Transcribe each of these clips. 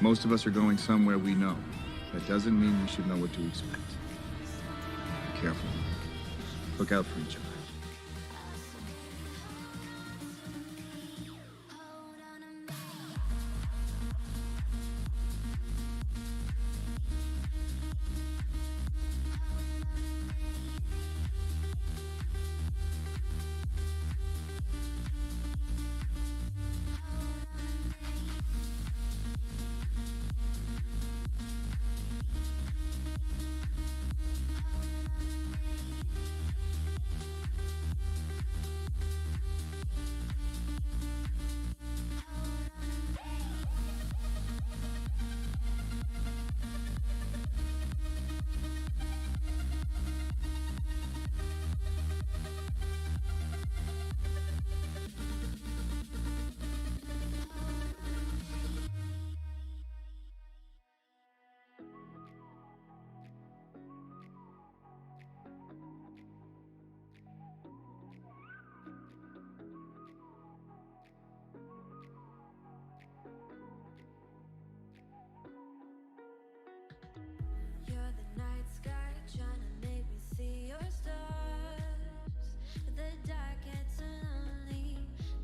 Most of us are going somewhere we know. That doesn't mean we should know what to expect. Be careful. Look out for each other. You're the night sky trying to make me see your stars. But the dark gets so lonely.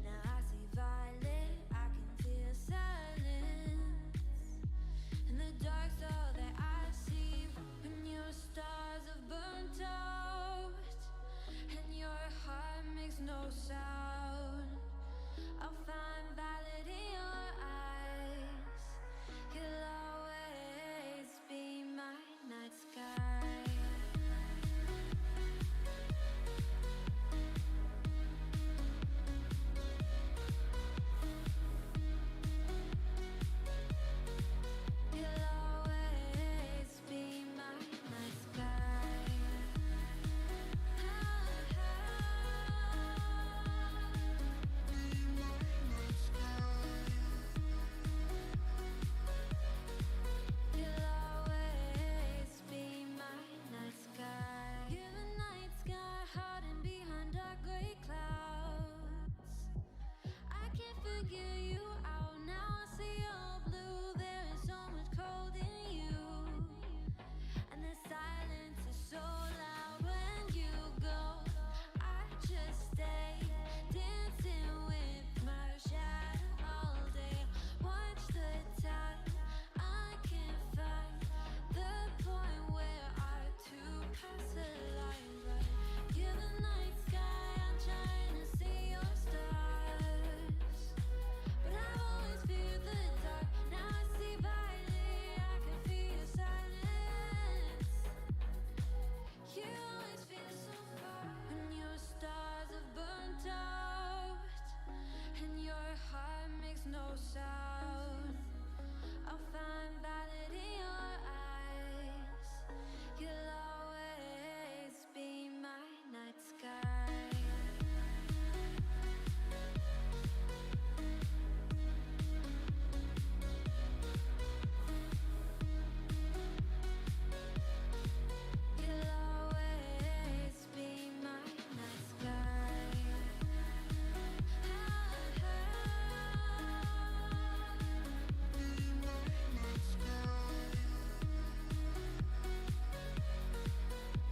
Now I see violet, I can feel silence. In the dark's all that I see. When your stars have burnt out and your heart makes no sound, I'll find violet in your eyes. You'll always be my night sky. You'll always be my night sky. You'll always be my night sky. You're the night sky hiding behind dark gray clouds. I can't figure you out now. I see your blue. There is so much cold in you, and the silence is so loud when you go. I just stay dancing with my shadow all day. Watch the tide. I can't find the point where our two paths align. But you're the night sky. I'm trying to see your stars, but I always fear the dark. Now I see violet. I can feel your silence. You always feel so far when your stars have burnt out and your heart makes no sound. I'll find violet in your eyes. You'll always be my night sky. You'll always be my night sky.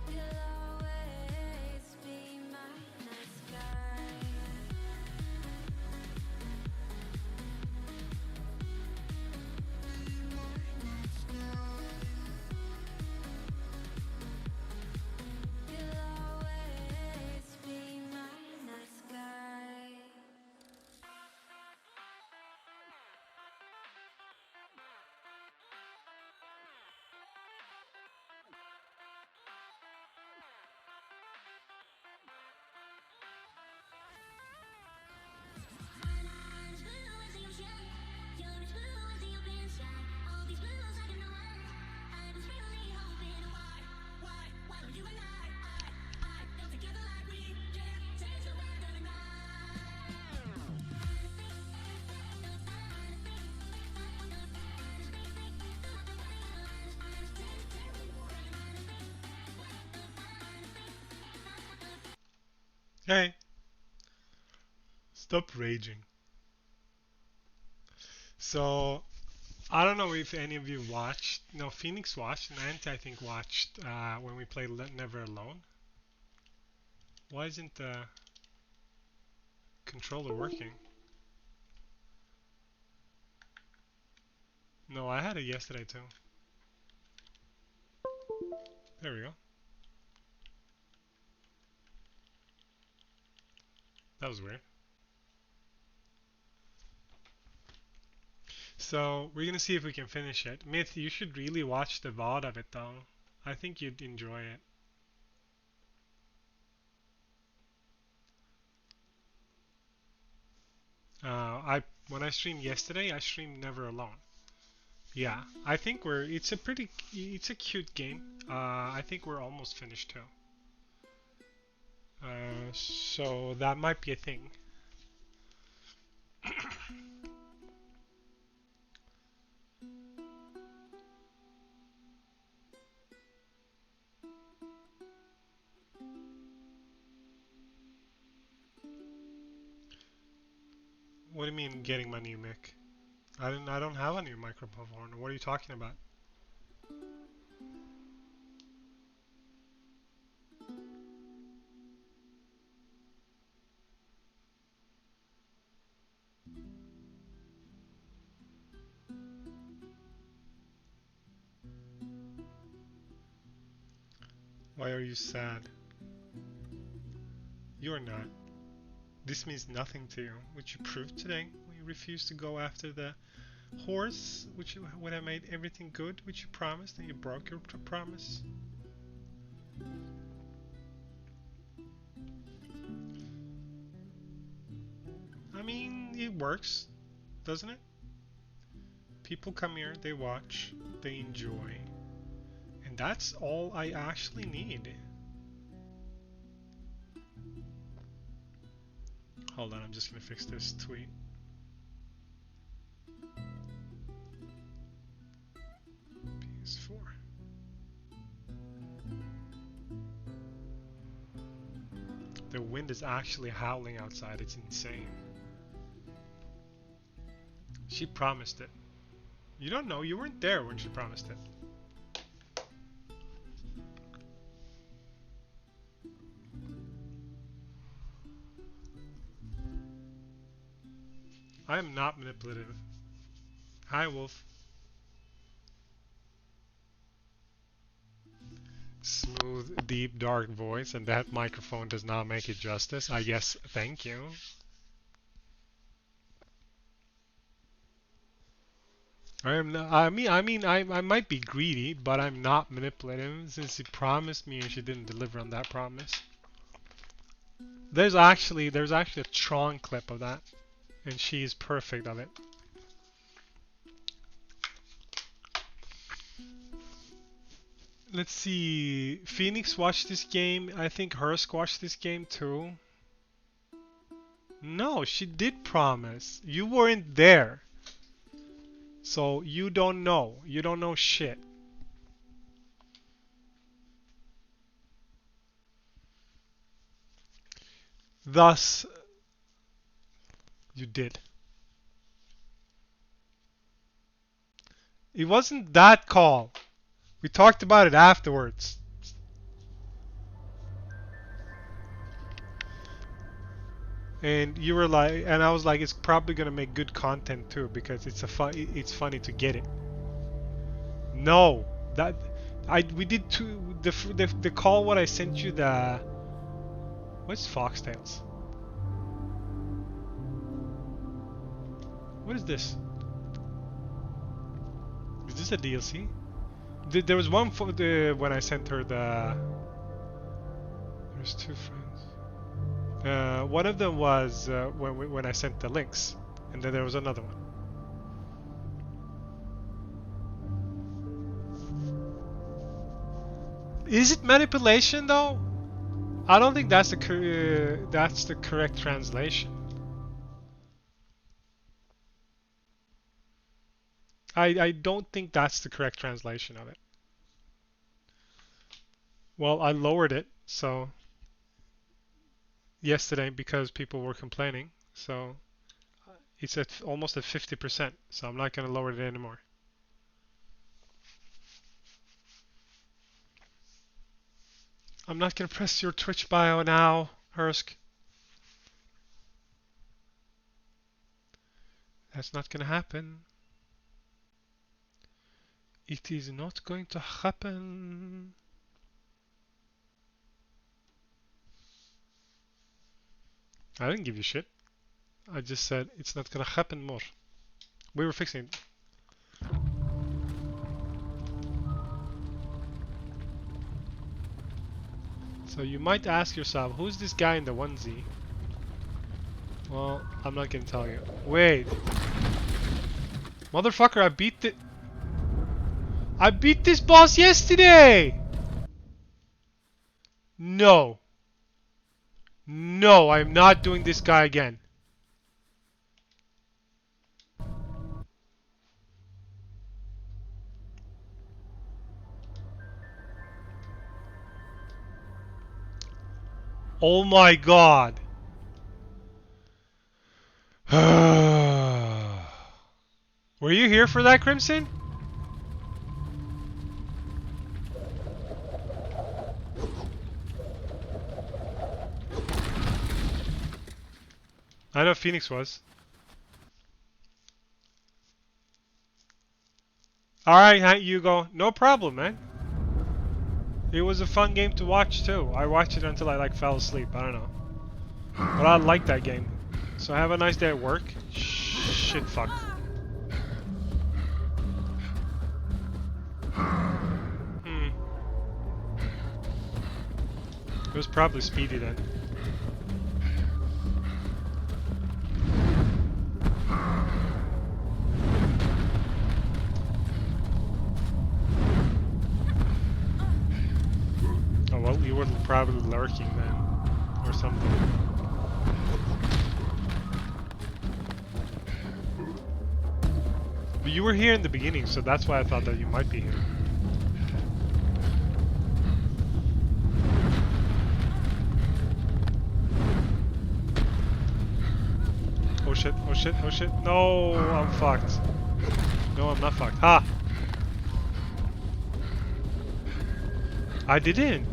You'll always be my night sky. You'll always be my night sky. Hey, stop raging. So I don't know if any of you watched. No, Phoenix watched, and Anti I think watched when we played Never Alone. Why isn't the controller working? No, I had it yesterday too. There we go. That was weird. So we're gonna see if we can finish it. Myth, you should really watch the VOD of it though. I think you'd enjoy it. I when I streamed yesterday, I streamed Never Alone. Yeah, I think it's a cute game. I think we're almost finished too. So that might be a thing. What do you mean getting my new mic? I don't have a new microphone. What are you talking about? Why are you sad? You're not. This means nothing to you, which you proved today when you refused to go after the horse, which would have made everything good, which you promised, and you broke your promise. I mean, it works, doesn't it? People come here, they watch, they enjoy, and that's all I actually need. Hold on, I'm just gonna fix this tweet. PS4. The wind is actually howling outside, it's insane. She promised it. You don't know, you weren't there when she promised it. I am not manipulative. Hi, Wolf. Smooth, deep, dark voice, and that microphone does not make it justice. I guess, thank you. I might be greedy, but I'm not manipulative since she promised me and she didn't deliver on that promise. There's actually a Tron clip of that, and she is perfect of it. Let's see. Phoenix watched this game. I think Hursk watched this game too. No, she did promise. You weren't there. So you don't know. You don't know shit. Thus, you did. It wasn't that call. We talked about it afterwards. And you were like, and I was like, it's probably gonna make good content too because it's it's funny to get it. No, we did the call. What I sent you what's Foxtails? What is this? Is this a DLC? There was one for when I sent her There's two friends. One of them was when I sent the links, and then there was another one. Is it manipulation though? I don't think that's the correct translation. I don't think that's the correct translation of it. Well, I lowered it so yesterday because people were complaining. So it's almost at 50%. So I'm not going to lower it anymore. I'm not gonna press your Twitch bio now, Hursk. That's not gonna happen. It is not going to happen. I didn't give you shit. I just said it's not gonna happen more. We were fixing it. So you might ask yourself, who's this guy in the onesie? Well, I'm not gonna tell you. Wait. Motherfucker, I beat this boss yesterday! No. No, I'm not doing this guy again. Oh my god. Were you here for that, Crimson? I know Phoenix was. Alright, Hugo. No problem, man. It was a fun game to watch too. I watched it until I fell asleep. I don't know. But I like that game. So have a nice day at work. Shit fuck. It was probably Speedy then. Oh well, you were probably lurking then, or something. But you were here in the beginning, so that's why I thought that you might be here. Oh shit, oh shit, oh shit. No, I'm fucked. No, I'm not fucked. Ha! I didn't.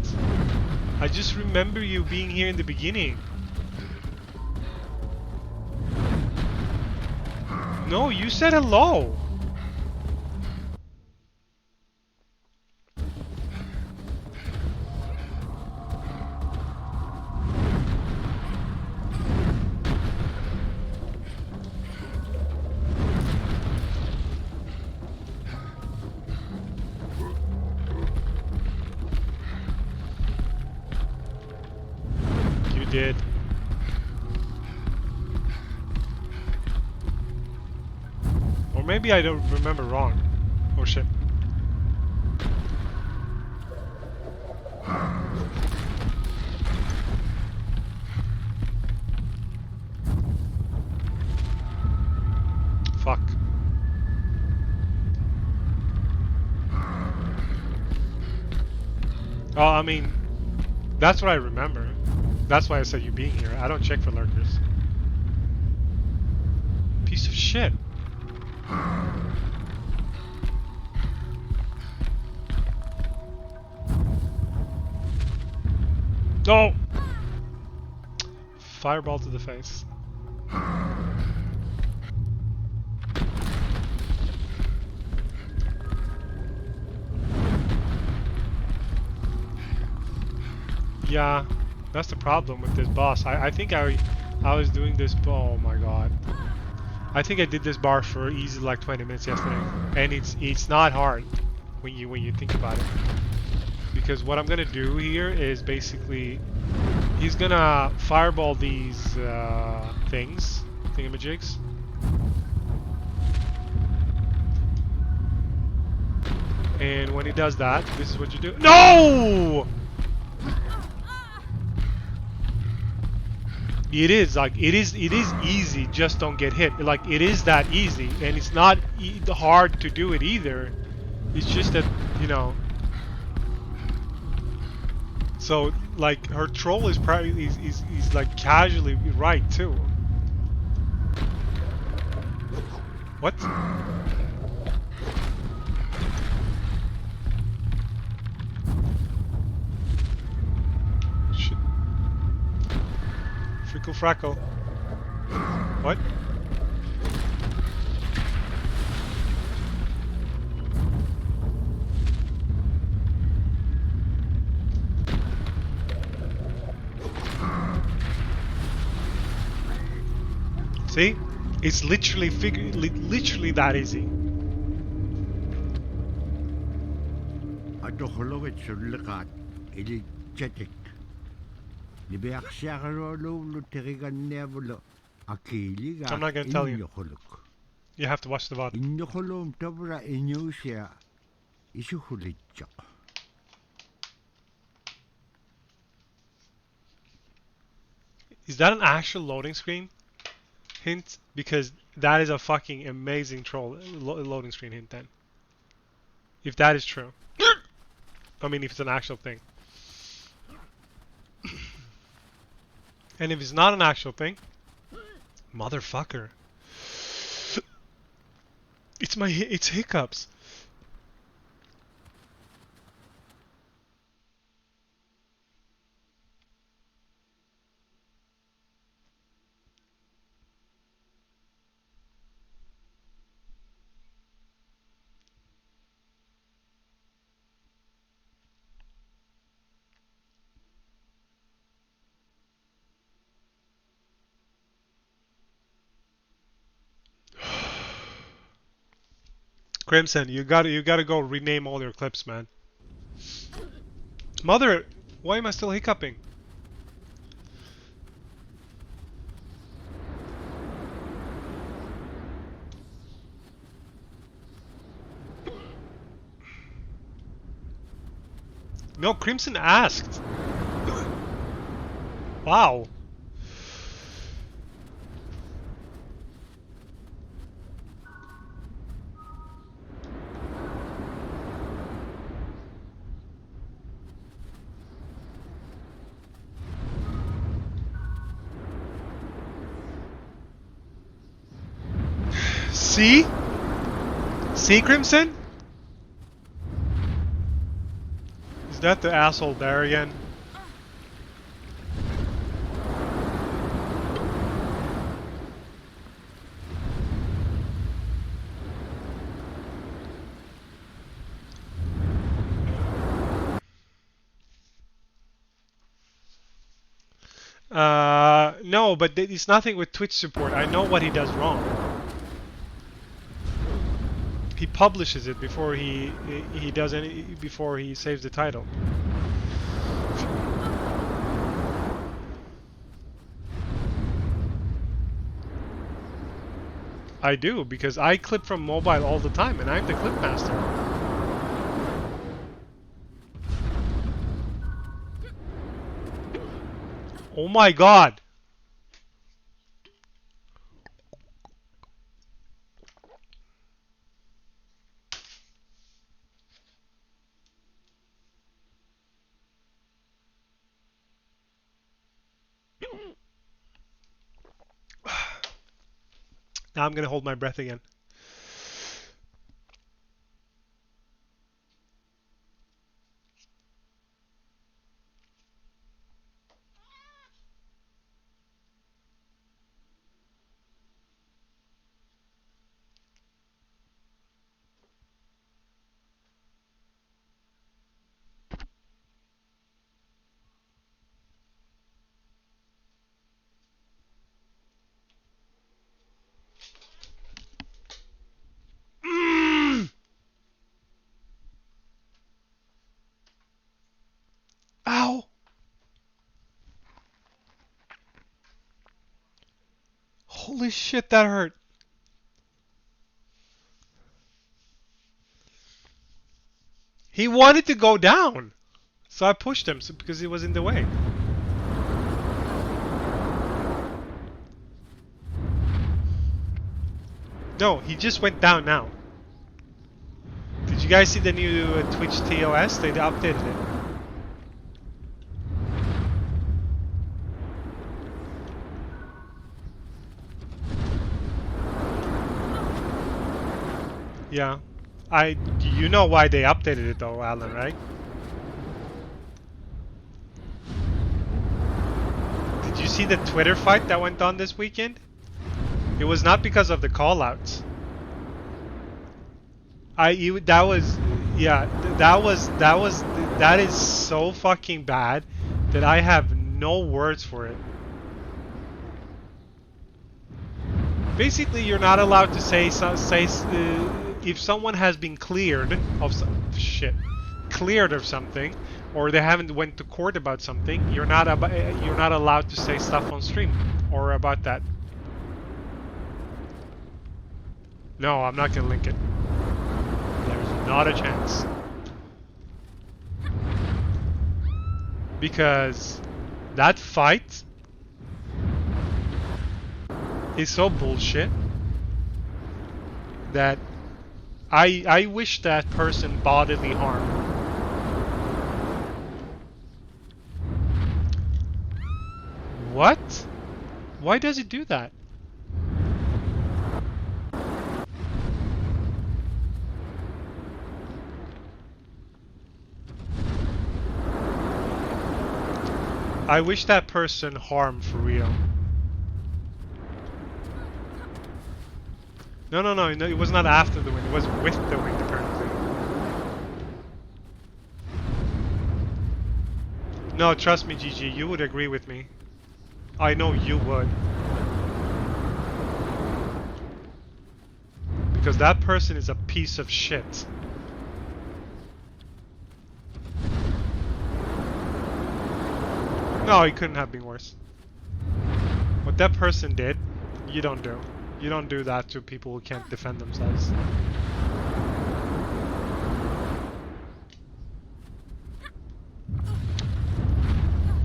I just remember you being here in the beginning. No, you said hello. You did. Or maybe I don't remember wrong. Oh shit. Fuck. Oh, I mean, that's what I remember. That's why I said you being here. I don't check for lurkers. Piece of shit. No! Fireball to the face. Yeah, that's the problem with this boss. I think I was doing this. Oh my god. I think I did this bar for easy like 20 minutes yesterday, and it's not hard when you think about it. Because what I'm gonna do here is basically he's gonna fireball these thingamajigs. And when he does that, this is what you do. No! It is easy, just don't get hit. Like, it is that easy, and it's not hard to do it either. It's just that, you know. So, like, her troll is probably is like casually right too. What? Trickle frackle. What? See? It's literally literally that easy. أدخلوا تسلقات إلى جتك لبيخشغلوا تريغنيبلو أكيلي I'm not gonna tell you. يخلق You have to watch the VOD. إن يخلهم تبرا إنيوسيا يشخلق Is that an actual loading screen hint? Because that is a fucking amazing loading screen hint then. If that is true. I mean, if it's an actual thing. And if it's not an actual thing, motherfucker. It's hiccups. Crimson, you gotta go rename all your clips, man. Mother, why am I still hiccuping? No, Crimson asked. Wow. See? See, Crimson? Is that the asshole there again? No, but it's nothing with Twitch support. I know what he does wrong. He publishes it before he does any before he saves the title. I do, because I clip from mobile all the time and I'm the clip master. Oh my god. Now I'm gonna hold my breath again. Ow! Holy shit, that hurt. He wanted to go down. So I pushed him because he was in the way. No, he just went down now. Did you guys see the new Twitch TOS? They updated it. Yeah. You know why they updated it though, Alan, right? Did you see the Twitter fight that went on this weekend? It was not because of the callouts. That is so fucking bad that I have no words for it. Basically, you're not allowed to say if someone has been cleared of cleared of something, or they haven't went to court about something. You're not allowed to say stuff on stream or about that. No, I'm not gonna link it. There's not a chance. Because that fight is so bullshit that I wish that person bodily harm. What? Why does it do that? I wish that person harm for real. No, it was not after the win, it was with the win apparently. No, trust me, GG, you would agree with me. I know you would. Because that person is a piece of shit. No, it couldn't have been worse. What that person did, you don't do. You don't do that to people who can't defend themselves.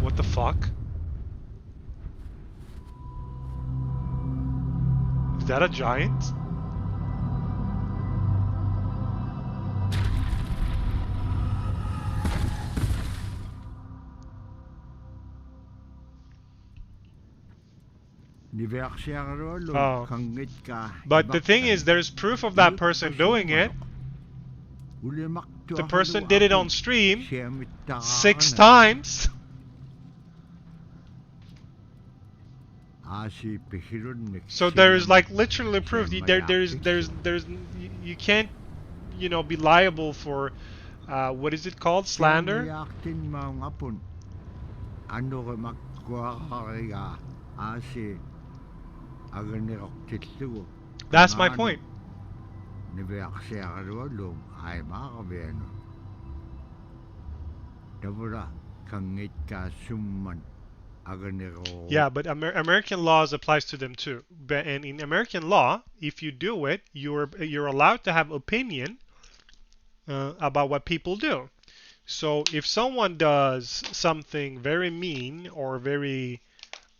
What the fuck? Is that a giant? Oh. But the thing is, there's proof of that person doing it. The person did it on stream 6 times. So there's like literally proof. There's you can't, you know, be liable for what is it called? Slander? That's my point. Yeah, but American laws applies to them too. And in American law, if you do it, you're allowed to have opinion about what people do. So if someone does something very mean or very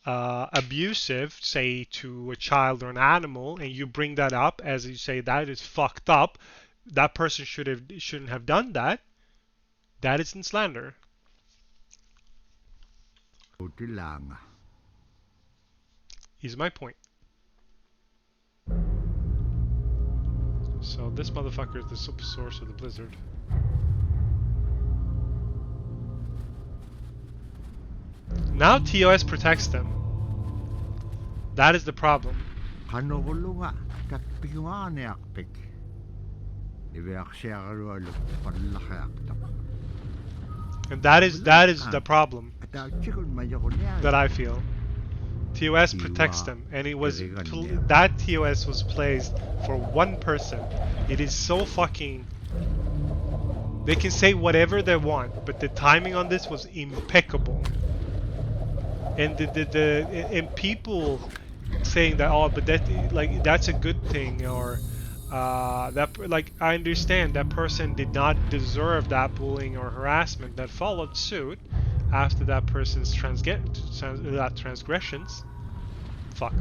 abusive, say to a child or an animal, and you bring that up as you say that is fucked up, that person shouldn't have done that. That is in slander. Is my point. So this motherfucker is the super source of the blizzard. Now TOS protects them. That is the problem. And that is the problem that I feel. TOS protects them, and it was that TOS was placed for one person. It is so fucking. They can say whatever they want, but the timing on this was impeccable. And and people saying that, oh, but that's a good thing, or that, like, I understand that person did not deserve that bullying or harassment that followed suit after that person's transgressions. Fuck.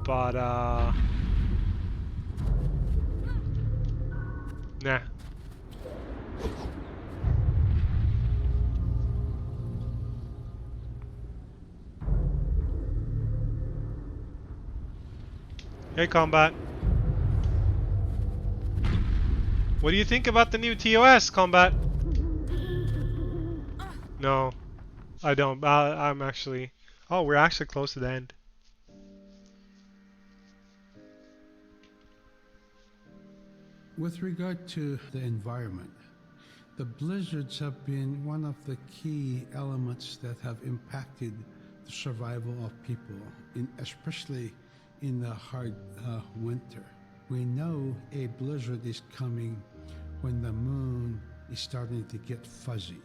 But nah. Hey, Combat. What do you think about the new TOS, Combat? No. I don't. I'm actually. Oh, we're actually close to the end. With regard to the environment, the blizzards have been one of the key elements that have impacted the survival of people, especially in the hard winter. We know a blizzard is coming when the moon is starting to get fuzzy.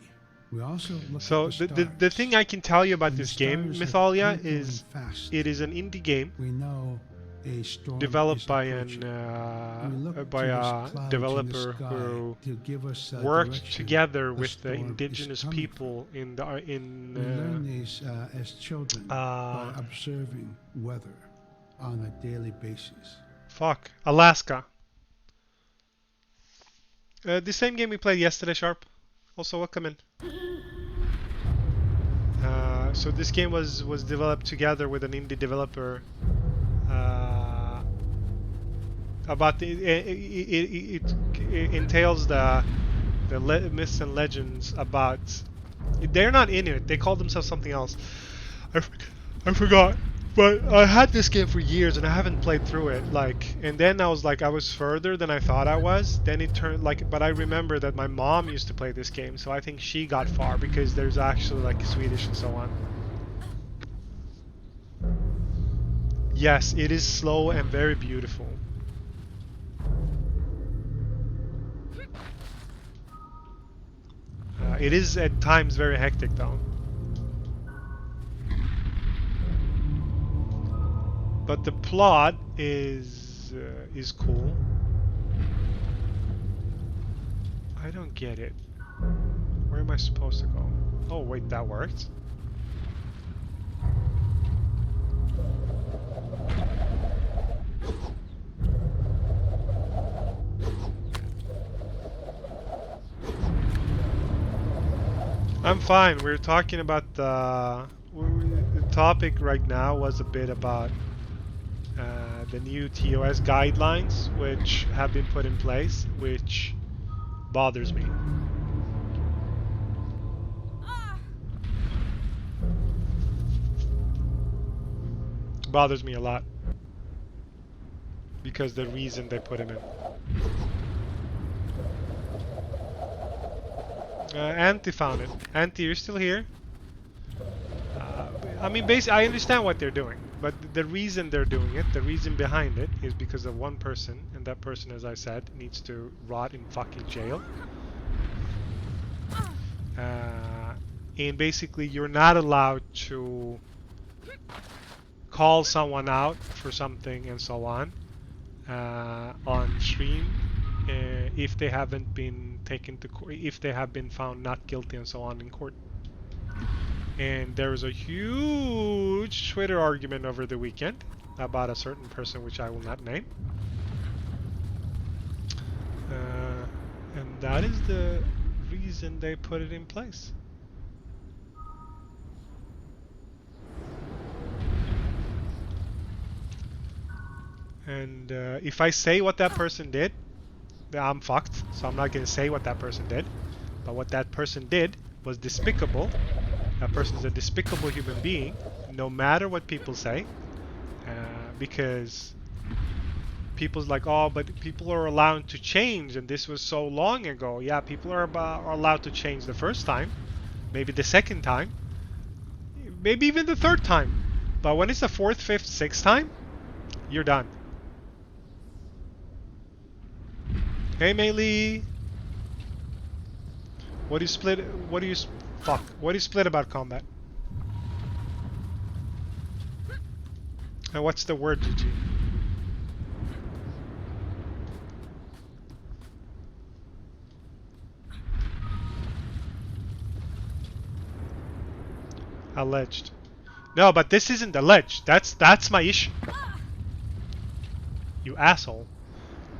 We also look So at the thing I can tell you about When this the game, stars are Mythalia, twinkling is fast, it is an indie game we know a storm developed is by approaching. We look by to the a clouds in the developer sky who to give us worked direction together the with the storm is indigenous coming people in the We learn these as children by observing weather on a daily basis. Alaska. The same game we played yesterday, Sharp. Also, welcome in. So this game was developed together with an indie developer. About it entails the myths and legends about. They're not Inuit. They call themselves something else. I forgot. But I had this game for years and I haven't played through it. And then I was further than I thought I was. Then it turned but I remember that my mom used to play this game, so I think she got far because there's actually Swedish and so on. Yes, it is slow and very beautiful. It is at times very hectic though. But the plot is cool. I don't get it. Where am I supposed to go? Oh wait, that worked. I'm fine. We're talking about the topic right now was a bit about the new TOS guidelines which have been put in place, which bothers me. Bothers me a lot because the reason they put him in. Anti found it. Anti, you're still here? I mean, basically, I understand what they're doing, but the reason they're doing it, the reason behind it, is because of one person, and that person, as I said, needs to rot in fucking jail. And basically, you're not allowed to call someone out for something and so on stream if they haven't been taken to court, if they have been found not guilty and so on in court. And there was a huge Twitter argument over the weekend about a certain person which I will not name. And that is the reason they put it in place. And if I say what that person did, then I'm fucked. So I'm not going to say what that person did. But what that person did was despicable. That person is a despicable human being, no matter what people say. Because people's like, oh, but people are allowed to change, and this was so long ago. Yeah, people are allowed to change the first time, maybe the second time, maybe even the third time. But when it's the fourth, fifth, sixth time, you're done. Hey, Meili. What do you split? What do you fuck? What do you split about combat? And what's the word, GG? Alleged. No, but this isn't alleged. That's my issue. You asshole.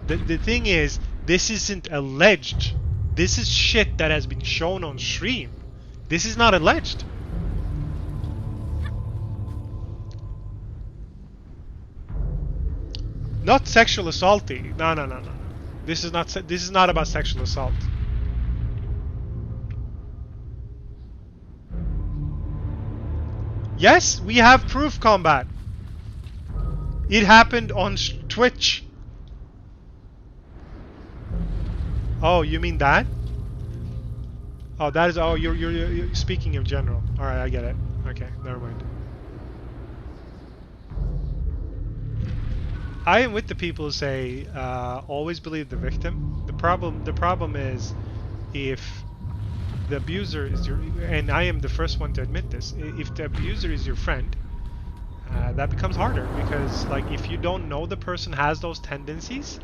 The thing is, this isn't alleged. This is shit that has been shown on stream. This is not alleged. Not sexual assaulty. No. This is not about sexual assault. Yes, we have proof, Combat. It happened on Twitch. Oh, you mean that? Oh, that is. Oh, you're speaking in general. All right, I get it. Okay, never mind. I am with the people who say always believe the victim. The problem is if the abuser is your, and I am the first one to admit this. If the abuser is your friend, that becomes harder because like if you don't know the person has those tendencies,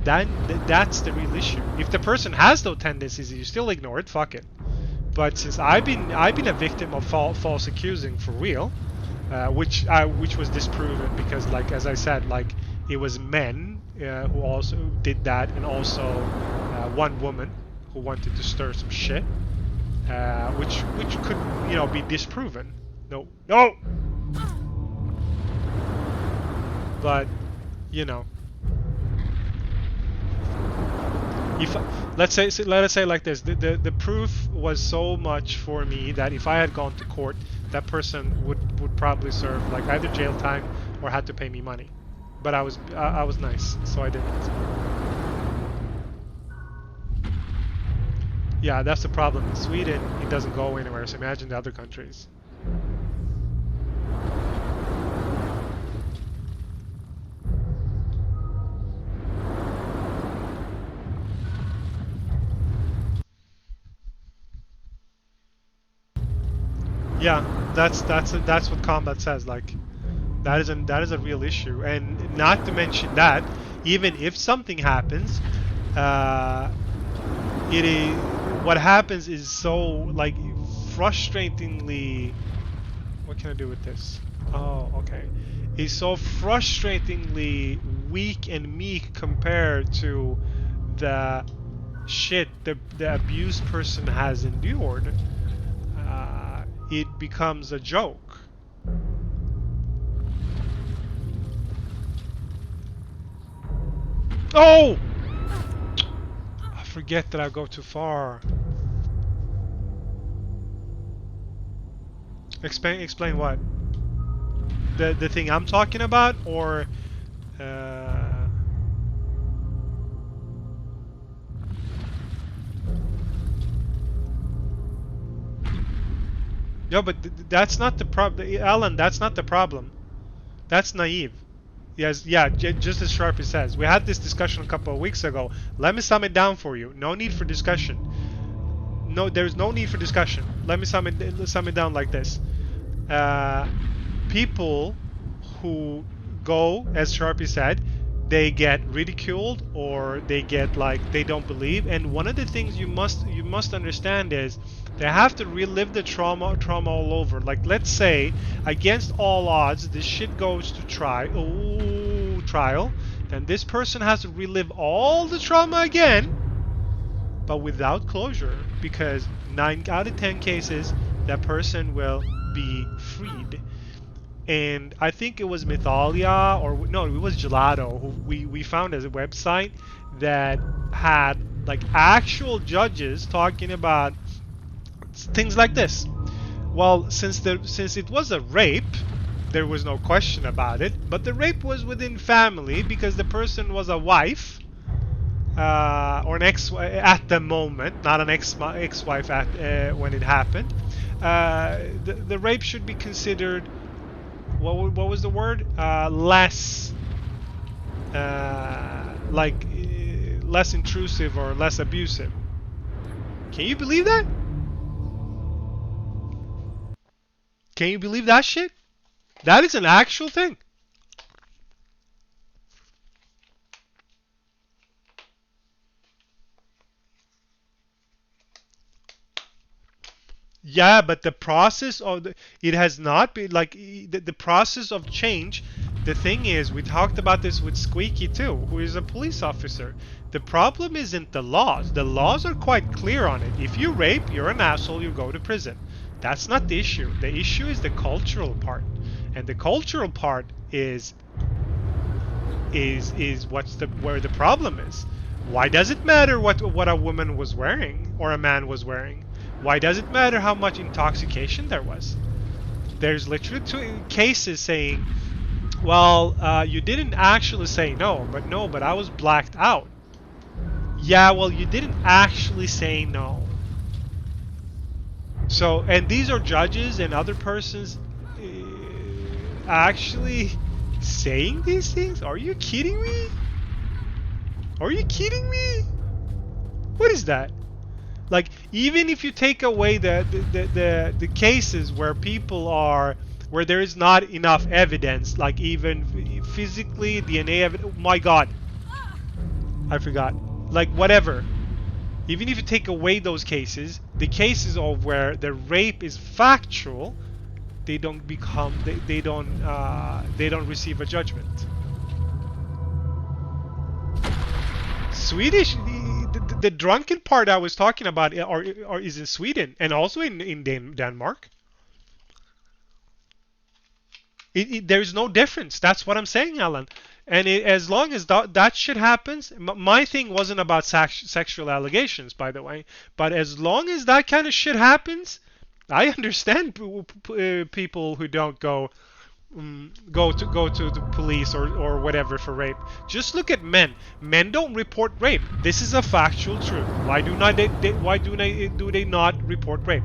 then that's the real issue. If the person has those tendencies and you still ignore it, fuck it. But since I've been a victim of false accusing for real, which was disproven because like as I said, like it was men who also did that, and also one woman who wanted to stir some shit, which could be disproven. No. But if let us say like this, the proof was so much for me that if I had gone to court, that person would probably serve like either jail time or had to pay me money. But I was nice, so I didn't. Yeah, that's the problem. In Sweden, it doesn't go anywhere. So imagine the other countries. Yeah, that's what Combat says. Like, that is a real issue, and not to mention that even if something happens, it is what happens is so like frustratingly. What can I do with this? Oh, okay. It's so frustratingly weak and meek compared to the shit the abused person has endured. It becomes a joke. Oh! I forget that I go too far. Explain what? The thing I'm talking about, or no, but that's not the problem, Alan. That's not the problem. That's naive. Yes, yeah, just as Sharpie says. We had this discussion a couple of weeks ago. Let me sum it down for you. No need for discussion. No, there's no need for discussion. Let me sum it down like this. People who go, as Sharpie said, they get ridiculed or they get like they don't believe. And one of the things you must understand is they have to relive the trauma all over. Like, let's say against all odds this shit goes to trial, then this person has to relive all the trauma again, but without closure, because 9 out of 10 cases that person will be freed. And I think it was Mythalia, or no, it was Gelato, who we found as a website that had like actual judges talking about things like this. Well, since it was a rape, there was no question about it, but the rape was within family because the person was a wife or an ex at the moment, not an ex-wife at when it happened. The rape should be considered, what was the word? Less less intrusive or less abusive. Can you believe that? Can you believe that shit? That is an actual thing. Yeah, but the process of it has not been like the process of change. The thing is, we talked about this with Squeaky too, who is a police officer. The problem isn't the laws. The laws are quite clear on it. If you rape, you're an asshole, you go to prison. That's not the issue. The issue is the cultural part. And the cultural part is where the problem is. Why does it matter what a woman was wearing or a man was wearing? Why does it matter how much intoxication there was? There's literally two cases saying, well, you didn't actually say no, but I was blacked out. Yeah, well, you didn't actually say no. So, and these are judges and other persons actually saying these things? Are you kidding me? Are you kidding me? What is that? Like, even if you take away the cases where people are, where there is not enough evidence, like even physically, DNA evidence, oh my god, I forgot, like whatever. Even if you take away those cases, the cases of where the rape is factual, they don't become, they don't receive a judgment. Swedish, the drunken part I was talking about is in Sweden and also in Denmark. There's no difference. That's what I'm saying, Alan. And as long as that shit happens, my thing wasn't about sexual allegations, by the way. But as long as that kind of shit happens, I understand people who don't go to the police or whatever for rape. Just look at men. Men don't report rape. This is a factual truth. Why do they not report rape?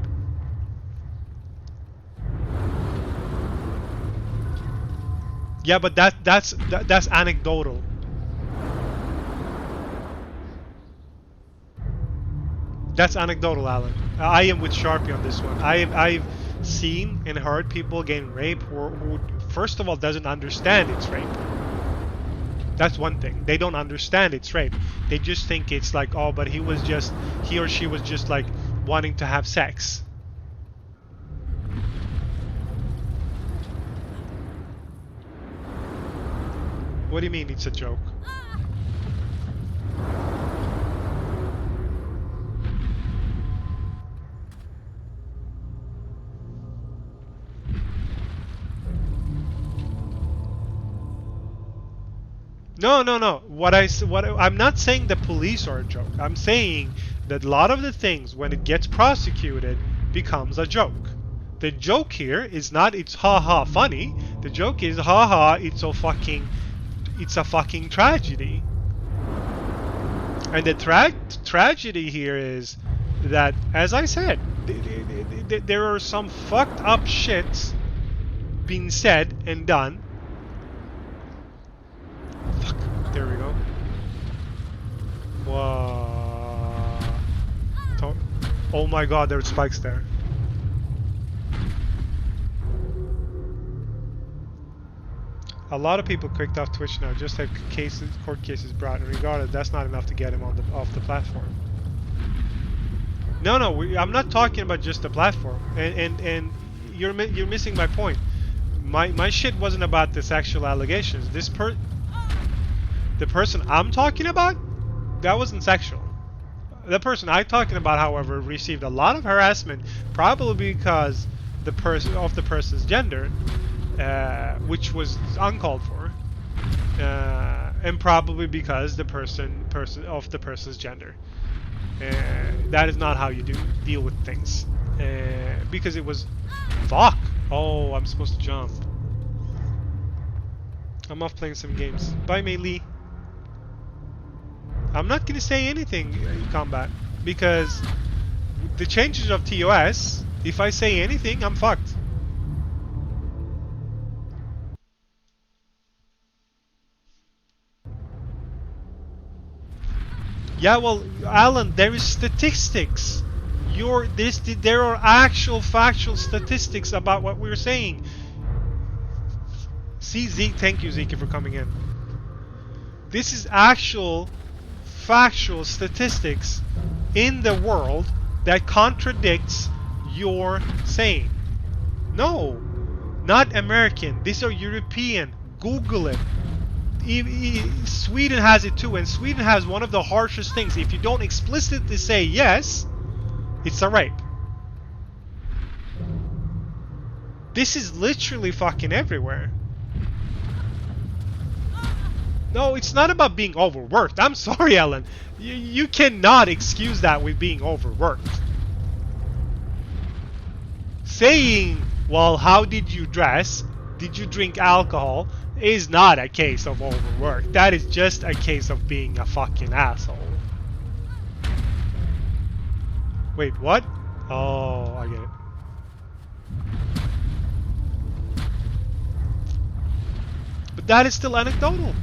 Yeah, but that's anecdotal. That's anecdotal, Alan. I am with Sharpie on this one. I've seen and heard people getting raped who first of all doesn't understand it's rape. That's one thing. They don't understand it's rape. They just think it's like, oh, but he or she was just like wanting to have sex. What do you mean it's a joke? No. I'm not saying the police are a joke. I'm saying that a lot of the things, when it gets prosecuted, becomes a joke. The joke here is not it's haha funny. The joke is haha it's a fucking tragedy. And the tragedy here is that, as I said, there are some fucked up shits being said and done. Fuck. There we go. Whoa. Oh my god, there's spikes there. A lot of people kicked off Twitch now, just have court cases brought, and regardless, that's not enough to get him off the platform. No, I'm not talking about just the platform, and you're missing my point. My shit wasn't about the sexual allegations. The person I'm talking about, that wasn't sexual. The person I'm talking about, however, received a lot of harassment, probably because the person's gender. Which was uncalled for, and probably because the person's gender. That is not how you deal with things, because it was fuck. Oh, I'm supposed to jump. I'm off playing some games. Bye, Lee. I'm not gonna say anything in combat because the changes of TOS. If I say anything, I'm fucked. Yeah, well, Alan, there is statistics. There are actual factual statistics about what we're saying. See, Zeke, thank you, Zeke, for coming in. This is actual factual statistics in the world that contradicts your saying. No, not American. These are European. Google it. Sweden has it too, and Sweden has one of the harshest things. If you don't explicitly say yes, it's a rape. This is literally fucking everywhere. No, it's not about being overworked. I'm sorry, Ellen. You cannot excuse that with being overworked. Saying Well, how did you dress? Did you drink alcohol? Is not a case of overwork. That is just a case of being a fucking asshole. Wait, what? Oh, I get it. But that is still anecdotal.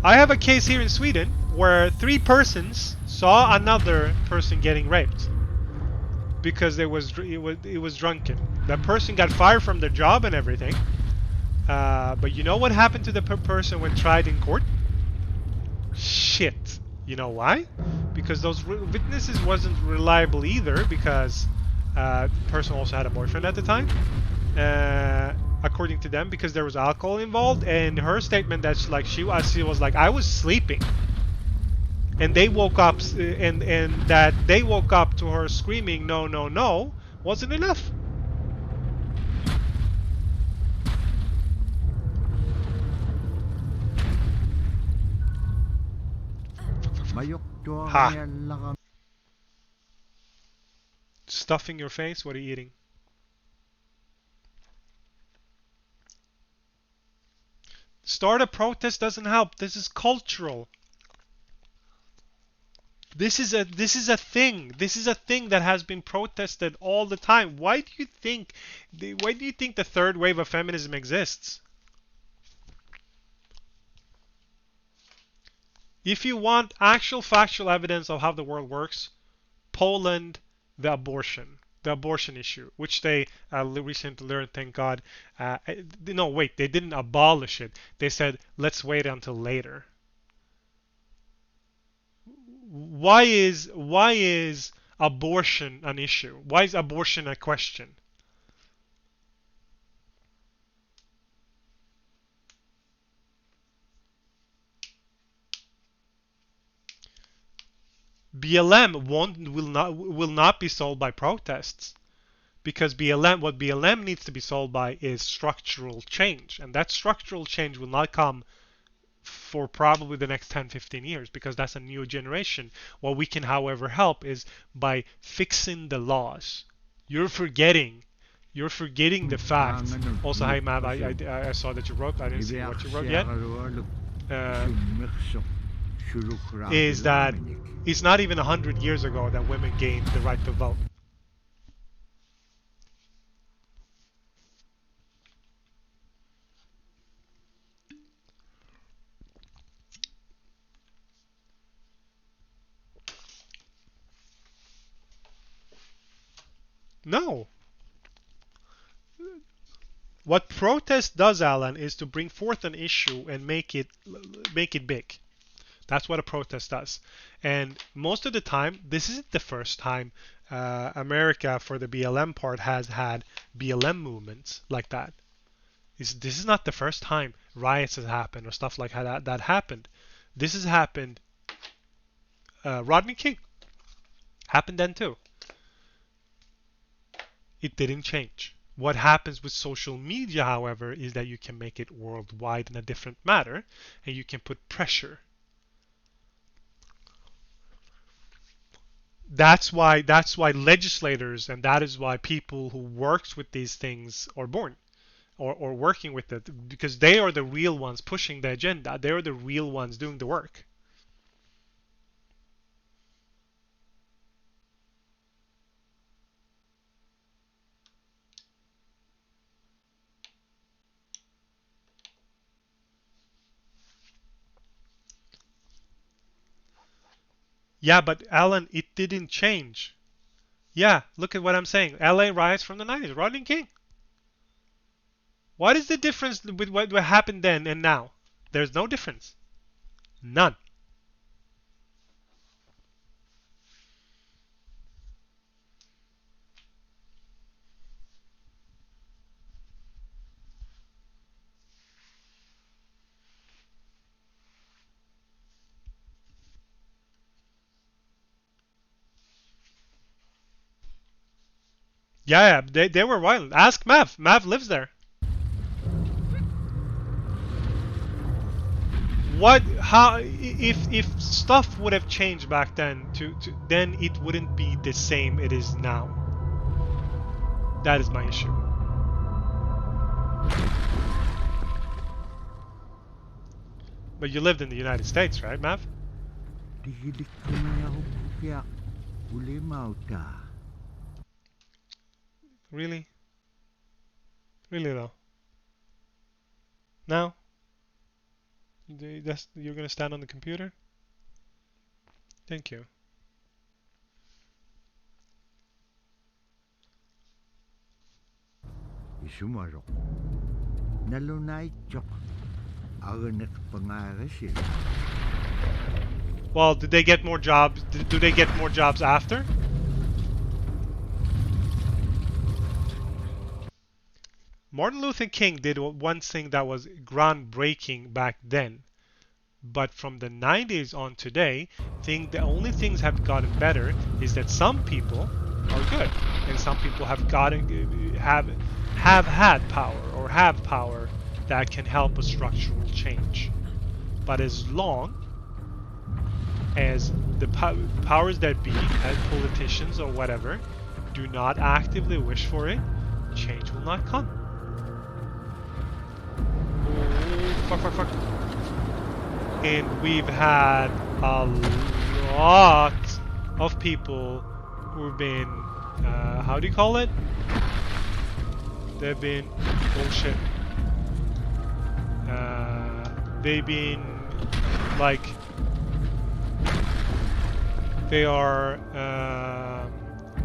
I have a case here in Sweden where 3 persons saw another person getting raped because it was drunken. That person got fired from their job and everything. But you know what happened to the person when tried in court? Shit. You know why? Because those witnesses wasn't reliable either, because the person also had a boyfriend at the time. According to them, because there was alcohol involved, and her statement that she was like, I was sleeping, and they woke up, and that they woke up to her screaming no no no wasn't enough. Ha. Stuffing your face? What are you eating? Start a protest doesn't help. This is cultural. This is a thing. This is a thing that has been protested all the time. Why do you think the third wave of feminism exists? If you want actual factual evidence of how the world works, Poland, the abortion issue, which they recently learned, thank God. No, wait, they didn't abolish it. They said, let's wait until later. Why is abortion an issue? Why is abortion a question? BLM will not be solved by protests, because what BLM needs to be solved by is structural change, and that structural change will not come for probably the next 10-15 years, because that's a new generation. What we can, however, help is by fixing the laws. You're forgetting the fact. Also, hi Mav, I saw that you wrote. I didn't see what you wrote yet. Is that it's not even 100 years ago that women gained the right to vote. No. What protest does, Alan, is to bring forth an issue and make it big. That's what a protest does. And most of the time, this isn't the first time America, for the BLM part, has had BLM movements like that. This is not the first time riots has happened or stuff like that happened. This has happened. Rodney King happened then too. It didn't change. What happens with social media, however, is that you can make it worldwide in a different manner, and you can put pressure. That's why legislators, and that is why people who works with these things are born, or working with it, because they are the real ones pushing the agenda. They are the real ones doing the work. Yeah, but Alan, it didn't change. Yeah, look at what I'm saying. LA riots from the 90s. Rodney King. What is the difference with what happened then and now? There's no difference. None. Yeah, they were violent. Ask Mav. Mav lives there. What? How? If stuff would have changed back then, then it wouldn't be the same it is now. That is my issue. But you lived in the United States, right, Mav? Really? Really though? Now? You're gonna stand on the computer? Thank you. Isumaro. Nalunay chok. Aganek pangarashin. Well, did they get more jobs? Do they get more jobs after? Martin Luther King did one thing that was groundbreaking back then. But from the 90s on today, the only things have gotten better is that some people are good and some people have had power or have power that can help a structural change. But as long as the powers that be, as politicians or whatever, do not actively wish for it, change will not come. Oh, fuck. And we've had a lot of people who've been, how do you call it? They've been bullshit. They've been like, they are,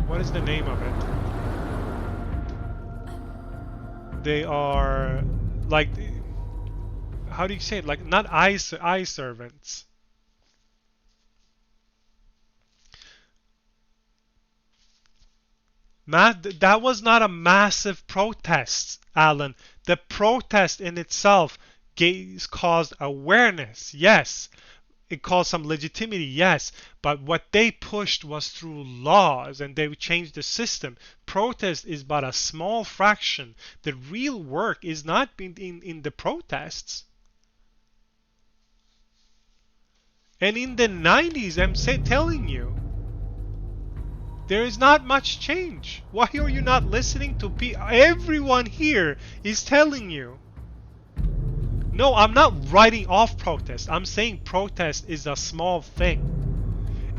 what is the name of it? They are like, how do you say it? Like, not eye servants. That was not a massive protest, Alan. The protest in itself caused awareness, yes. It caused some legitimacy, yes. But what they pushed was through laws, and they changed the system. Protest is but a small fraction. The real work is not in the protests. And in the 90s, I'm telling you, there is not much change. Why are you not listening to people? Everyone here is telling you. No, I'm not writing off protest. I'm saying protest is a small thing.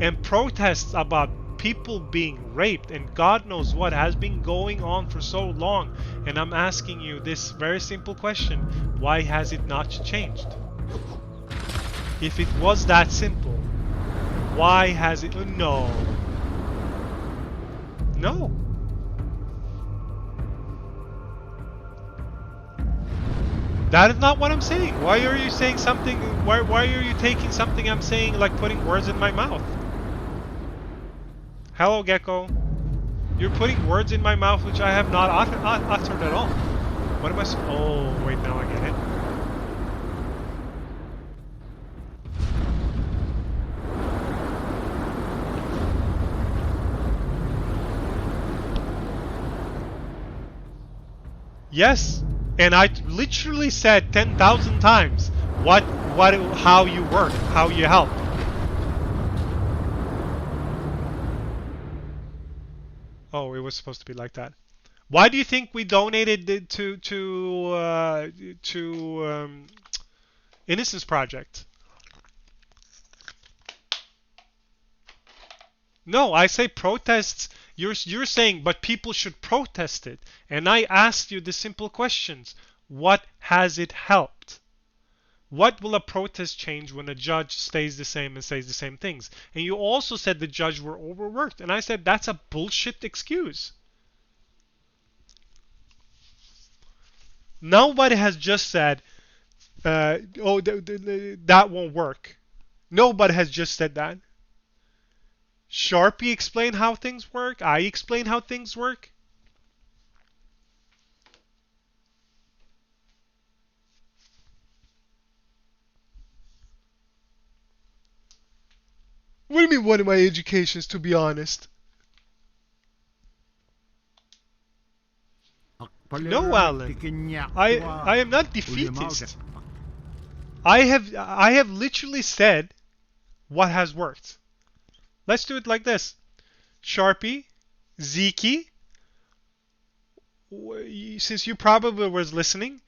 And protests about people being raped and God knows what has been going on for so long. And I'm asking you this very simple question. Why has it not changed? If it was that simple, why has it... No. No. That is not what I'm saying. Why are you saying something? Why are you taking something I'm saying, like putting words in my mouth? Hello, Gecko. You're putting words in my mouth which I have not uttered at all. What am I... Oh, wait, now I get it. Yes, and I literally said 10,000 times how you work, how you help. Oh, it was supposed to be like that. Why do you think we donated to Innocence Project? No, I say protests. You're saying, but people should protest it. And I asked you the simple questions. What has it helped? What will a protest change when a judge stays the same and says the same things? And you also said the judge were overworked. And I said, that's a bullshit excuse. Nobody has just said, oh, that won't work. Nobody has just said that. Sharpie explained how things work. I explained how things work. What do you mean one of my educations, to be honest? No, Alan. I am not defeatist. I have literally said what has worked. Let's do it like this. Sharpie, Zeke, since you probably was listening,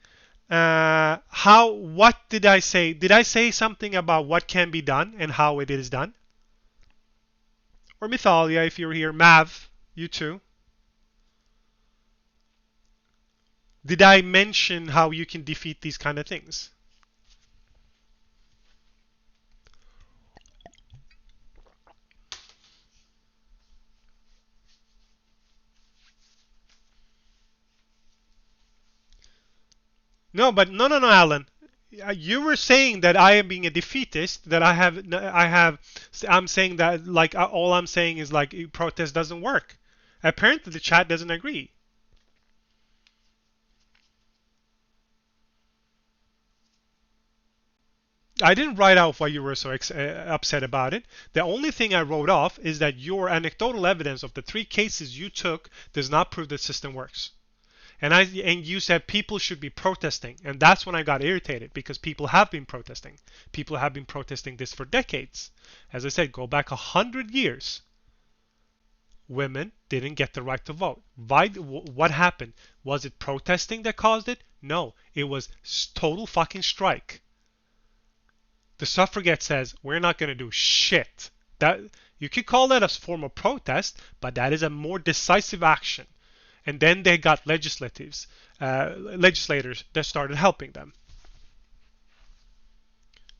what did I say? Did I say something about what can be done and how it is done? Or Mythalia, if you're here. Mav, you too. Did I mention how you can defeat these kind of things? No, but no, Alan. You were saying that I am being a defeatist. That I'm saying that like all I'm saying is like protest doesn't work. Apparently, the chat doesn't agree. I didn't write off why you were so upset about it. The only thing I wrote off is that your anecdotal evidence of the 3 cases you took does not prove the system works. And you said people should be protesting, and that's when I got irritated, because people have been protesting. People have been protesting this for decades. As I said, go back 100 years. Women didn't get the right to vote. What happened? Was it protesting that caused it? No, it was total fucking strike. The suffragette says, we're not going to do shit. That you could call that a form of protest, but that is a more decisive action. And then they got legislators that started helping them.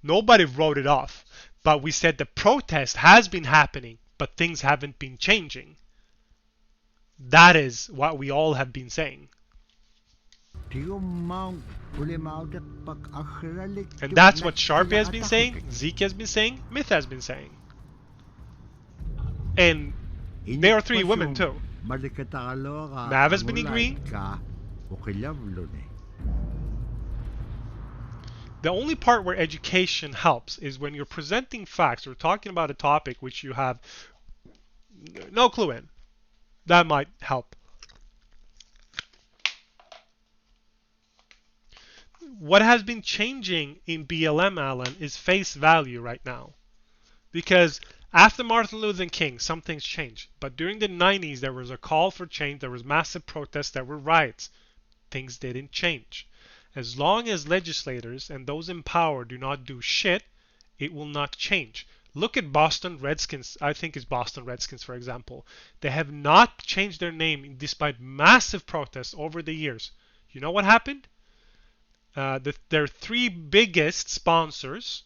Nobody wrote it off, but we said the protest has been happening, but things haven't been changing. That is what we all have been saying. And that's what Sharpie has been saying, Zeke has been saying, Myth has been saying. And there are 3 women too. Mav has been agreeing. The only part where education helps is when you're presenting facts or talking about a topic which you have no clue in. That might help. What has been changing in BLM, Alan, is face value right now. Because after Martin Luther King, some things changed. But during the 90s, there was a call for change. There was massive protests. There were riots. Things didn't change. As long as legislators and those in power do not do shit, it will not change. Look at Boston Redskins. I think it's Boston Redskins, for example. They have not changed their name despite massive protests over the years. You know what happened? Their 3 biggest sponsors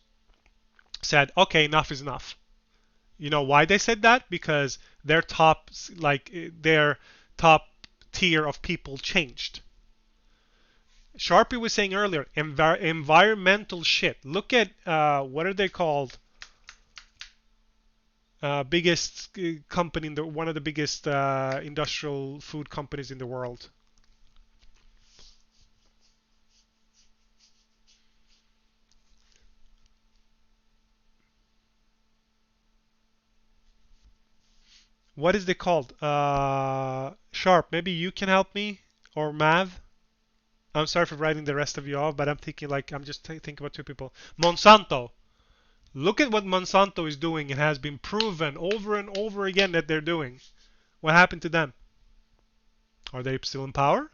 said, okay, enough is enough. You know why they said that? Because their top tier of people changed. Sharpie was saying earlier, environmental shit. Look at what are they called? Biggest company, one of the biggest industrial food companies in the world. What is it called? Sharp, maybe you can help me, or Mav. I'm sorry for writing the rest of you off, but I'm thinking like I'm just thinking about 2 people. Monsanto. Look at what Monsanto is doing. It has been proven over and over again that they're doing. What happened to them? Are they still in power?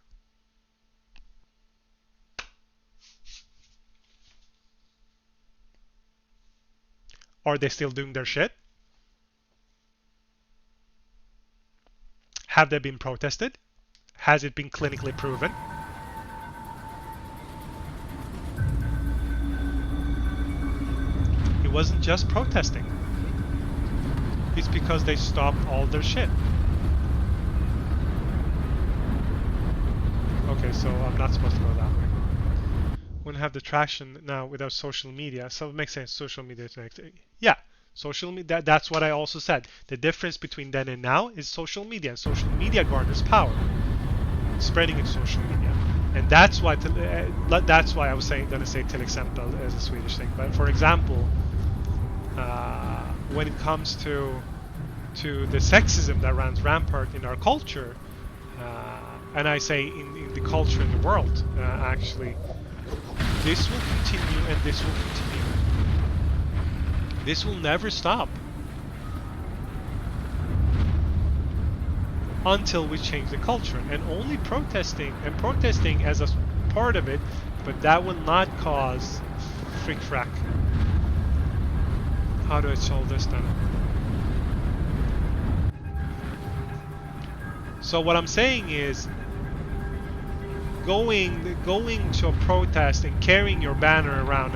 Are they still doing their shit? Have they been protested? Has it been clinically proven? It wasn't just protesting. It's because they stopped all their shit. Okay, so I'm not supposed to go that way. Wouldn't have the traction now without social media. So it makes sense. Social media is next. Yeah. Social media, that's what I also said. The difference between then and now is social media. Social media garners power. Spreading in social media. And that's why I was gonna say till example as a Swedish thing. But for example, when it comes to the sexism that runs rampant in our culture, and I say in the culture in the world, actually, this will continue and this will continue. This will never stop until we change the culture, and only protesting as a part of it, but that will not cause frick frack. How do I solve this then? So what I'm saying is, going to a protest and carrying your banner around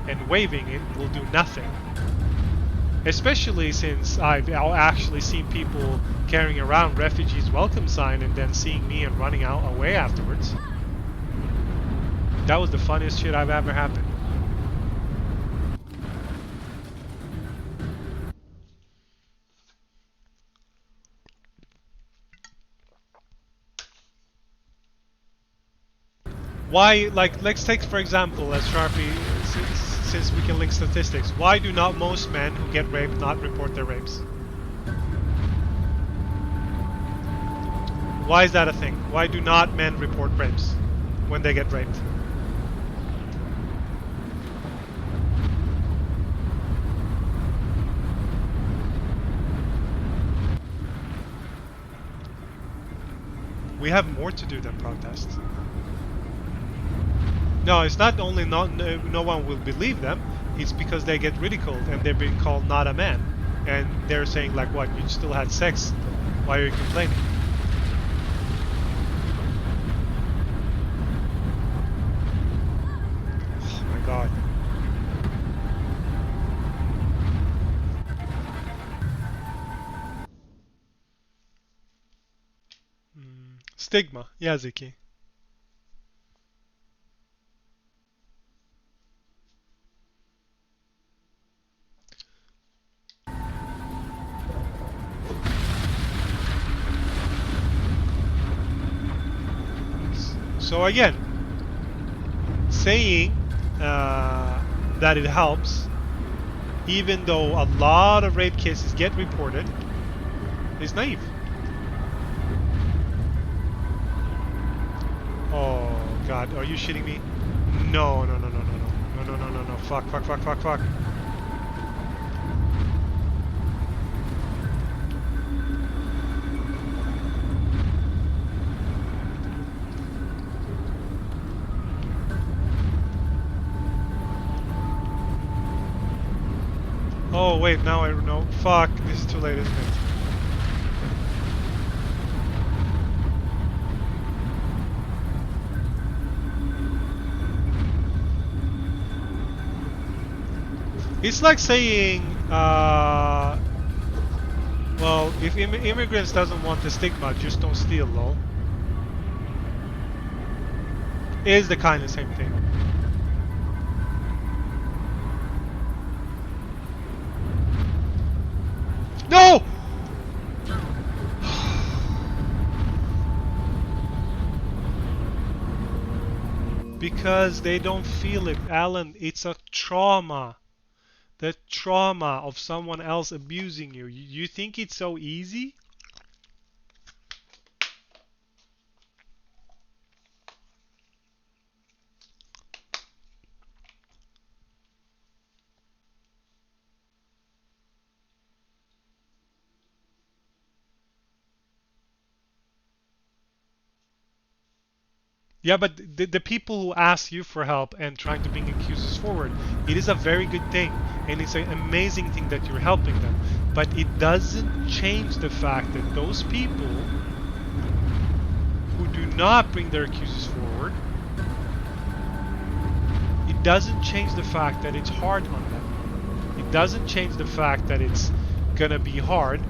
and waving it will do nothing. Especially since I've actually seen people carrying around refugees welcome sign and then seeing me and running away afterwards. That was the funniest shit I've ever happened. Why, like, let's take for example, as Sharpie, since we can link statistics, why do not most men who get raped not report their rapes? Why is that a thing? Why do not men report rapes when they get raped? We have more to do than protest. No, it's not only no one will believe them, it's because they get ridiculed and they're being called not a man. And they're saying like, what, you still had sex? Why are you complaining? Oh my god. Stigma, yeah, Ziki. So again, saying that it helps, even though a lot of rape cases get reported, is naive. Oh god, are you shitting me? No, no, no, no, no, no, no, no, no, no, fuck, fuck, fuck, fuck, fuck. Oh wait, now I know. Fuck, this is too late, isn't it? It's like saying, well, if immigrants doesn't want the stigma, just don't steal, lol. Is the kind of same thing. No! Because they don't feel it, Alan. It's a trauma. The trauma of someone else abusing you. You think it's so easy? Yeah, but the people who ask you for help and trying to bring accusers forward, it is a very good thing, and it's an amazing thing that you're helping them. But it doesn't change the fact that those people who do not bring their accusers forward, it doesn't change the fact that it's hard on them. It doesn't change the fact that it's gonna be hard,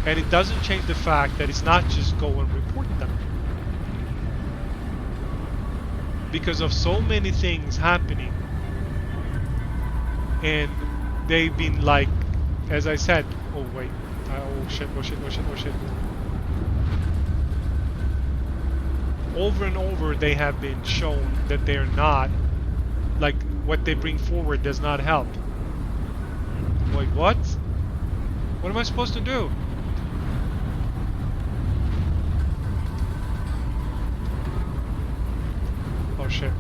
and it doesn't change the fact that it's not just go and report them. Because of so many things happening, and they've been like, as I said, oh wait, oh shit, oh shit, oh shit, oh shit. Over and over they have been shown that they're not, like, what they bring forward does not help. Wait, what? What am I supposed to do? Oh shit.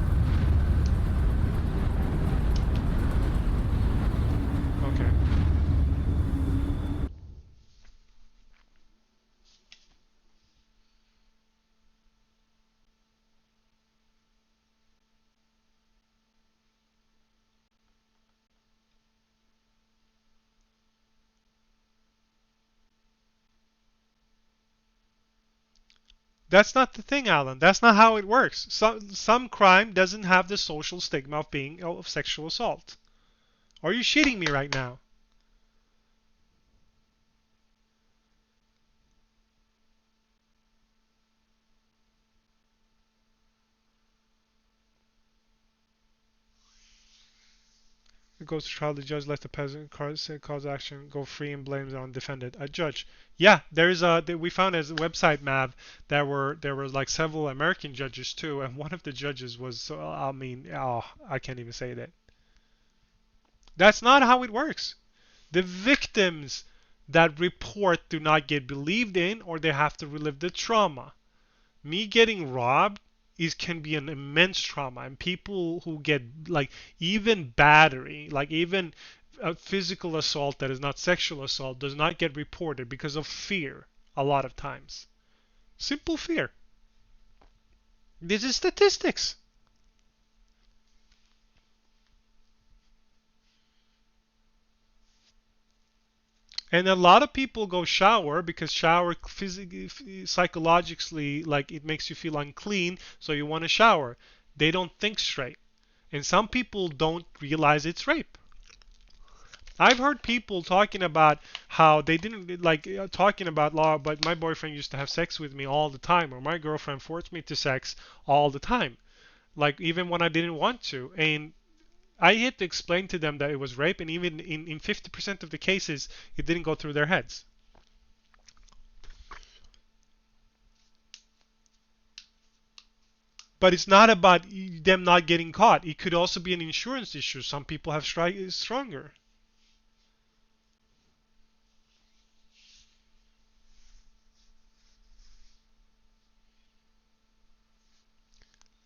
That's not the thing, Alan. That's not how it works. Some crime doesn't have the social stigma of being of sexual assault. Are you shitting me right now? It goes to trial. The judge let the peasant cause action go free and blames it on defendant. A judge. Yeah, we found as a website, Mav, there were like several American judges too, and one of the judges was I mean, oh, I can't even say that. That's not how it works. The victims that report do not get believed in, or they have to relive the trauma. Me getting robbed can be an immense trauma, and people who get like even battery, like even physical assault that is not sexual assault, does not get reported because of fear a lot of times. Simple fear. This is statistics. And a lot of people go shower because shower physically, psychologically, like it makes you feel unclean, so you want to shower. They don't think straight. And some people don't realize it's rape. I've heard people talking about how they didn't like talking about law, but my boyfriend used to have sex with me all the time, or my girlfriend forced me to sex all the time, like even when I didn't want to. And I had to explain to them that it was rape, and even in 50% of the cases, it didn't go through their heads. But it's not about them not getting caught. It could also be an insurance issue. Some people have stronger.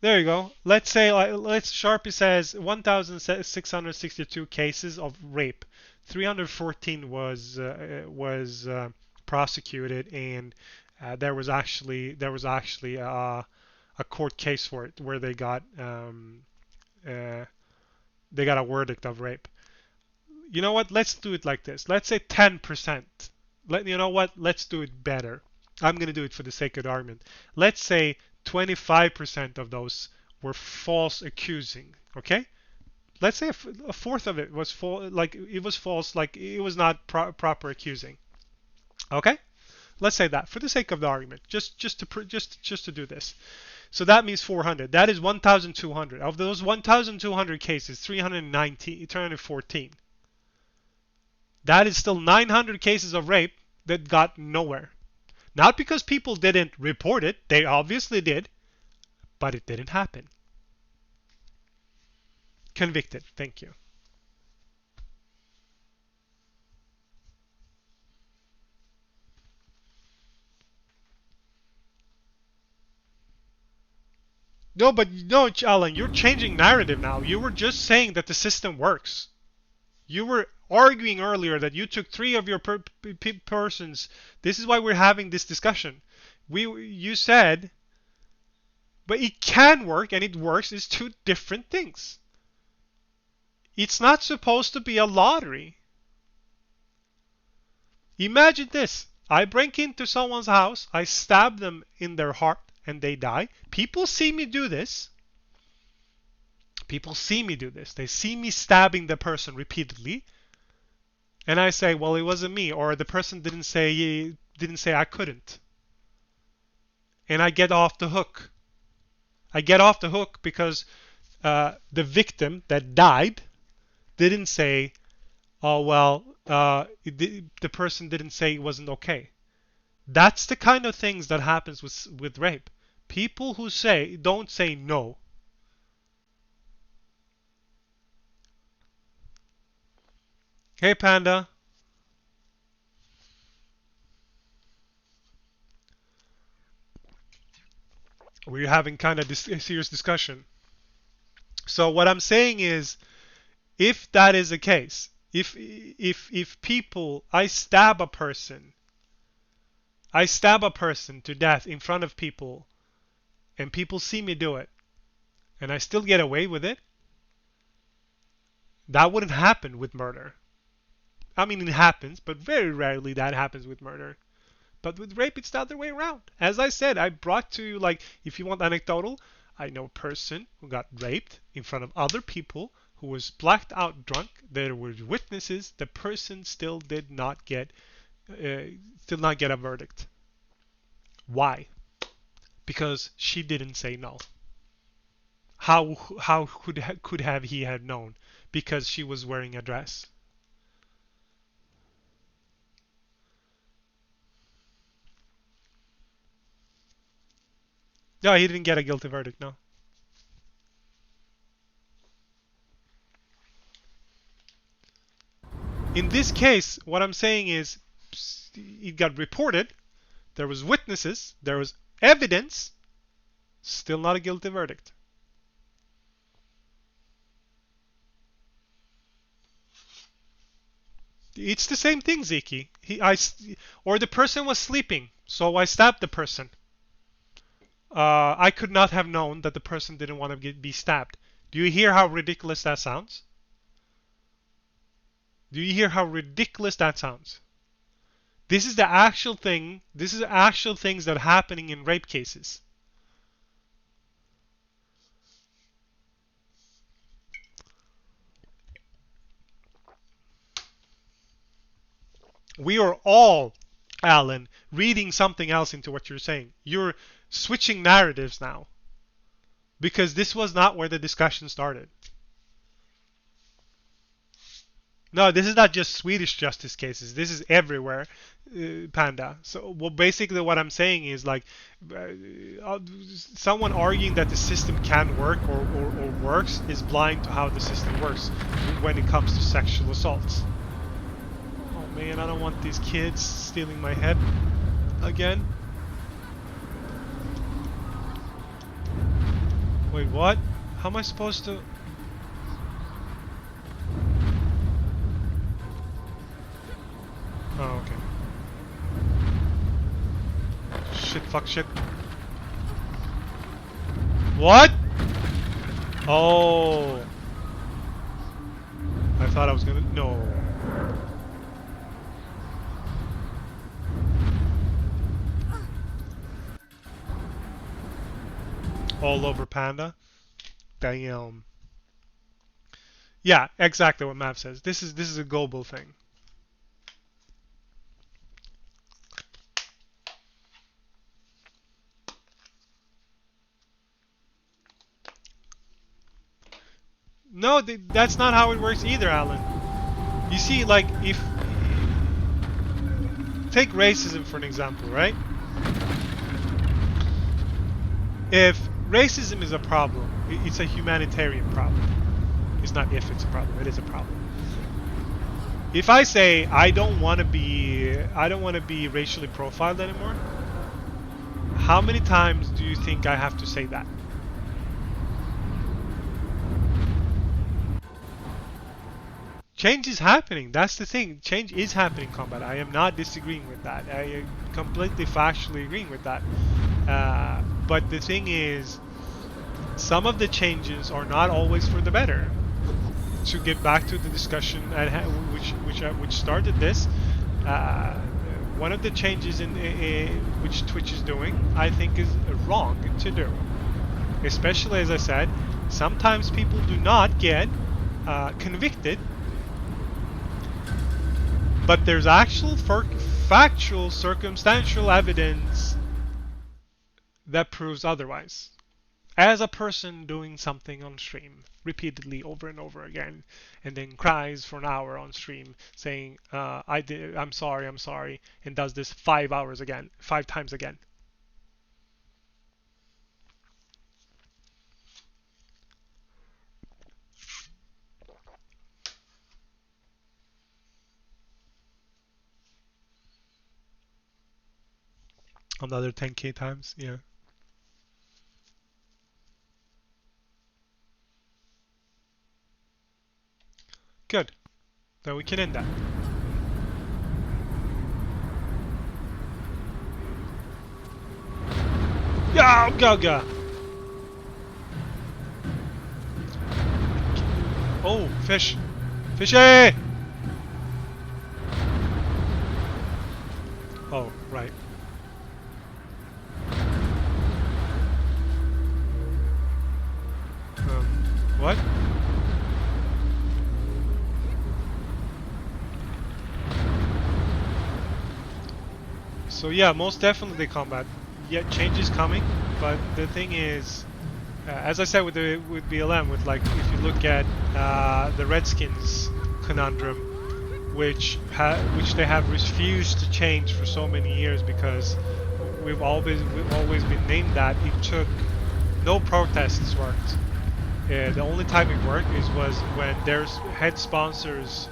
There you go. Let's say, Sharpie says 1,662 cases of rape. 314 was prosecuted, and there was actually a court case for it where they got a verdict of rape. You know what? Let's do it like this. Let's say 10%. You know what? Let's do it better. I'm going to do it for the sake of the argument. Let's say 25% of those were false accusing. Okay? Let's say a fourth of it was false, like it was false, like it was not proper accusing. Okay? Let's say that for the sake of the argument, just to do this. So that means 400. That is 1,200. Of those 1,200 cases, 314. That is still 900 cases of rape that got nowhere. Not because people didn't report it, they obviously did, but it didn't happen. Convicted, thank you. No, but no, Alan, you're changing narrative now. You were just saying that the system works. You were arguing earlier that you took 3 of your persons. This is why we're having this discussion. You said, but it can work and it works is 2 different things. It's not supposed to be a lottery. Imagine this. I break into someone's house, I stab them in their heart, and they die. People see me do this. People see me do this. They see me stabbing the person repeatedly. And I say, well, it wasn't me, or the person didn't say I couldn't. And I get off the hook. I get off the hook because the victim that died didn't say, oh, well, the person didn't say it wasn't okay. That's the kind of things that happens with rape. People who don't say no. Hey, Panda. We're having kind of a serious discussion. So what I'm saying is, if that is the case, if I stab a person to death in front of people, and people see me do it, and I still get away with it, that wouldn't happen with murder. I mean, it happens, but very rarely that happens with murder. But with rape, it's the other way around. As I said, I brought to you, like, if you want anecdotal, I know a person who got raped in front of other people, who was blacked out drunk. There were witnesses. The person still did not get a verdict. Why? Because she didn't say no. How could have he had known? Because she was wearing a dress. No, he didn't get a guilty verdict, no. In this case, what I'm saying is it got reported, there was witnesses, there was evidence, still not a guilty verdict. It's the same thing, Ziki. Or the person was sleeping, so I stabbed the person. I could not have known that the person didn't want to be stabbed. Do you hear how ridiculous that sounds? Do you hear how ridiculous that sounds? This is the actual thing. This is actual things that are happening in rape cases. We are all, Alan, reading something else into what you're saying. You're switching narratives now. Because this was not where the discussion started. No, this is not just Swedish justice cases. This is everywhere, Panda. So, well, basically what I'm saying is, like, someone arguing that the system can work or works is blind to how the system works when it comes to sexual assaults. Oh man, I don't want these kids stealing my head again. Wait, what? How am I supposed to... Oh, okay. Shit, fuck, shit. What? Oh. I thought I was gonna... No. All over Panda. Damn. Yeah, exactly what Mav says. This is a global thing. No, that's not how it works either, Alan. You see, like, if... Take racism for an example, right? If racism is a problem, it's a humanitarian problem. It's not if it's a problem, it is a problem. If I say I don't want to be racially profiled anymore, how many times do you think I have to say that? Change is happening. That's the thing. Change is happening, Combat. I am not disagreeing with that. I am completely factually agreeing with that. But the thing is, some of the changes are not always for the better. To get back to the discussion at which started this, one of the changes which Twitch is doing, I think, is wrong to do. Especially, as I said, sometimes people do not get convicted. But there's actual factual, circumstantial evidence that proves otherwise. As a person doing something on stream repeatedly over and over again, and then cries for an hour on stream saying, I'm sorry, and does this 5 times again. Another 10k times, yeah. Good. Then we can end that. Go, go, go! Oh, fish! Fishy! Oh, right. So yeah, most definitely combat. Yeah, change is coming, but the thing is, as I said with BLM, with like if you look at the Redskins conundrum, which they have refused to change for so many years because we've always been named that. It took no protests worked. The only time it worked was when their head sponsors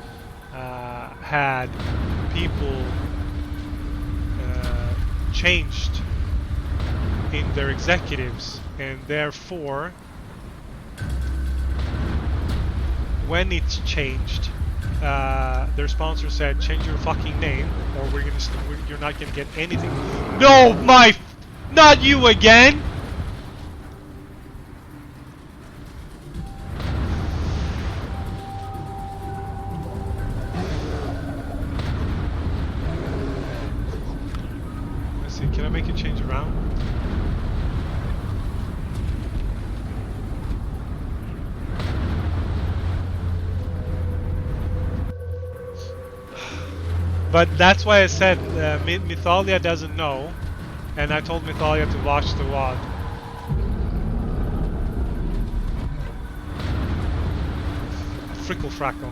had people changed in their executives, and therefore when it's changed, their sponsor said change your fucking name or you're not gonna get anything. No, not you again. Let's see, can I make it change around? But that's why I said Mythalia doesn't know, and I told Mythalia to watch the WOD. Frickle frackle.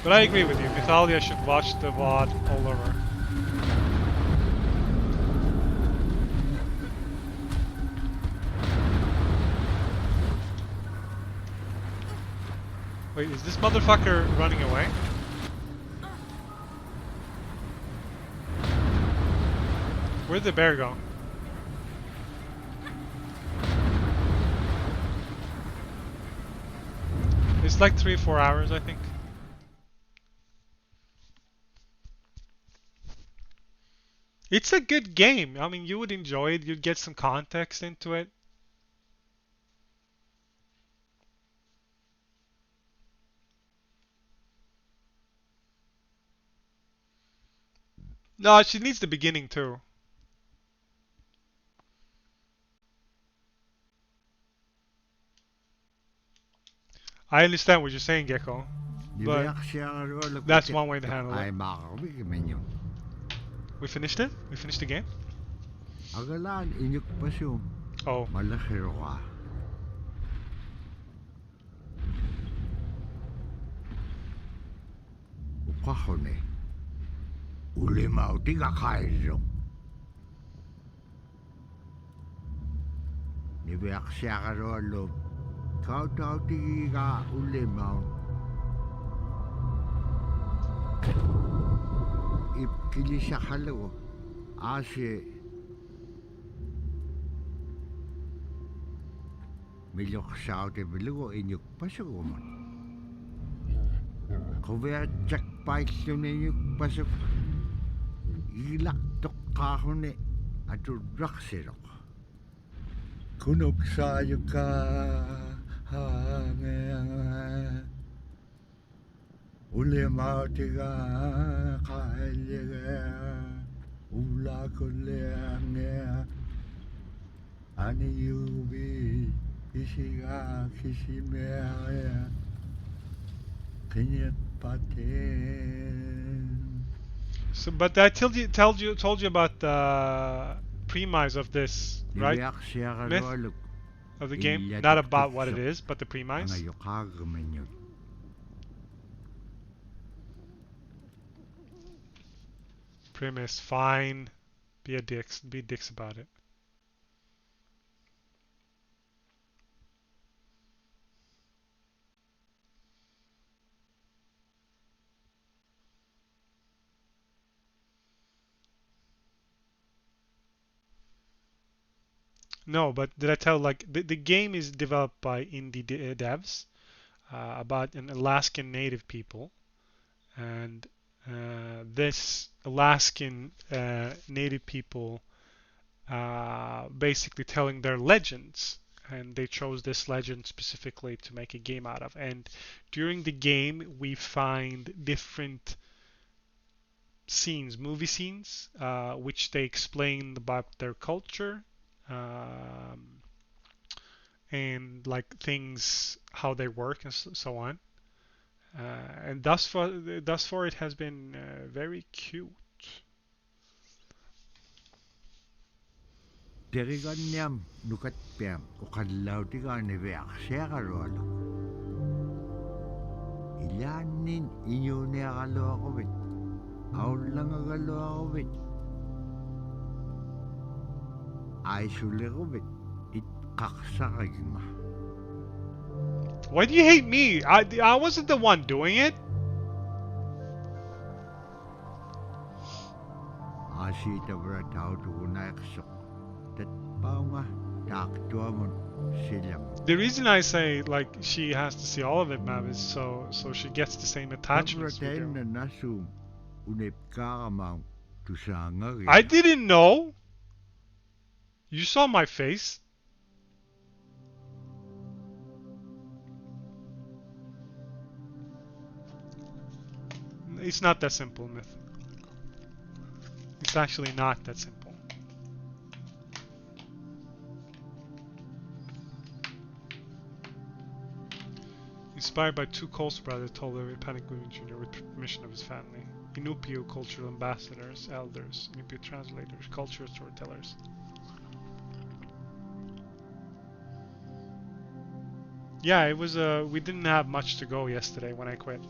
But I agree with you, Mythalia should watch the WOD all over. Wait, is this motherfucker running away? Where'd the bear go? It's like 3 or 4 hours, I think. It's a good game. I mean, you would enjoy it. You'd get some context into it. No, she needs the beginning too. I understand what you're saying, Gecko. But that's one way to handle it. We finished it? We finished the game? Agalan inyuk pasyo. Oh. Malaki ka. Ukahone. Ulima utiga kaizo. Nibiak siya ka rolo. Kau tiga ulima. Ipkili siya halo. Ashe. Milok saute bilugo inyuk pasok man. Kaya jack pike inyuk pasok. Ilak tok kahone atu draksirok. Kunok sayo ka hangeng. Ule mautiga kailega. Ula kuleanga. Ani yubi. Isiga kisimea kinyet paten. So, but I told you about the premise of this, right? Myth of the game, not about what it is, but the premise. Premise, fine. Be dicks about it. No, but did I tell like the game is developed by indie devs about an Alaskan native people, and this Alaskan native people basically telling their legends, and they chose this legend specifically to make a game out of. And during the game, we find different scenes, movie scenes, which they explain about their culture. and like things how they work and so on. And thus far it has been very cute. Terigan niam nukat piam ukanlaw tiga ni veak siyakalwalo. Ilanin inyo niya kalo ako bit. Aw lang agalo ako bit. Ay suli ko bit. It kaksakagin ma. Why do you hate me? I wasn't the one doing it. Asita bra tao tukunay kasok. Tat pao nga. Taktua mo silang. The reason I say like she has to see all of it, Mav, is so she gets the same attachments we Tabraten do. na nasum. Unip kakamang tusanga. I didn't know. You saw my face. It's not that simple, Myth. It's actually not that simple. Inspired by two Coles brothers told of Panic Moving Jr. with permission of his family. Inupio cultural ambassadors, elders, Inupio translators, cultural storytellers. Yeah, it was we didn't have much to go yesterday when I quit.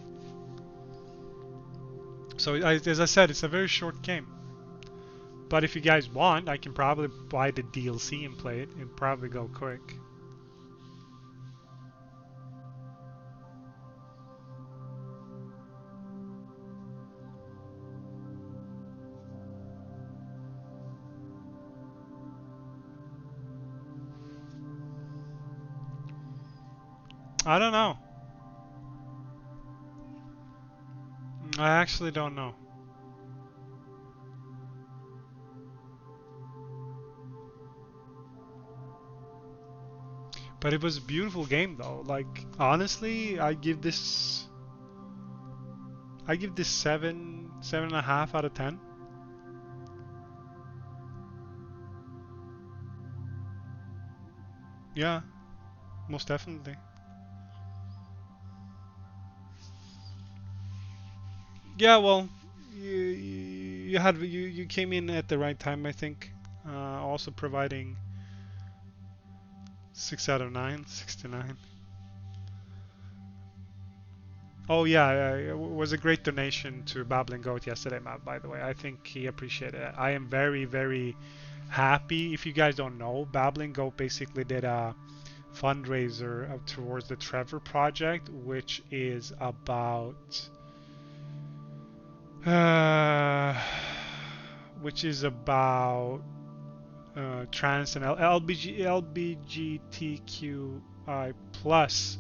So as I said, it's a very short game. But if you guys want, I can probably buy the DLC and play it and probably go quick. I don't know. I actually don't know. But it was a beautiful game though. Like honestly, I give this 7.5 out of 10. Yeah, most definitely. Yeah, well, you came in at the right time, I think. Also providing 6 out of 9, 6 to 9. Oh yeah, it was a great donation to Babbling Goat yesterday, Matt, by the way. I think he appreciated it. I am very, very happy. If you guys don't know, Babbling Goat basically did a fundraiser towards the Trevor Project, which is about trans and LGBTQI plus,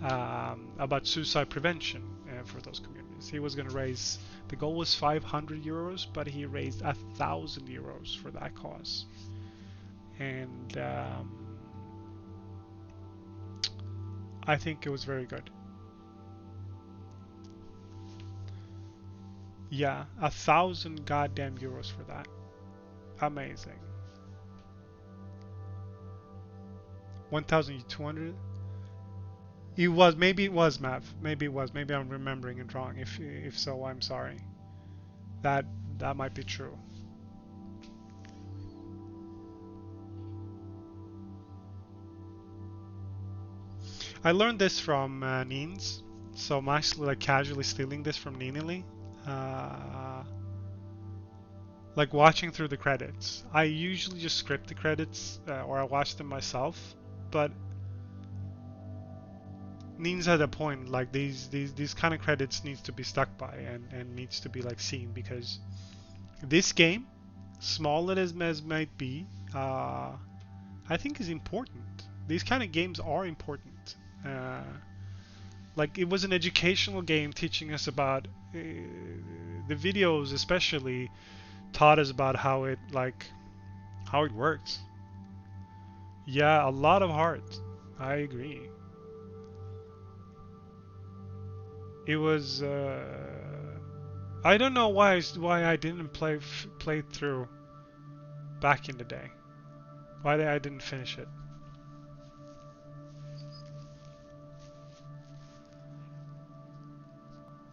about suicide prevention for those communities. He was going to raise, the goal was 500 euros, but he raised 1,000 euros for that cause. And I think it was very good. Yeah, 1,000 goddamn euros for that. Amazing. 1,200? Maybe it was, Mav. Maybe it was. Maybe I'm remembering it wrong. If so, I'm sorry. That might be true. I learned this from Nins, so I'm actually like casually stealing this from Ninily. Like watching through the credits. I usually just script the credits or I watch them myself, but Nins had a point, like these kind of credits needs to be stuck by and needs to be like seen, because this game, small as might be, I think is important. These kind of games are important. Like it was an educational game teaching us about the videos, especially taught us about how it works. Yeah, a lot of heart. I agree. It was I don't know why I didn't play through back in the day. Why I didn't finish it.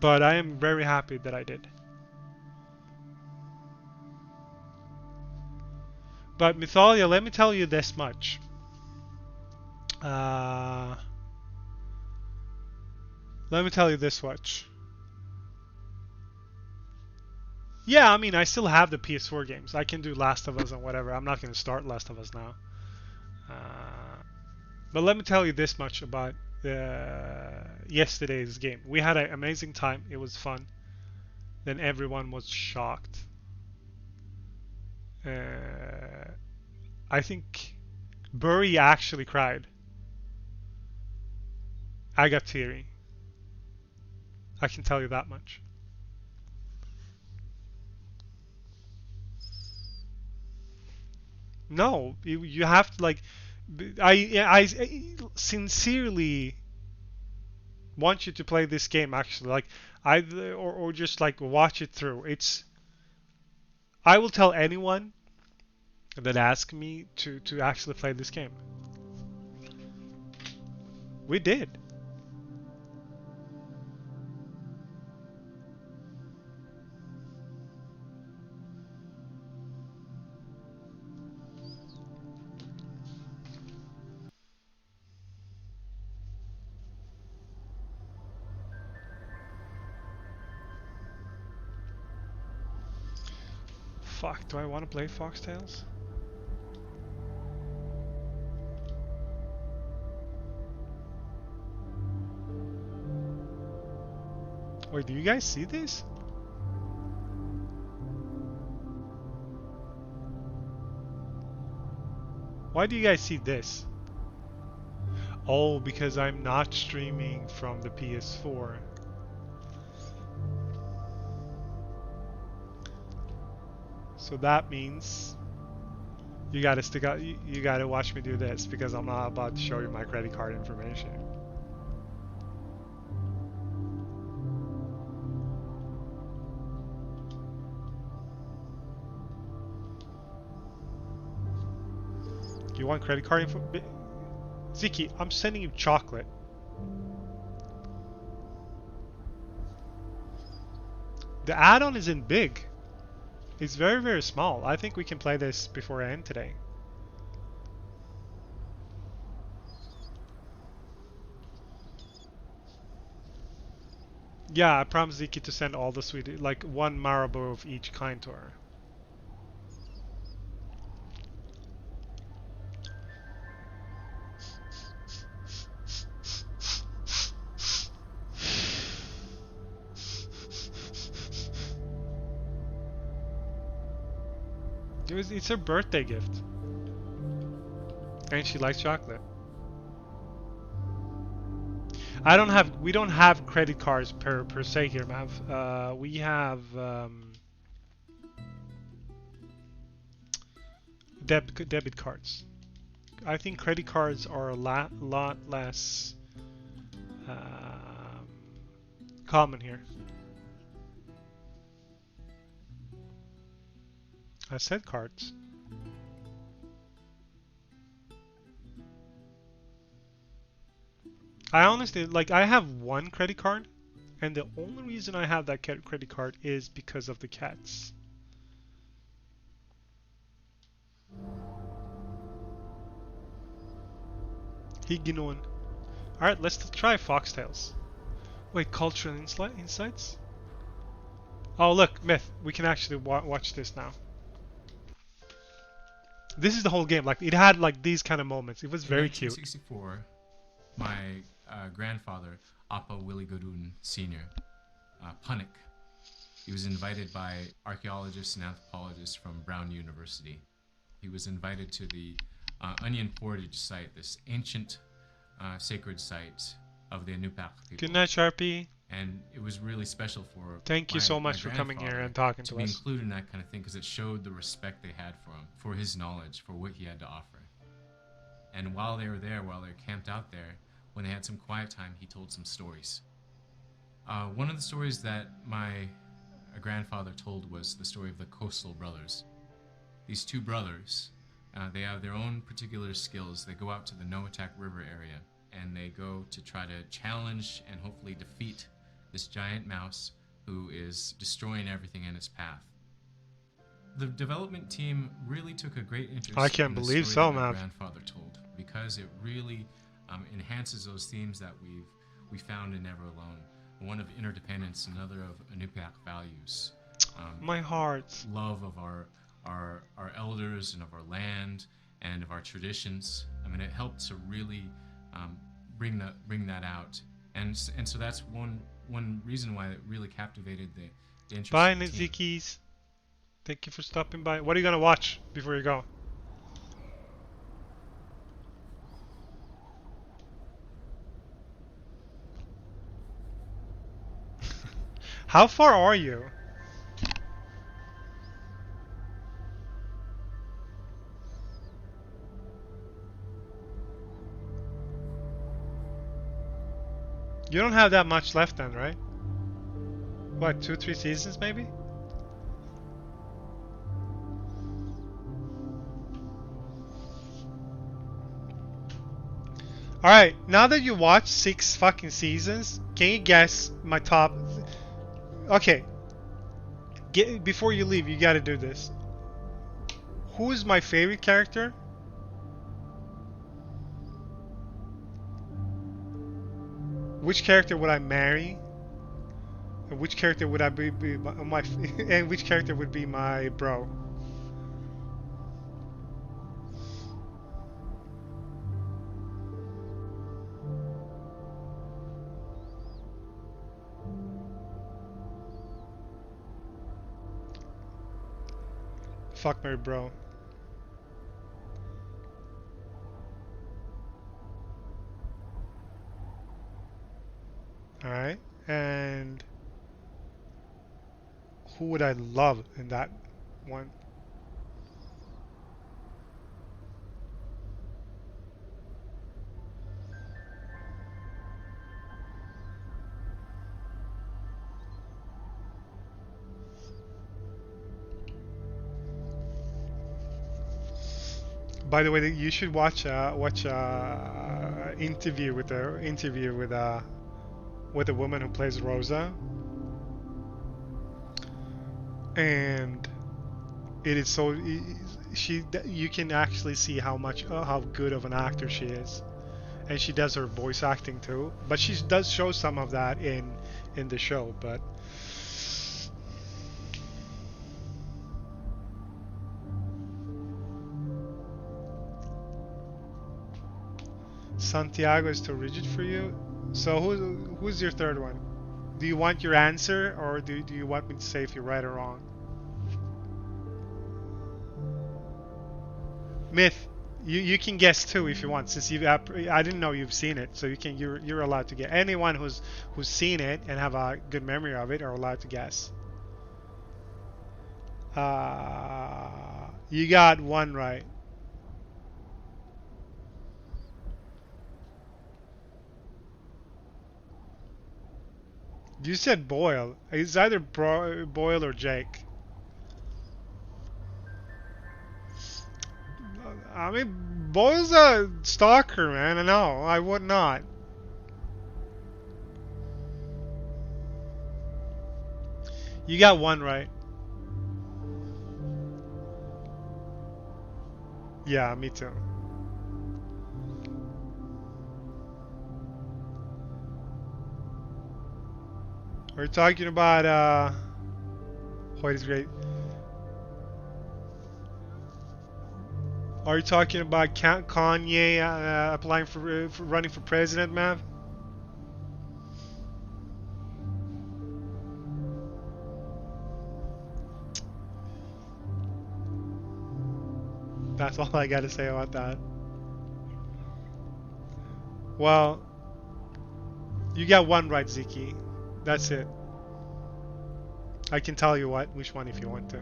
But I am very happy that I did. But Mytholia, let me tell you this much. Let me tell you this much. Yeah, I mean, I still have the PS4 games. I can do Last of Us and whatever. I'm not going to start Last of Us now. But let me tell you this much about yesterday's game. We had an amazing time. It was fun. Then everyone was shocked. I think Burry actually cried. I got teary. I can tell you that much. No, you have to like. I sincerely want you to play this game. Actually, like or just like watch it through. I will tell anyone that asks me to actually play this game. We did. Fuck, do I want to play Fox Tales? Wait, do you guys see this? Why do you guys see this? Oh, because I'm not streaming from the PS4. So that means you gotta stick out. You gotta watch me do this because I'm not about to show you my credit card information. You want credit card info? Ziki, I'm sending you chocolate. The add-on isn't big. It's very, very small. I think we can play this before I end today. Yeah, I promised Ziki to send all the sweet, like one Marabou of each kind to her. It's her birthday gift. And she likes chocolate. We don't have credit cards per se here, Mav. We have debit cards. I think credit cards are a lot less common here. I said cards. I honestly, like, I have one credit card, and the only reason I have that credit card is because of the cats. Higinon. Alright, let's try Foxtails. Wait, cultural insights? Oh, look, Myth. We can actually watch this now. This is the whole game. Like, it had like these kind of moments. It was very cute. In 1964, my grandfather, Appa Willie Godun Sr., Punnik, he was invited by archaeologists and anthropologists from Brown University. He was invited to the Onion Portage site, this ancient sacred site of the Inupiaq people. Good night, Sharpie. And it was really special for Thank you so much for coming here and talking to be us. included in that kind of thing because it showed the respect they had for him, for his knowledge, for what he had to offer. And while they were there, while they were camped out there, when they had some quiet time, he told some stories. One of the stories that my grandfather told was the story of the Coastal Brothers. These two brothers, they have their own particular skills. They go out to the Noatak River area, and they go to try to challenge and hopefully defeat the this giant mouse who is destroying everything in its path. The development team really took a great interest I can't in the believe story so, that my Mav. grandfather told, because it really enhances those themes that we found in Never Alone. One of interdependence, another of Inupiaq values. My heart. Love of our elders and of our land and of our traditions. I mean, it helped to really bring that out, and so that's one reason why it really captivated the interest. Bye, of the team. Nizikis. Thank you for stopping by. What are you gonna watch before you go? How far are you? You don't have that much left then, right? What, 2-3 seasons maybe? Alright, now that you watched 6 fucking seasons, can you guess my top... Okay. Before you leave, you gotta do this. Who's my favorite character? Which character would I marry? And which character would I be my and which character would be my bro? Fuck my bro. Alright, and who would I love in that one? By the way, you should watch interview with the woman who plays Rosa, and it is so you can actually see how good of an actor she is, and she does her voice acting too. But she does show some of that in the show, but. Santiago is too rigid for you. So who's your third one? Do you want your answer, or do you want me to say if you're right or wrong? Myth, you can guess too if you want, since I didn't know you've seen it, so you're allowed to guess. Anyone who's seen it and have a good memory of it are allowed to guess. You got one right. You said Boyle. It's either Boyle or Jake. I mean, Boyle's a stalker, man. I know. I would not. You got one right. Yeah, me too. We're talking about Hoyt is great. Are you talking about Kanye applying for running for president, Mav? That's all I gotta say about that. Well, you got one right, Ziki. That's it. I can tell you which one if you want to.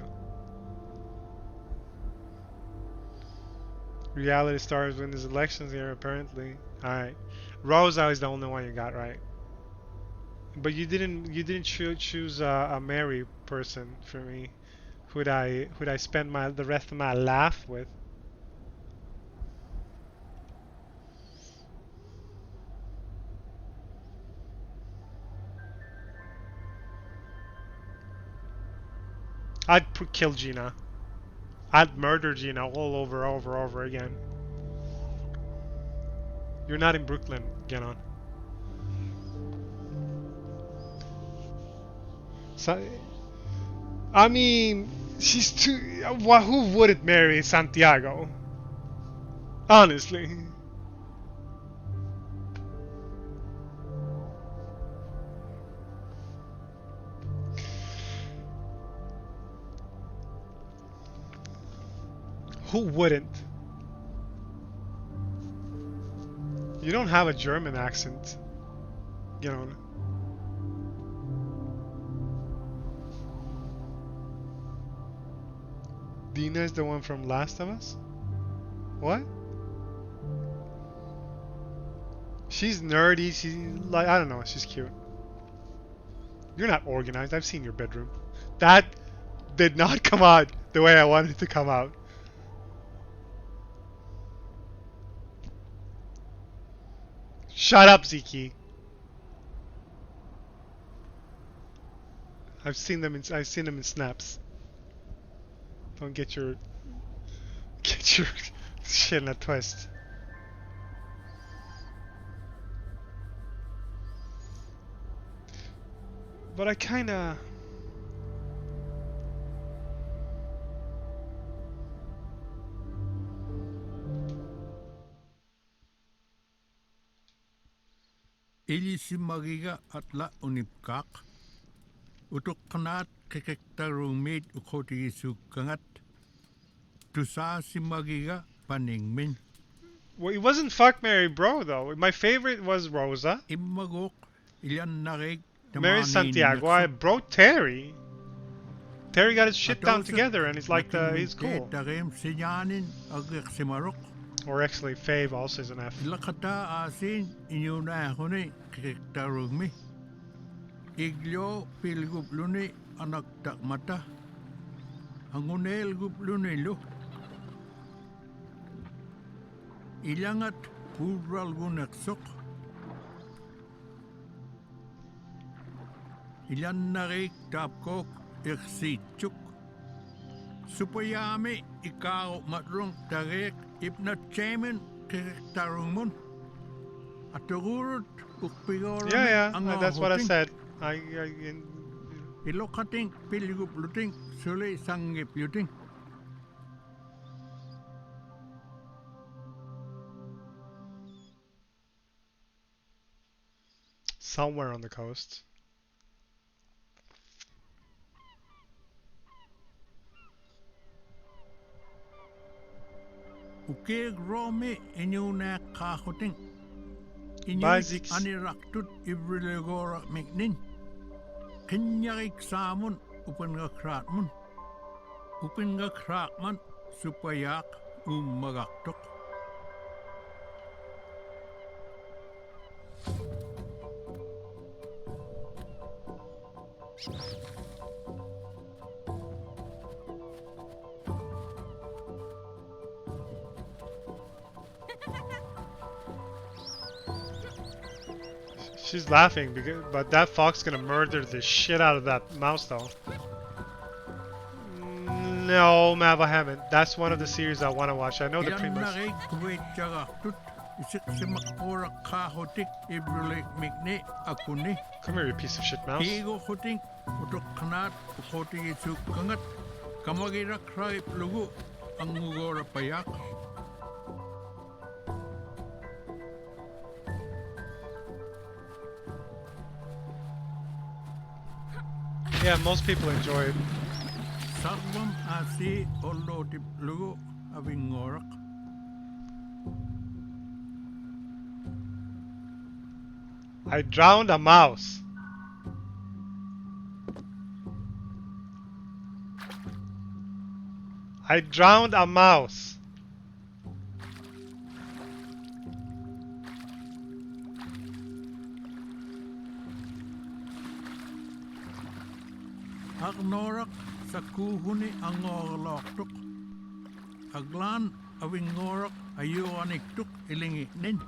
Reality stars win these elections here, apparently. Alright. Rosa is the only one you got right. But you didn't choose a Mary person for me. Who'd I spend the rest of my life with? I'd kill Gina. I'd murder Gina all over again. You're not in Brooklyn, get on. So, I mean, she's too. Who wouldn't marry Santiago? Honestly. Who wouldn't? You don't have a German accent, you know. Dina is the one from Last of Us? What? She's nerdy, she's like, I don't know, she's cute. You're not organized, I've seen your bedroom. That did not come out the way I wanted it to come out. Shut up, Ziki. I've seen them in snaps. Don't get your shit in a twist. But I kinda Ilisimagiga atla unipkak. Utuk kanat kekektarumit ukoti sukangat. Tusa simagiga paningmin. Well, it wasn't fuck Mary bro though. My favorite was Rosa. Imagok ilan narig. Mary Santiago. I bro Terry. Terry got his shit down together and he's like he's cool. Or actually Fave also is an F. Lakata asin inyuna huni kektarumi. Iglo pilgupluni anak takmata. Angunel gupluni lo. Ilangat pural gunaksok. Ilan narik tapkok iksitsuk. Supayami ikaw matrong tarik ipnat chairman kektarumon. Atugurut ukpigor. Yeah, that's what I said. Ilokating pilgup luting suli sangip luting. Somewhere on the coast. Ukeg Rome inyuna kahuting. Basics. Aniraktut ibrilagora meknin. Kinyarik samun upenga kratmun. Upenga kratman supayak magaktok. She's laughing, but that fox gonna murder the shit out of that mouse though. No, Mav, I haven't. That's one of the series I want to watch. I know the premise. Come here, you piece of shit mouse. Yeah, most people enjoy it. Sarvam asi ollo tiplugo avingorok. I drowned a mouse. I drowned a mouse. Agnorak sa kuhuni ang ngorloktuk. Aglan awingorok ayuaniktuk ilingiknin.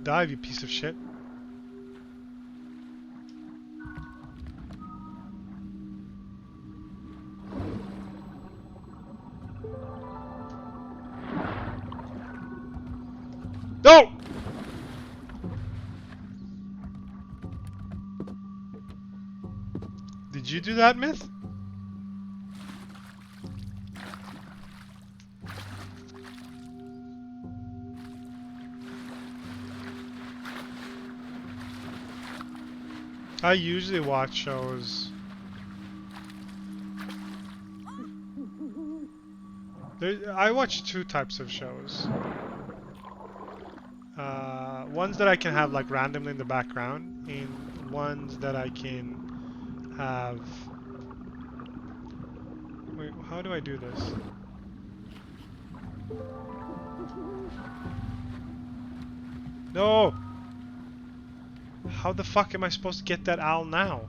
Dive, you piece of shit. No! Did you do that, Myth? I usually watch shows. I watch two types of shows. Ones that I can have like randomly in the background, and ones that I can have. Wait, how do I do this? No! How the fuck am I supposed to get that owl now?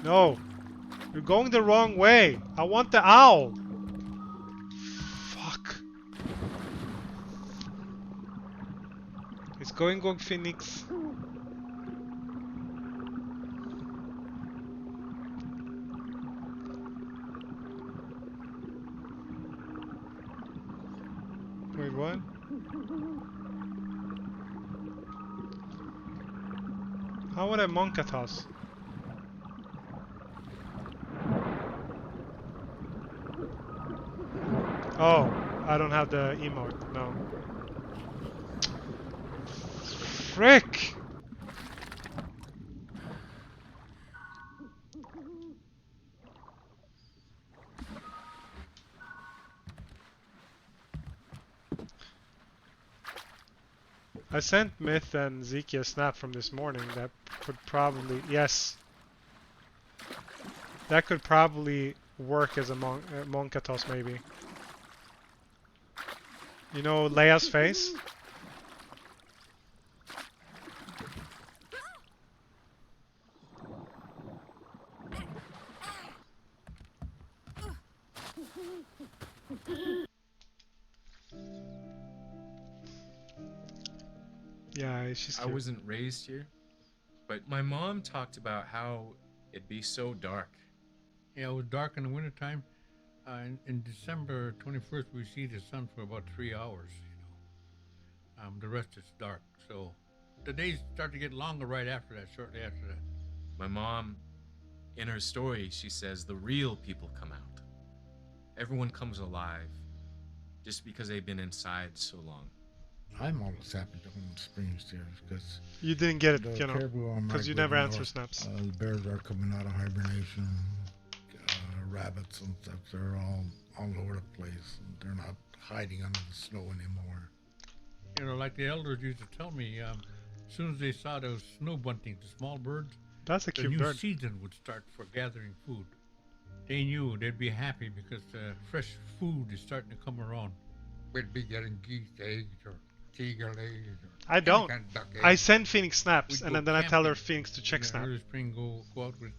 No! You're going the wrong way! I want the owl! Fuck. It's going Phoenix. Wait, what? How would I Monkatos? Oh, I don't have the emote, no. Frick! I sent Myth and Zeke a snap from this morning that could probably, yes. That could probably work as a Monkatos maybe. You know Leia's face? Yeah, she's I cute. wasn't raised here, but my mom talked about how it'd be so dark. Yeah, it was dark in the wintertime. In December 21st, we see the sun for about 3 hours, you know. The rest is dark. So the days start to get longer right after that, shortly after that. My mom, in her story, she says the real people come out. Everyone comes alive just because they've been inside so long. I'm almost happy to home Springs here because You didn't get it, the you know, caribou are because you migrating never answer north. snaps. The bears are coming out of hibernation. Rabbits and stuff, they're all over the place. And they're not hiding under the snow anymore. You know, like the elders used to tell me, as soon as they saw those snow buntings, the small birds, That's a the cute new bird. season would start for gathering food. They knew they'd be happy because fresh food is starting to come around. We'd be getting geese eggs or eagle eggs. Or I any don't. kind of duck I eggs. send Phoenix snaps, We'd and go then I tell her camping Phoenix to check in the snap. early spring, go out with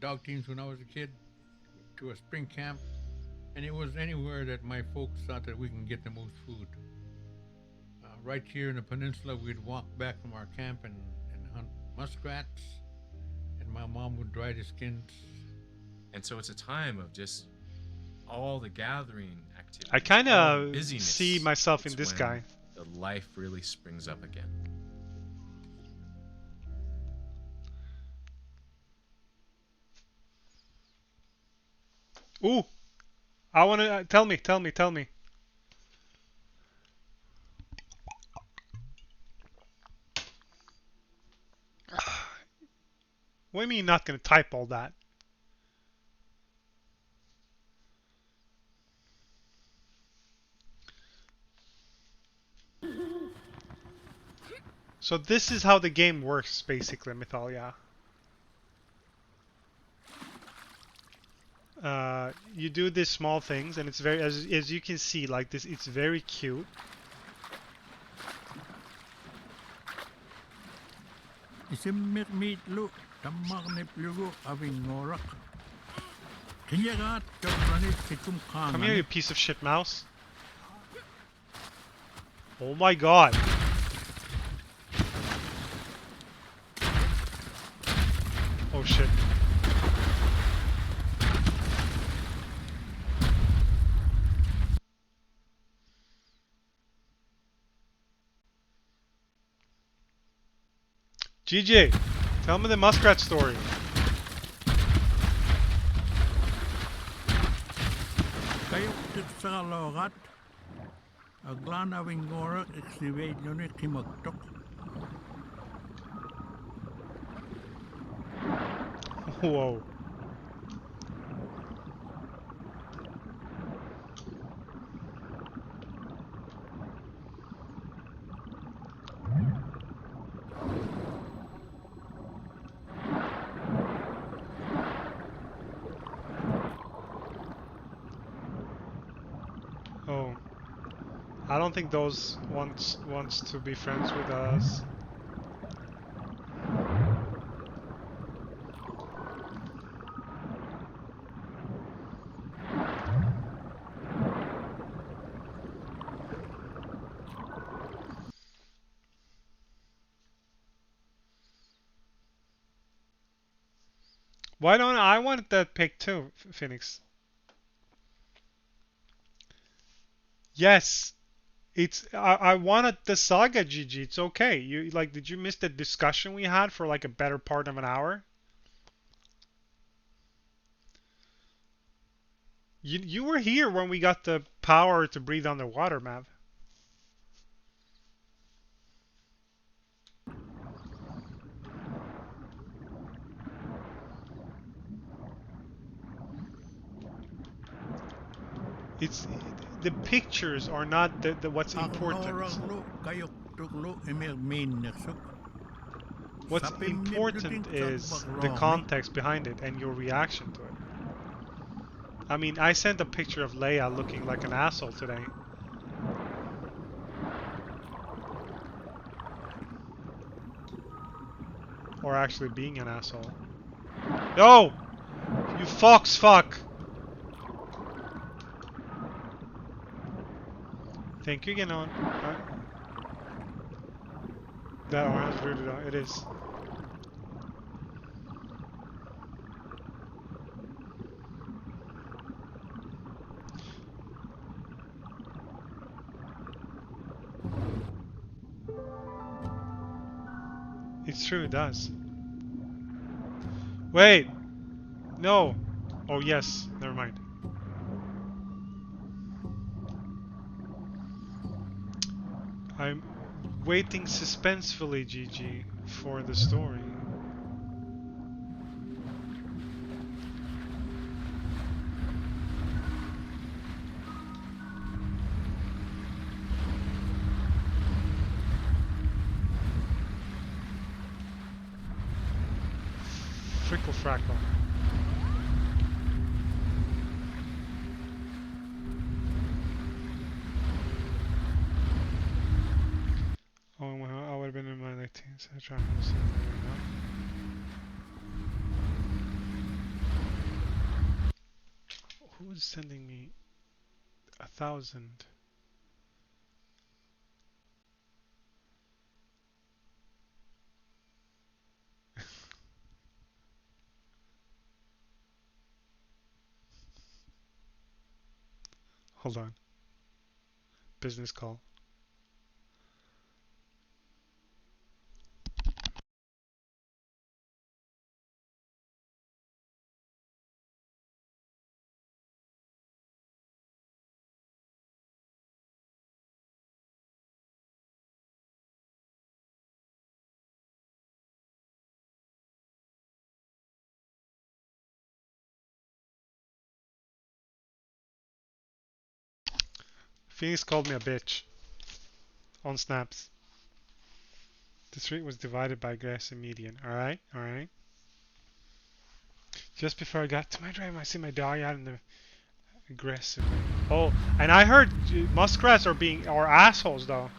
dog teams when I was a kid to a spring camp, and it was anywhere that my folks thought that we can get the most food. Right here in the peninsula, we'd walk back from our camp and hunt muskrats, and my mom would dry the skins. And so it's a time of just all the gathering activity. I kind of see myself in this guy. The life really springs up again. Ooh, I want to tell me. What do you mean you're not gonna type all that? So this is how the game works, basically, Mythalia. You do these small things, and it's very, as you can see, like this, it's very cute. Isimir mitlu, tamar ne plugo aving norak. Kinyagat kabranit sikum Come here, you piece of shit mouse. Oh my god. Oh shit. GJ, tell me the muskrat story. Kayo tit sa logat. Aglana wingora excavate unit kimagtok. Whoa. Oh. I don't think those wants to be friends with us. Why don't I want that pick too, Phoenix? Yes. I wanted the saga, GG. It's okay. You like, did you miss the discussion we had for like a better part of an hour? You were here when we got the power to breathe underwater, Mav. It's the pictures are not the what's important. What's important is the context behind it and your reaction to it. I mean, I sent a picture of Leia looking like an asshole today. Or actually being an asshole. Yo! You fox fuck! Thank you, Ganon. That orange rooted on it is. It's true, it does. Wait! No! Oh, yes. Never mind. I'm waiting suspensefully, GG, for the story. Frickle frackle. Oh, well, I would have been in my late teens. I try to understand that right now. Who's sending me 1,000? Hold on. Business call. Phoenix called me a bitch. On snaps. The street was divided by grass and median. Alright, alright. Just before I got to my drive, I see my dog out in the aggressive. Oh, and I heard muskrats are assholes though.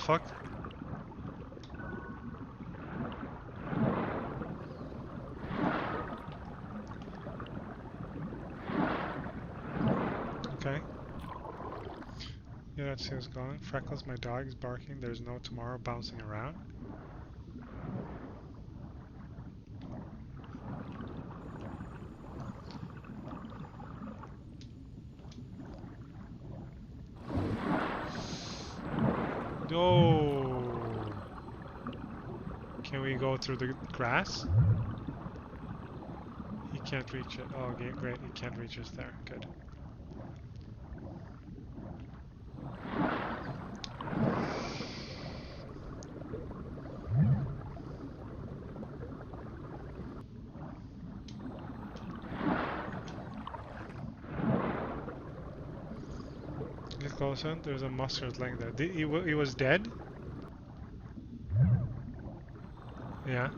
fuck? Okay. Yeah, that's who's going. Freckles, my dog, is barking. There's no tomorrow bouncing around. No. Can we go through the grass? He can't reach it. Oh, okay, great. He can't reach us there. Good. Get closer. There's a muskrat laying there. He was dead? Yeah.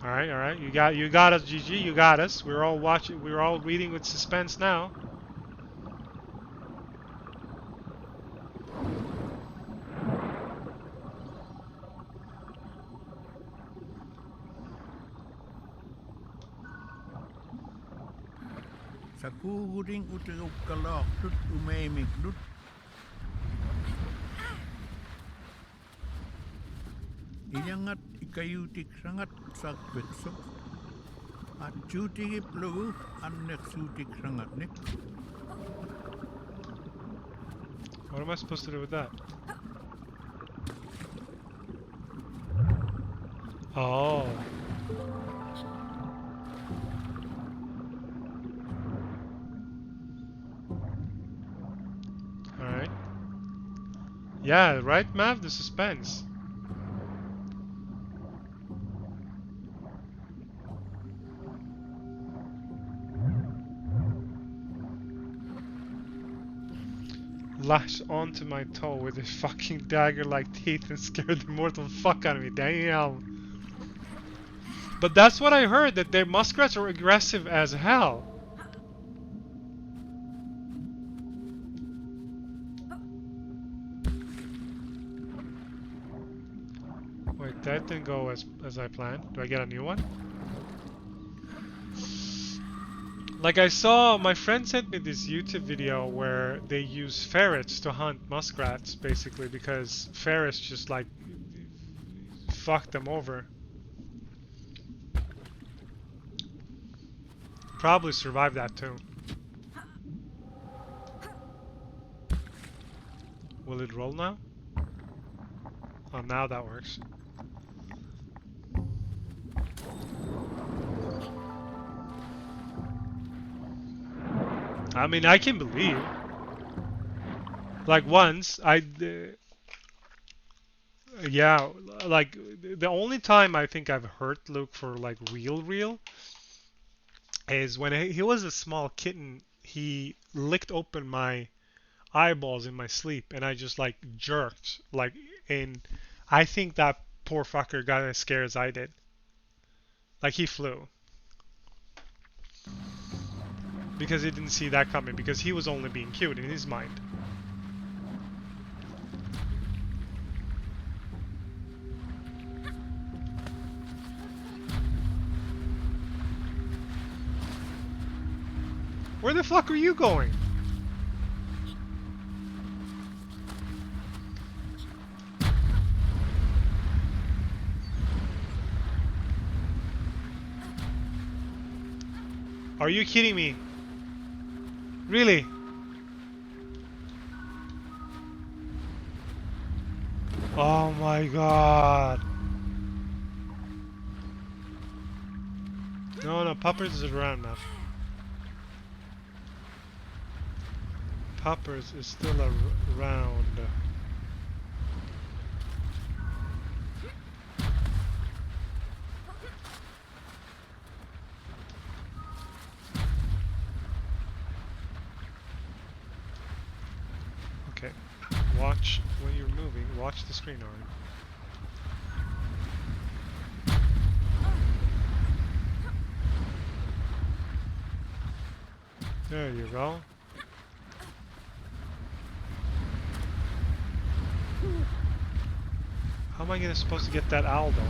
All right. You got us, GG. You got us. We're all watching. We're all reading with suspense now. Sa kuhuring utiruk kalok tut umemik dut. Iyangat ikayutik sangat sakbetsok. At jutigip lugu annek sutik sangat nik. What am I supposed to do with that? Oh. Alright. Yeah, right, Mav? The suspense. Lash onto my toe with his fucking dagger-like teeth and scared the mortal fuck out of me. Damn. But that's what I heard, that their muskrats are aggressive as hell. Wait, that didn't go as I planned. Do I get a new one? Like I saw, my friend sent me this YouTube video where they use ferrets to hunt muskrats, basically, because ferrets just like fuck them over. Probably survive that too. Will it roll now? Oh, now that works. I mean, I can believe. Like once, yeah, like the only time I think I've hurt Luke for like real is when he was a small kitten. He licked open my eyeballs in my sleep, and I just like jerked, like, and I think that poor fucker got as scared as I did. Like he flew. Because he didn't see that coming, because he was only being cute in his mind. Where the fuck are you going? Are you kidding me? Really? Oh my god. No, Puppers is around now. Puppers is still around. Okay, watch when you're moving, watch the screen, Ari. There you go. How am I gonna supposed to get that owl though?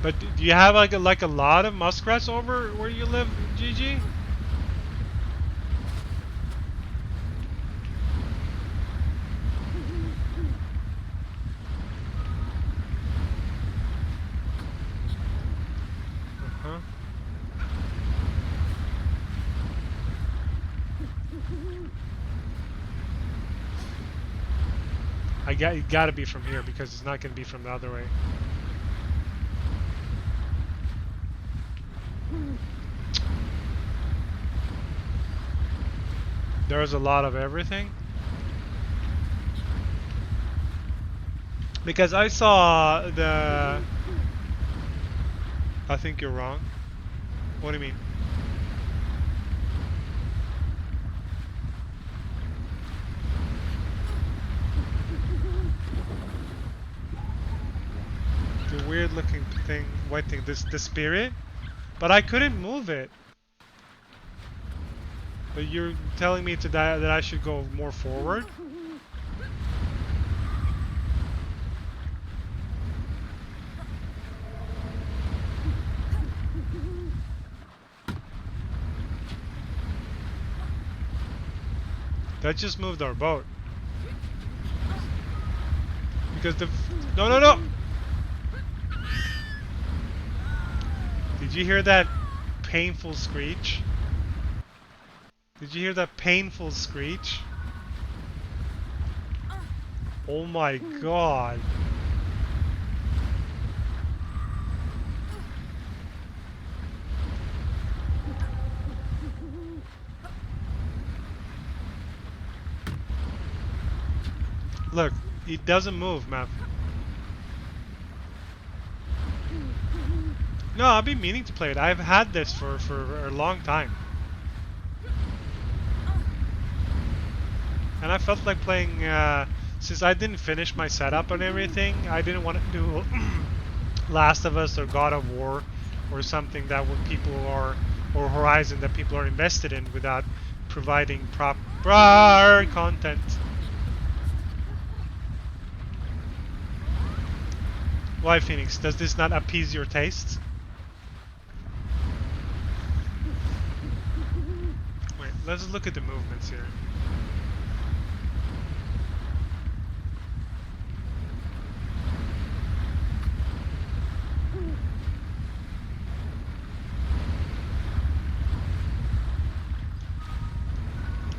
But do you have like a lot of muskrats over where you live, GG? Uh-huh. It gotta be from here because it's not gonna be from the other way. There's a lot of everything. Because I saw the... I think you're wrong. What do you mean? The weird looking thing, white thing, the spirit? But I couldn't move it. But you're telling me that I should go more forward? That just moved our boat. Because no, no, no! Did you hear that painful screech? Did you hear that painful screech? Oh my god. Look, it doesn't move, man. No, I've been meaning to play it. I've had this for a long time. And I felt like playing, since I didn't finish my setup and everything, I didn't want to do Last of Us or God of War or something that would people are, or Horizon that people are invested in without providing proper content. Why, Phoenix? Does this not appease your taste? Wait, let's look at the movements here.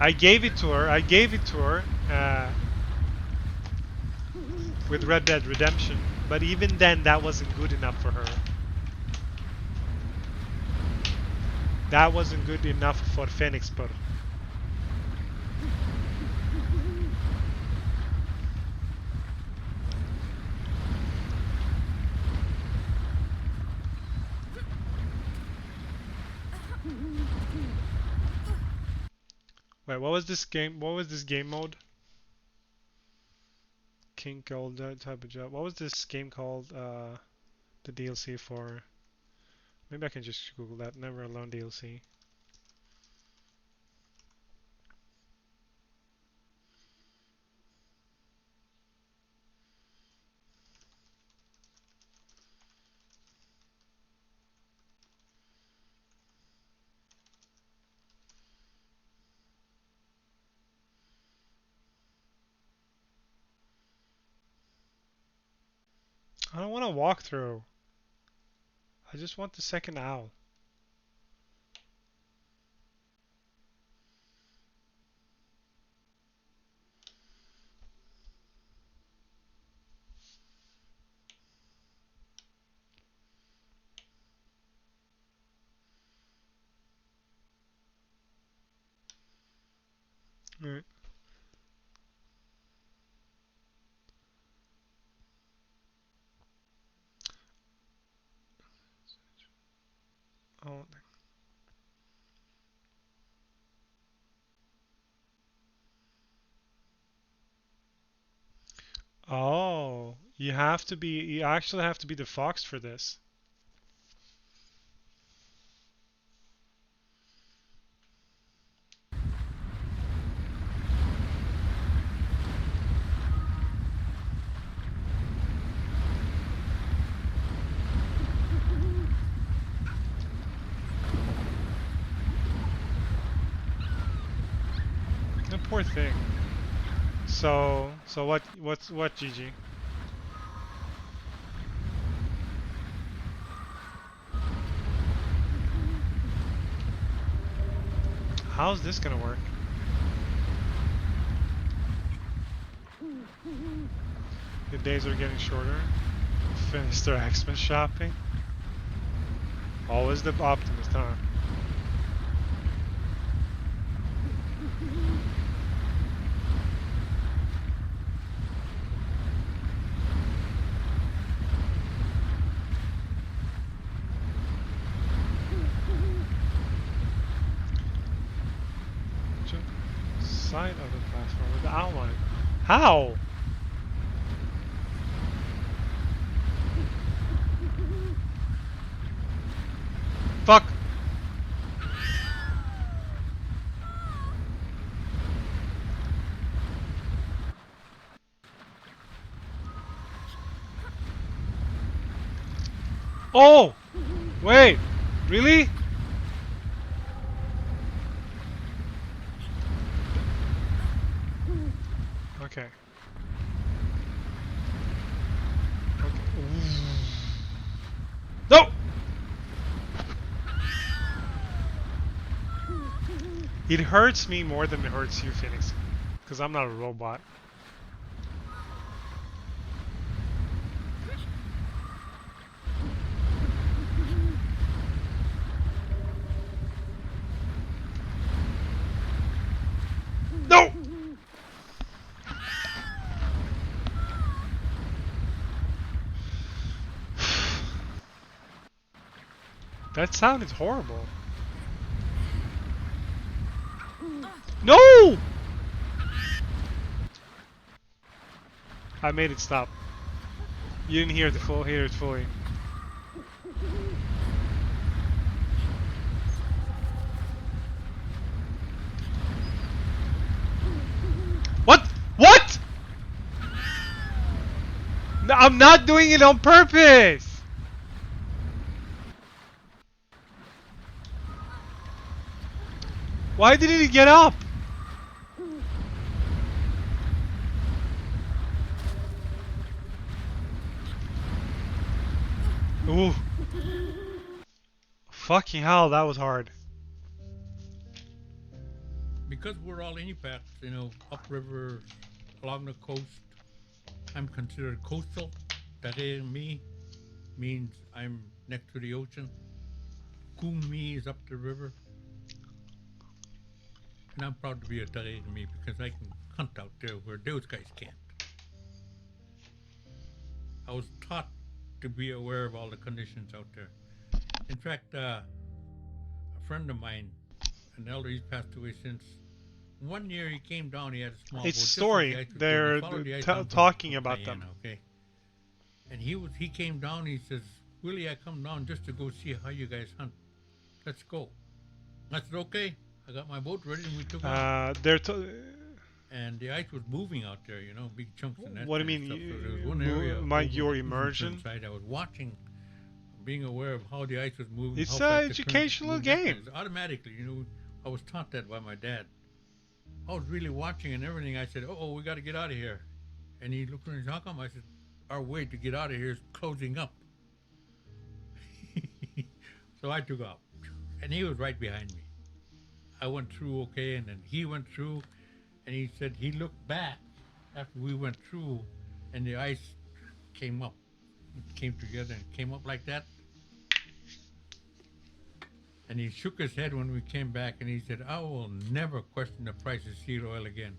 I gave it to her. With Red Dead Redemption, but even then that wasn't good enough for her. That wasn't good enough for Phoenix Pur. Wait, what was this game? What was this game mode? King Gold type of job. What was this game called? The DLC for. Maybe I can just Google that. Never Alone DLC. I don't want to walk through. I just want the second owl. Alright. Oh, Oh, you have to be. You actually have to be the fox for this. The poor thing. So what, Gigi? How's this gonna work? The days are getting shorter. Finish their Xmas shopping. Always the optimist, huh? Side of the platform with the outline. How? Fuck. Oh! Wait! Really? Okay. Okay. No! It hurts me more than it hurts you, Phoenix. Because I'm not a robot. No! That sounded horrible. No! I made it stop. You didn't hear it fully. What? What? No, I'm not doing it on purpose. Why didn't he get up? Ooh. Fucking hell, that was hard. Because we're all empaths, you know, upriver, along the coast, I'm considered coastal. Tare me means I'm next to the ocean. Kumi is up the river. And I'm proud to be a Tare me because I can hunt out there where those guys can't. I was taught to be aware of all the conditions out there. In fact, a friend of mine, an elder, he's passed away since. One year he came down, he had a small It's boat. story. They're talking about Guyana, them. okay. And he came down, he says, Willie, I come down just to go see how you guys hunt. Let's go. I said, okay. I got my boat ready and we took off. And the ice was moving out there, you know, big chunks of that. What do you mean? So there was one area Your immersion? inside. I was watching, being aware of how the ice was moving. It's how an fast the current educational moved. game. Automatically, you know, I was taught that by my dad. I was really watching and everything. I said, oh, we got to get out of here. And he looked at me and said, how come? I said, our way to get out of here is closing up. So I took off. And he was right behind me. I went through okay, and then he went through, and he said he looked back after we went through, and the ice came up. It came together and came up like that. And he shook his head when we came back, and he said, I will never question the price of seal oil again.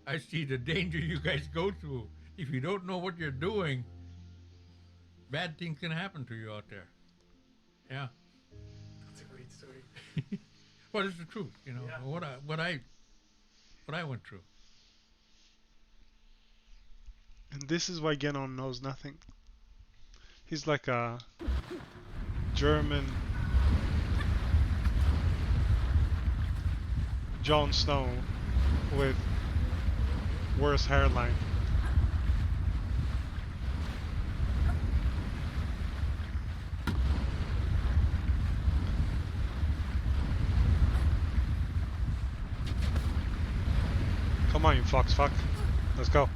I see the danger you guys go through. If you don't know what you're doing, bad things can happen to you out there. Yeah. That's a great story. Well, it's the truth, you know, Yeah. what I went through. And this is why Genon knows nothing. He's like a German Jon Snow with worse hairline. Come on, you fox fuck. Let's go.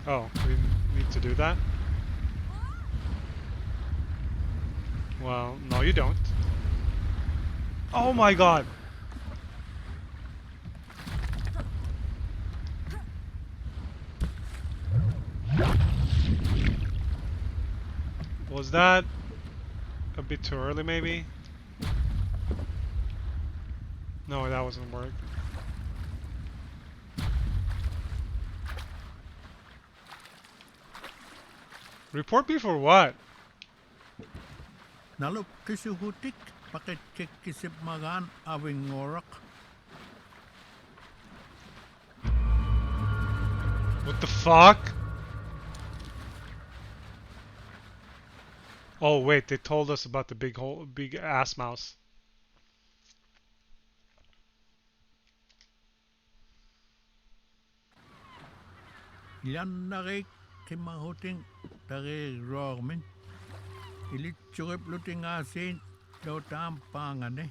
Oh, we need to do that? Well, no you don't. Oh my god! Was that a bit too early maybe? No, that wasn't work. Report me for what? Nalop kisuhutik pakicek kisip magan awing ngorak. What the fuck? Oh wait, they told us about the big ass mouse. Yan narik kimahuting tari rogmin. Ilit churip luting asin daw tampangan eh.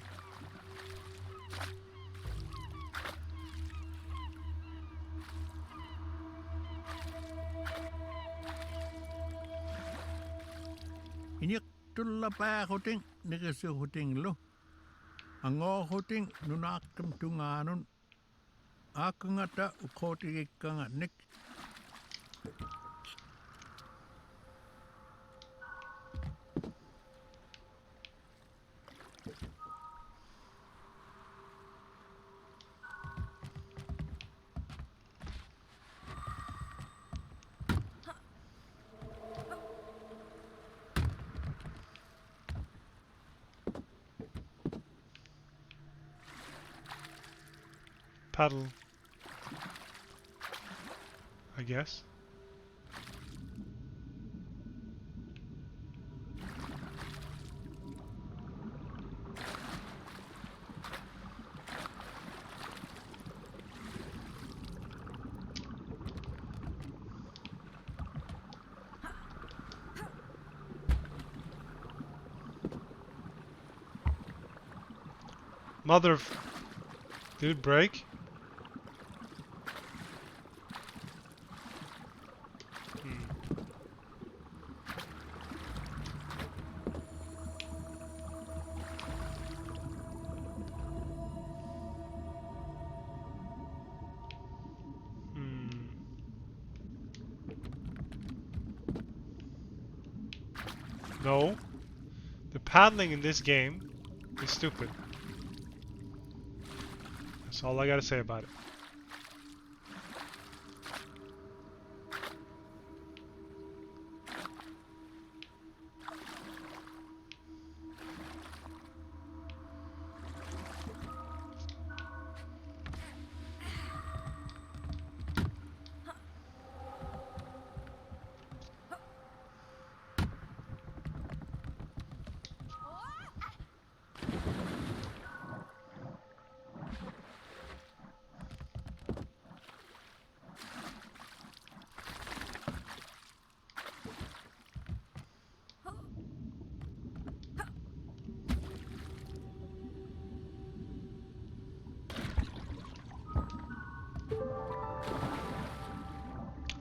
Inyak tulla pa huting nikasu huting lo. Ango huting nunakam tunganon. Akangata ukoti kanganik. Paddle. I guess. Mother of... Did it break? No. The paddling in this game is stupid. That's all I gotta say about it.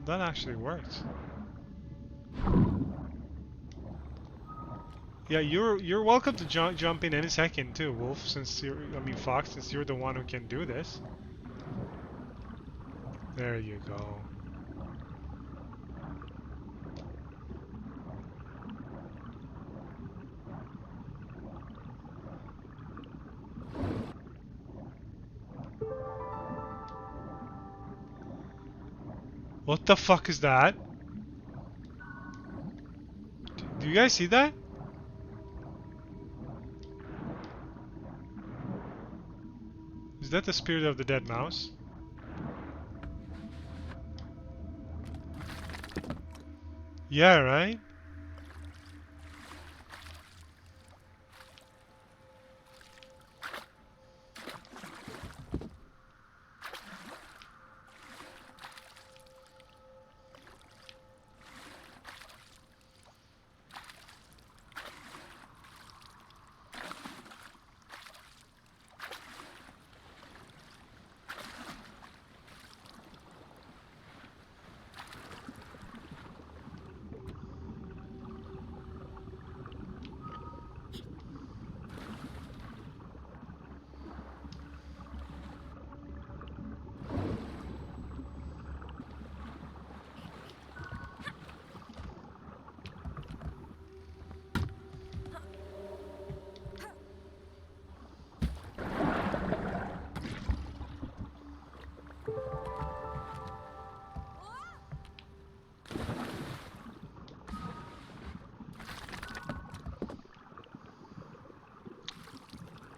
That actually works. Yeah, you're welcome to jump in any second too, Wolf. Since Fox, since you're the one who can do this. There you go. What the fuck is that? Do you guys see that? Is that the spirit of the dead mouse? Yeah, right?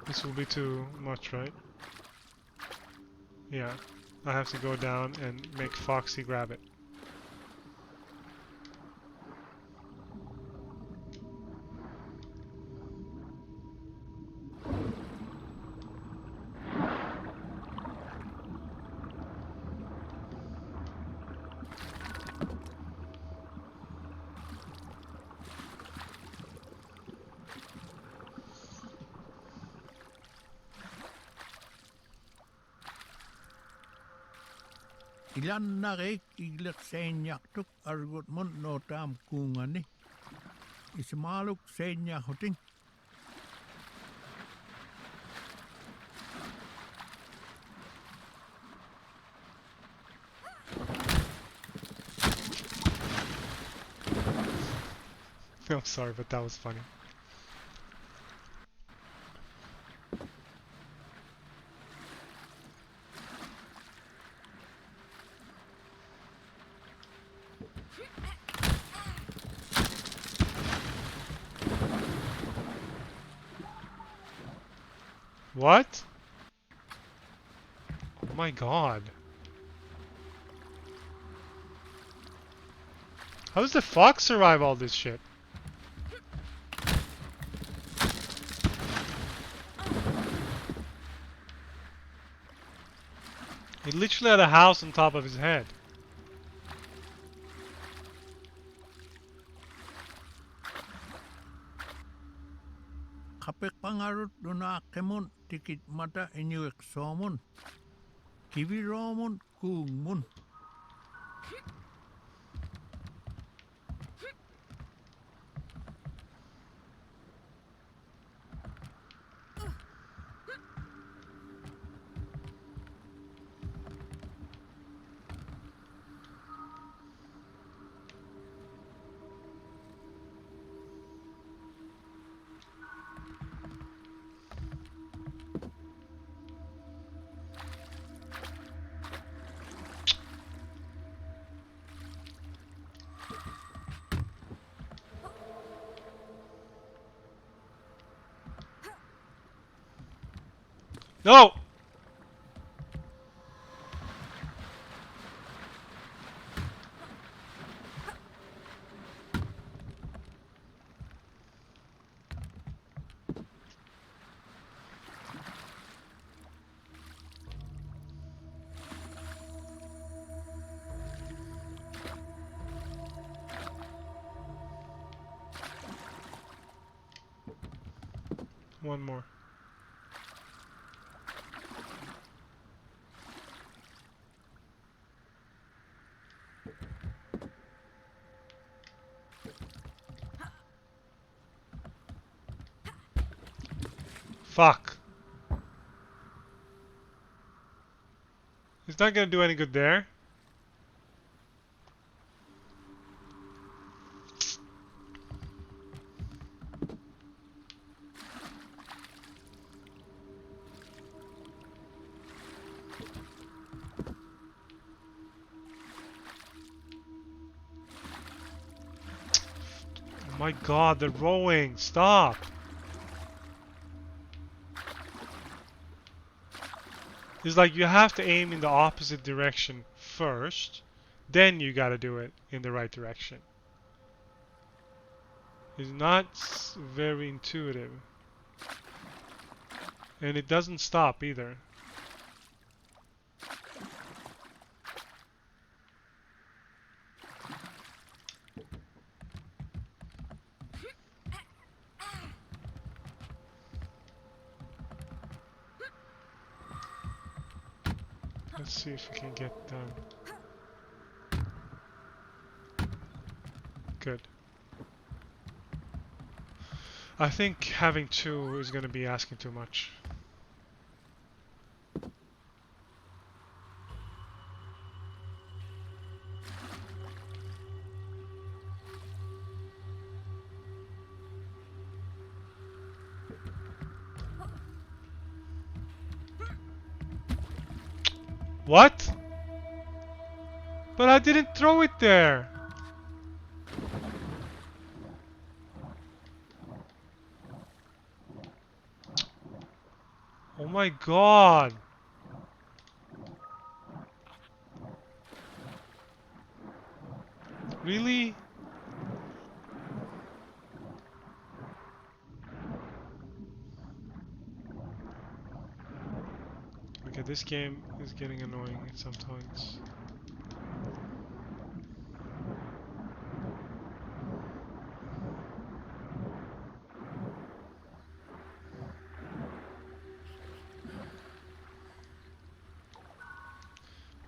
This will be too much, right? Yeah. I have to go down and make Foxy grab it. Ilan na rek iglak senya tuk argot mon no tam kungani. Ismaluk senya hoting. I'm sorry, but that was funny. What? Oh my god. How does the fox survive all this shit? He literally had a house on top of his head. Kapek pangarut duna kemon tikit mata inyuek somon. Kiwi romon kungun. No! One more. Fuck. It's not gonna do any good there. Oh my god, they're rowing. Stop. It's like you have to aim in the opposite direction first, then you gotta do it in the right direction. It's not very intuitive. And it doesn't stop either. Let's see if we can get down. Good. I think having two is going to be asking too much. What? But I didn't throw it there. Oh my god. Really? Okay, this game is getting annoying sometimes.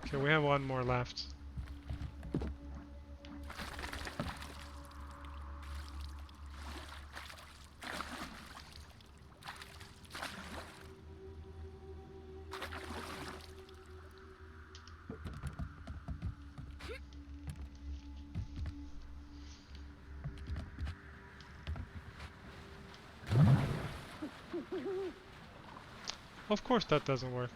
Okay, we have one more left. Of course that doesn't work.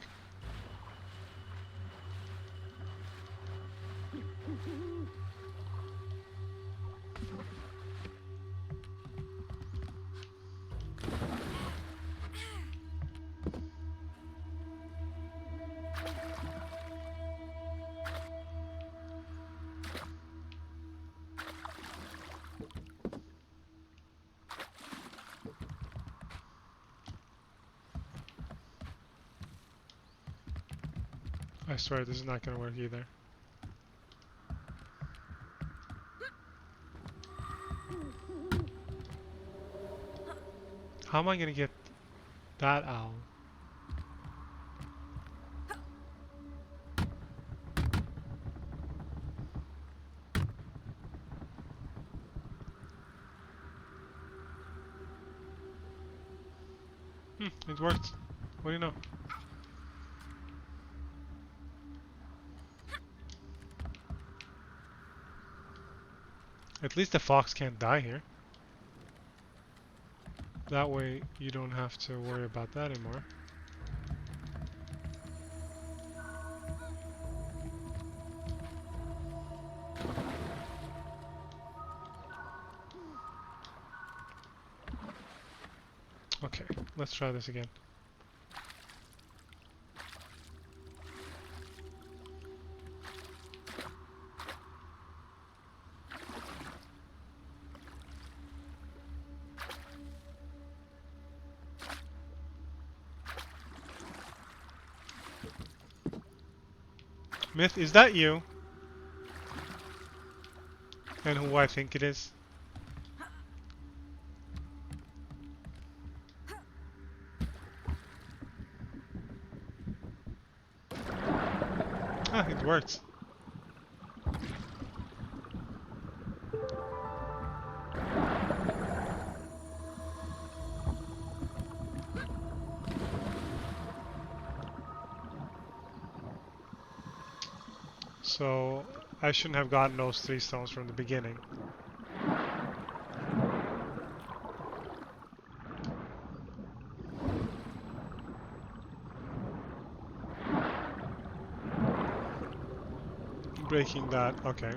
I swear this is not gonna work either. How am I gonna get that owl? It worked. What do you know? At least the fox can't die here. That way you don't have to worry about that anymore. Okay, let's try this again. Myth, is that you? And who I think it is? Ah, it works. So, I shouldn't have gotten those 3 stones from the beginning. Breaking that, okay.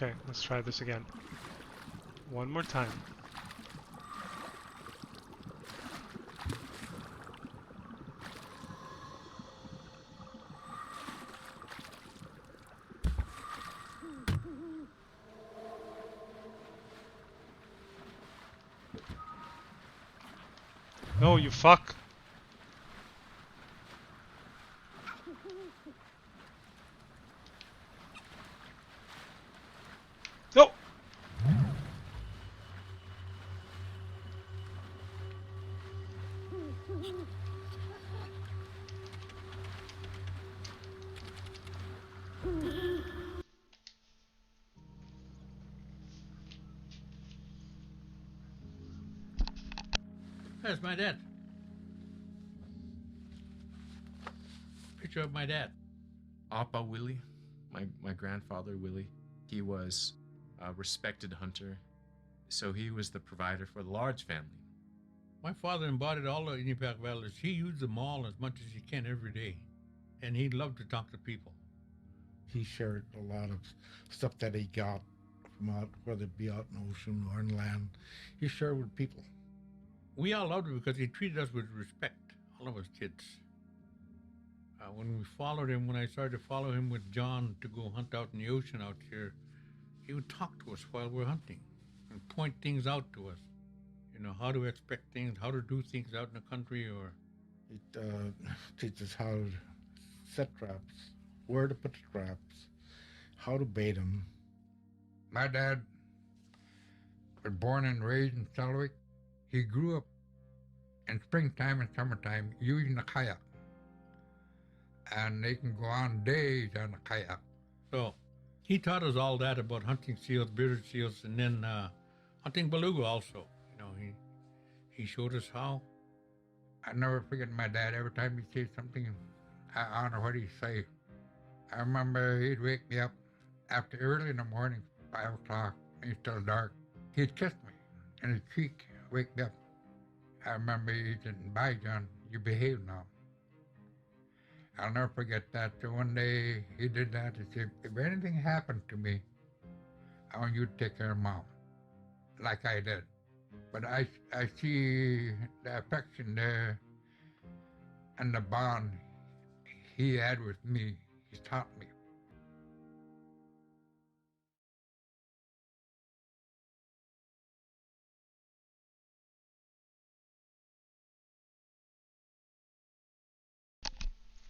Okay, let's try this again. One more time. No, you fuck. No. There's my dad. Picture of my dad. Appa Willie, my grandfather Willie, he was a respected hunter, so he was the provider for the large family. My father embodied all the Inupiaq values. He used them all as much as he can every day. And he loved to talk to people. He shared a lot of stuff that he got from out, whether it be out in the ocean or in land. He shared with people. We all loved him because he treated us with respect, all of us kids. When we followed him, when I started to follow him with John to go hunt out in the ocean out here, he would talk to us while we're hunting and point things out to us. You know, how to expect things, how to do things out in the country, or... It teaches how to set traps, where to put the traps, how to bait them. My dad was born and raised in Selwick. He grew up in springtime and summertime using a kayak. And they can go on days on a kayak. So he taught us all that about hunting seals, bearded seals, and then hunting beluga also. You know, he showed us how. I never forget my dad. Every time he'd say something, I don't know what he'd say. I remember he'd wake me up after early in the morning, 5 o'clock, and it's still dark. He'd kiss me in his cheek, wake me up. I remember he said, "Bye, John, you behave now." I'll never forget that. So one day he did that. He said, "If anything happened to me, I want you to take care of Mom," like I did. But I see the affection there and the bond he had with me. He taught me.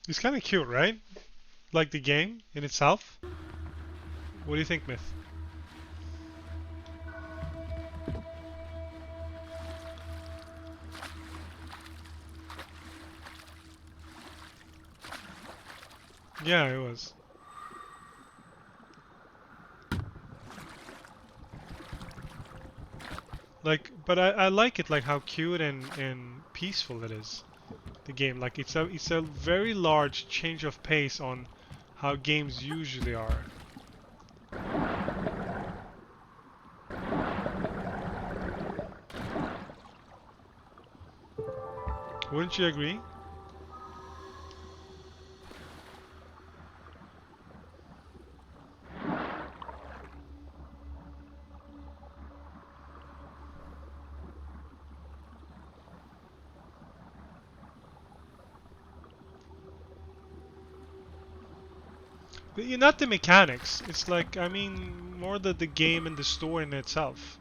It's kind of cute, right? Like the game in itself. What do you think, Myth? Yeah, it was. Like, but I like it, like how cute and peaceful it is. The game, like it's a very large change of pace on how games usually are. Wouldn't you agree? Not the mechanics. It's like, I mean, more the game and the story in itself.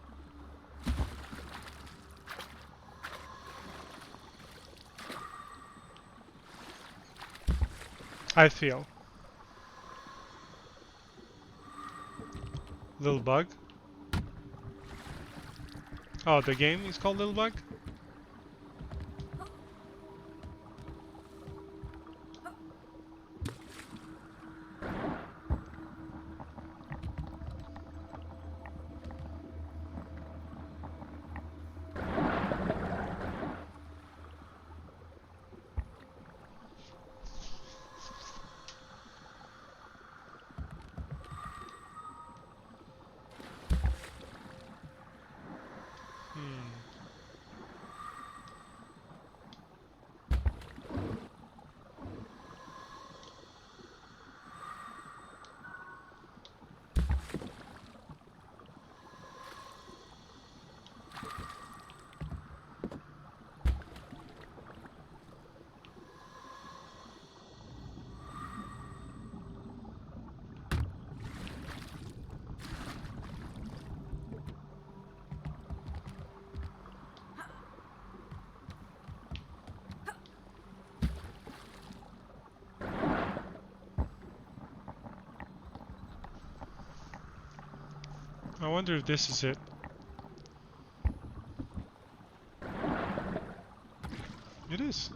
I feel. Little Bug. Oh, the game is called Little Bug? I wonder if this is it. It is.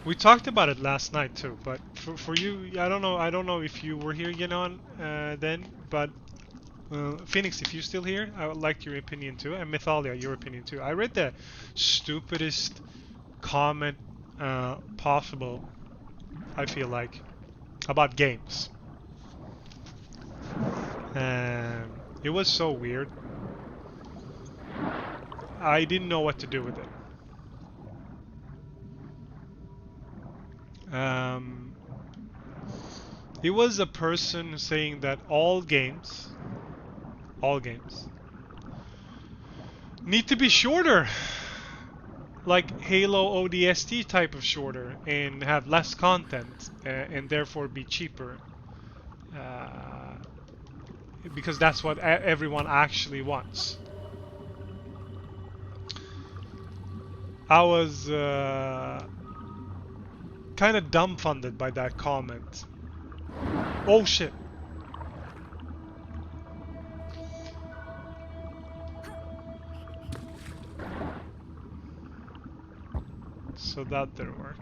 We talked about it last night too, but for you, I don't know if you were here, Yanon, then, but Phoenix, if you're still here, I would like your opinion too, and Mythalia, your opinion too. I read the stupidest comment possible, I feel like, about games. It was so weird. I didn't know what to do with it. It was a person saying that all games need to be shorter, like Halo ODST type of shorter, and have less content, and therefore be cheaper, because that's what everyone actually wants. I was kind of dumbfounded by that comment. Oh shit. So that didn't work.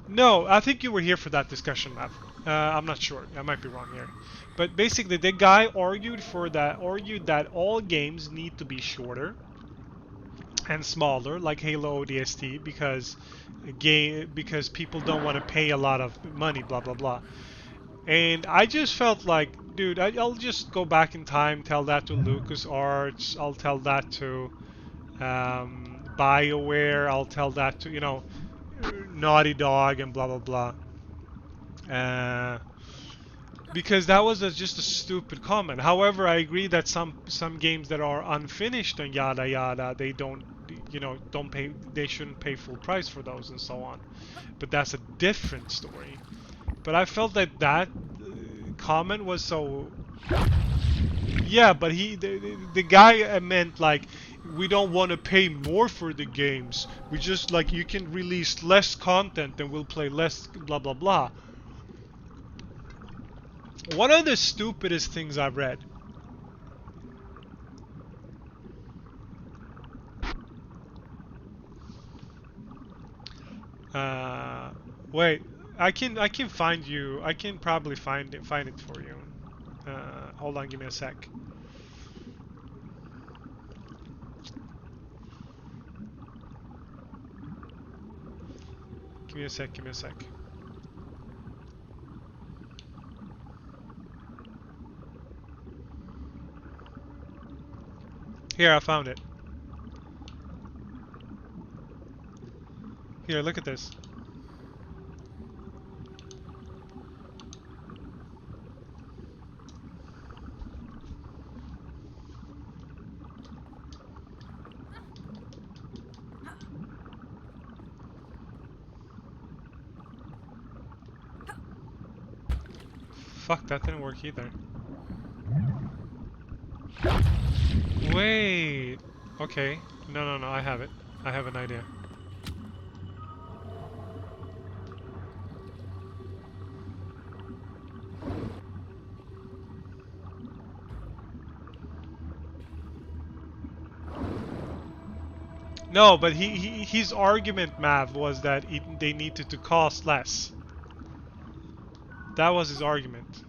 No, I think you were here for that discussion, Matt. I'm not sure. I might be wrong here. But basically, the guy argued that all games need to be shorter and smaller, like Halo ODST, because people don't want to pay a lot of money, blah blah blah. And I just felt like, dude, I'll just go back in time, tell that to LucasArts, I'll tell that to BioWare, I'll tell that to, you know, Naughty Dog and blah blah blah. Because that was just a stupid comment. However, I agree that some games that are unfinished and yada yada, they don't, you know, they shouldn't pay full price for those and so on. But that's a different story. But I felt that comment was so... Yeah, but the guy meant like, we don't want to pay more for the games. We just, like, you can release less content and we'll play less blah blah blah. One of the stupidest things I've read. Wait, I can find you. I can probably find it for you. Hold on, give me a sec. Give me a sec. Here, I found it. Here, look at this. Fuck, that didn't work either. Wait. Okay. No, I have it. I have an idea. No, but his argument, Mav, was that they needed to cost less. That was his argument.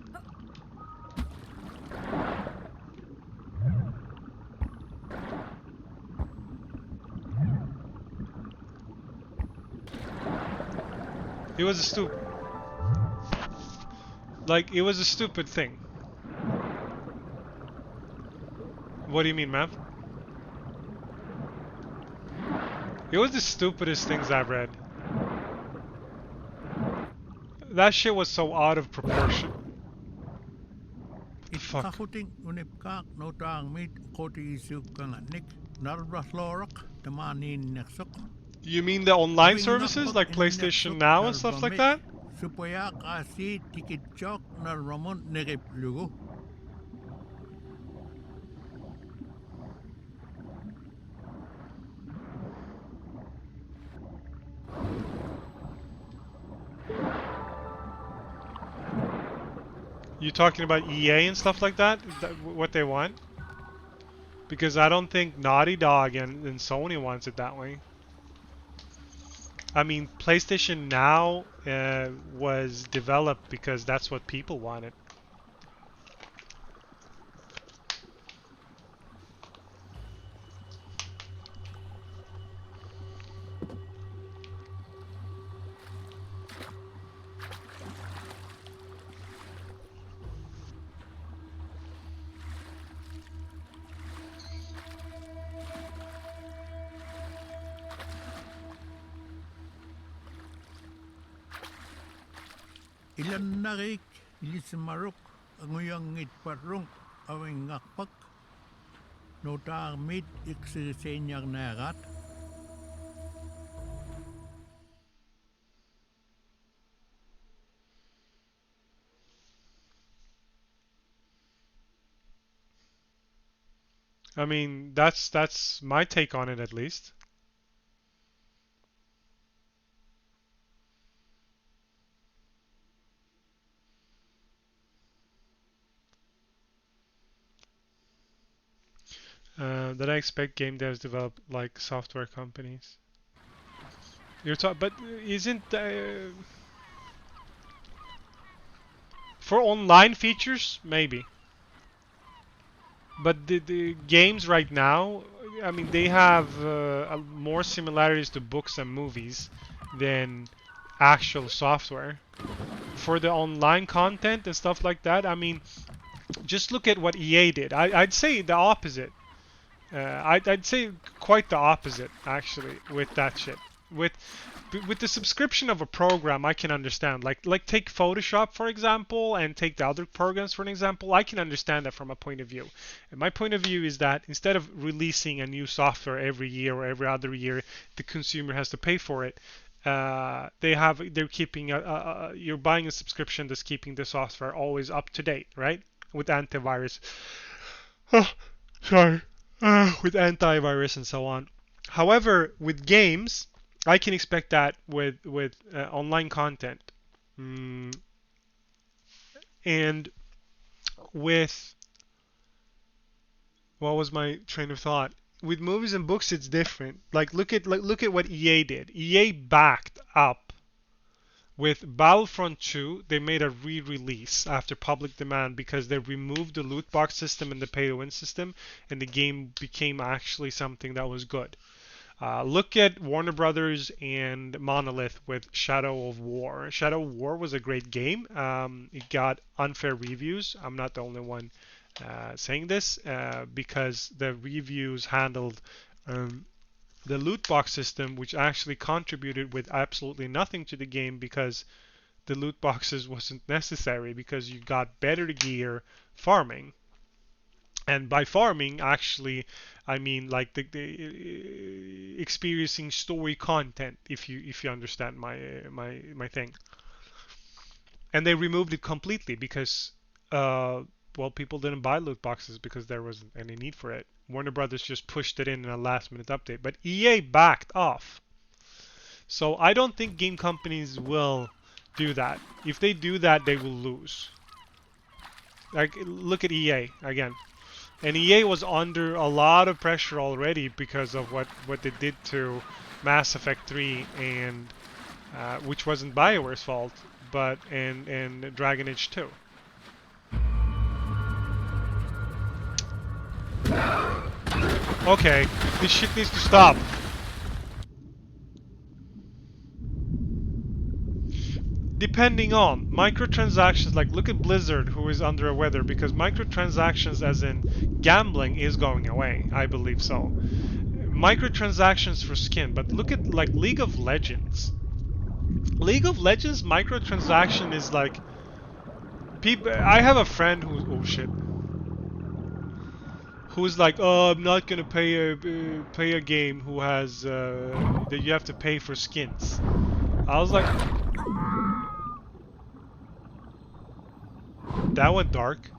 It was a stupid... Like, it was a stupid thing. What do you mean, Mav? It was the stupidest things I've read. That shit was so out of proportion. Fuck. Kakuting unipkak no tang meet koti isuk kanganik narbraslorak tamanin neksok. You mean the online services like PlayStation Now and stuff like that? Supaya kasi ticket chok narramon negip lugu. You talking about EA and stuff like that? Is that what they want? Because I don't think Naughty Dog and Sony wants it that way. I mean, PlayStation Now was developed because that's what people wanted. Ilan narik, ilisamarok, ang uyang ngitparong, awing ngakpak, nota armid, iksirisenyang narat. I mean, that's my take on it at least. That I expect game devs develop like software companies. You're talking, but isn't for online features maybe? But the games right now, I mean, they have more similarities to books and movies than actual software. For the online content and stuff like that, I mean, just look at what EA did. I'd say the opposite. I'd say quite the opposite actually with that shit. With the subscription of a program, I can understand. Like take Photoshop for example, and take the other programs for an example. I can understand that from a point of view. And my point of view is that instead of releasing a new software every year or every other year, the consumer has to pay for it. They're keeping you're buying a subscription that's keeping the software always up to date, right? With antivirus. Oh, sorry. With antivirus and so on. However, with games, I can expect that with online content, and with what was my train of thought? With movies and books, it's different. Like look at what EA did. EA backed up with Battlefront 2. They made a re-release after public demand because they removed the loot box system and the pay-to-win system, and the game became actually something that was good. Look at Warner Brothers and Monolith with Shadow of War. Shadow of War was a great game. It got unfair reviews. I'm not the only one saying this because the reviews handled the loot box system, which actually contributed with absolutely nothing to the game because the loot boxes wasn't necessary because you got better gear farming. And by farming, actually, I mean like the experiencing story content. If you understand my thing. And they removed it completely because well, people didn't buy loot boxes because there wasn't any need for it. Warner Brothers just pushed it in a last-minute update, but EA backed off. So I don't think game companies will do that. If they do that, they will lose. Like look at EA again. And EA was under a lot of pressure already because of what they did to Mass Effect 3 and which wasn't BioWare's fault, but and Dragon Age 2. Okay, this shit needs to stop. Depending on microtransactions, like look at Blizzard, who is under a weather because microtransactions as in gambling is going away. I believe so. Microtransactions for skin, but look at like League of Legends. League of Legends microtransaction is like people. I have a friend who's who's like, oh, I'm not gonna pay a game who has that you have to pay for skins. I was like, that went dark.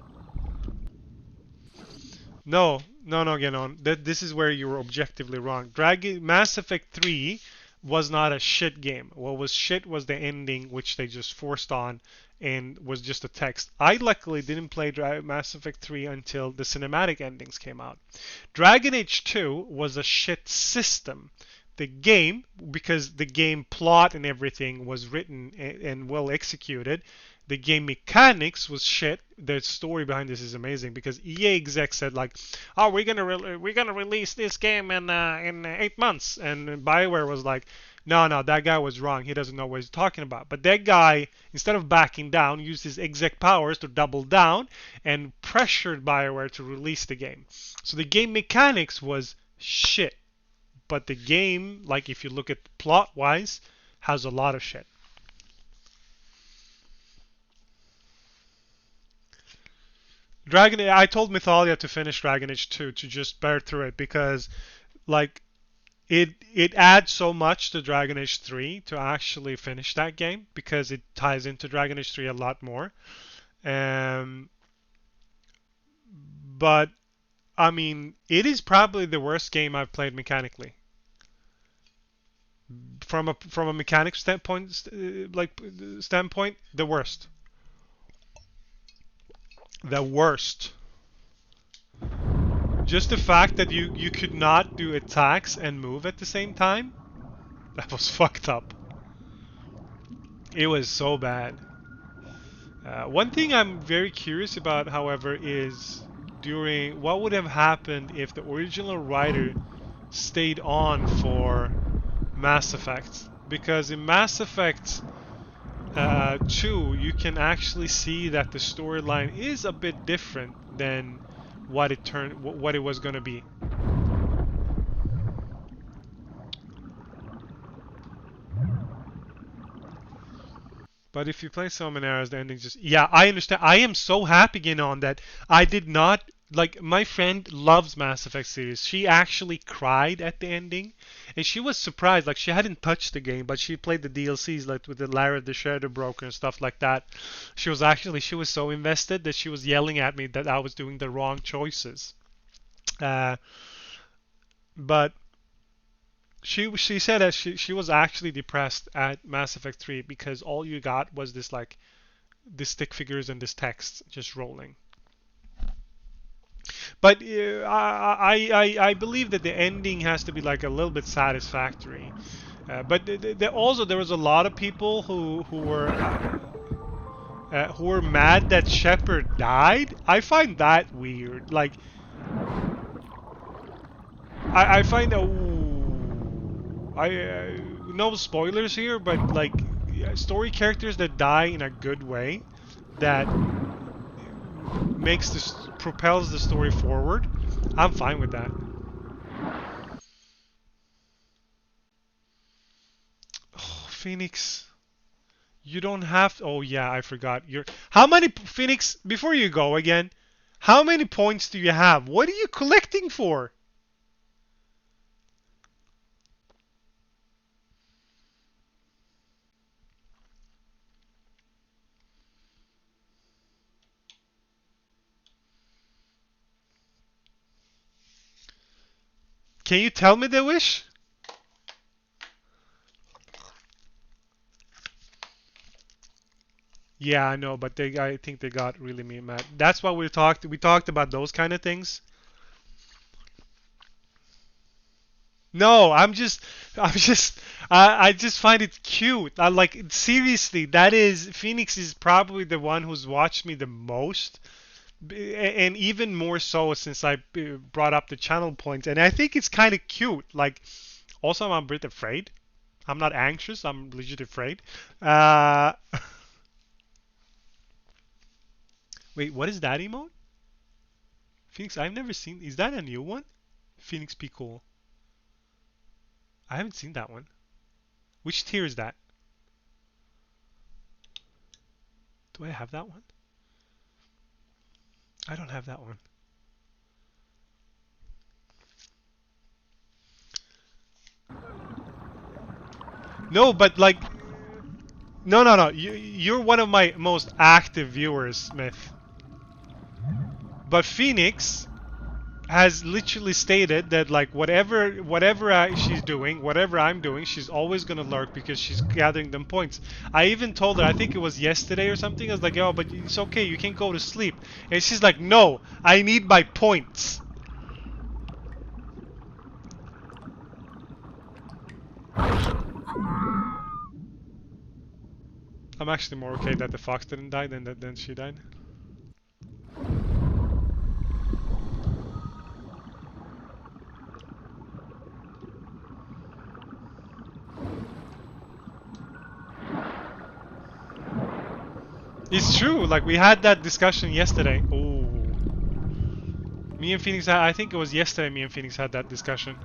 No, Genon. This is where you were objectively wrong. Mass Effect 3 was not a shit game. What was shit was the ending, which they just forced on, and was just a text. I luckily didn't play Mass Effect 3 until the cinematic endings came out. Dragon Age 2 was a shit system. The game, because the game plot and everything was written and well executed, the game mechanics was shit. The story behind this is amazing because EA exec said like, "Oh, we're gonna release this game in 8 months," and BioWare was like, "No, that guy was wrong. He doesn't know what he's talking about." But that guy, instead of backing down, used his exec powers to double down and pressured BioWare to release the game. So the game mechanics was shit, but the game, like if you look at plot-wise, has a lot of shit. I told Mythalia to finish Dragon Age 2 to just bear through it because, like, it adds so much to Dragon Age 3 to actually finish that game because it ties into Dragon Age 3 a lot more. But I mean, it is probably the worst game I've played mechanically. From a mechanics standpoint, standpoint, the worst. The worst. Just the fact that you could not do attacks and move at the same time, that was fucked up. It was so bad. One thing I'm very curious about, however, is during what would have happened if the original writer stayed on for Mass Effect, because in Mass Effect 2 you can actually see that the storyline is a bit different than what it was going to be. But if you play so many hours, the ending just... Yeah, I understand. I am so happy, that I did not... Like, my friend loves Mass Effect series. She actually cried at the ending. And she was surprised. Like, she hadn't touched the game, but she played the DLCs, like, with the Lara the Shredder Broker and stuff like that. She was so invested that she was yelling at me that I was doing the wrong choices. But... She said that she was actually depressed at Mass Effect 3 because all you got was this stick figures and this text just rolling. But I believe that the ending has to be like a little bit satisfactory. But also there was a lot of people who were mad that Shepard died. I find that weird. Like I find that. No spoilers here, but like story characters that die in a good way, that propels the story forward, I'm fine with that. Oh, Phoenix, you don't have to, oh yeah, I forgot. How many, Phoenix, before you go again, how many points do you have? What are you collecting for? Can you tell me the wish? Yeah, I know, but I think they got really mad. That's why we talked about those kind of things. No, I just find it cute. I like, seriously, Phoenix is probably the one who's watched me the most. And even more so since I brought up the channel points, and I think it's kind of cute. Like, also I'm a bit afraid. I'm not anxious, I'm legit afraid. Wait, what is that emote? Phoenix, I've never seen. Is that a new one? Phoenix Be Cool. I haven't seen that one. Which tier is that? Do I have that one? I don't have that one. No, but like, no. You're one of my most active viewers, Smith. But Phoenix has literally stated that like whatever she's doing, whatever I'm doing, she's always gonna lurk because she's gathering them points. I even told her, I think it was yesterday or something, I was like, yo, but it's okay, you can go to sleep. And she's like, no, I need my points. I'm actually more okay that the fox didn't die than she died. It's true, like we had that discussion yesterday. Oh. Me and Phoenix I think it was yesterday me and Phoenix had that discussion.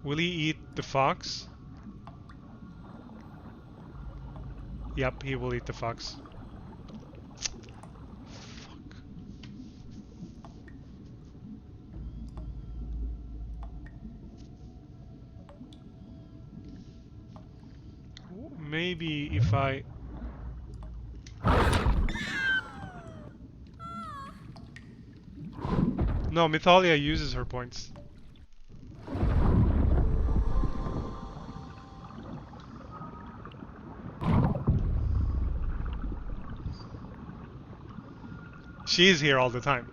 Will he eat the fox? Yep, he will eat the fox. Fuck. Maybe if I... No, Mythalia uses her points. She is here all the time.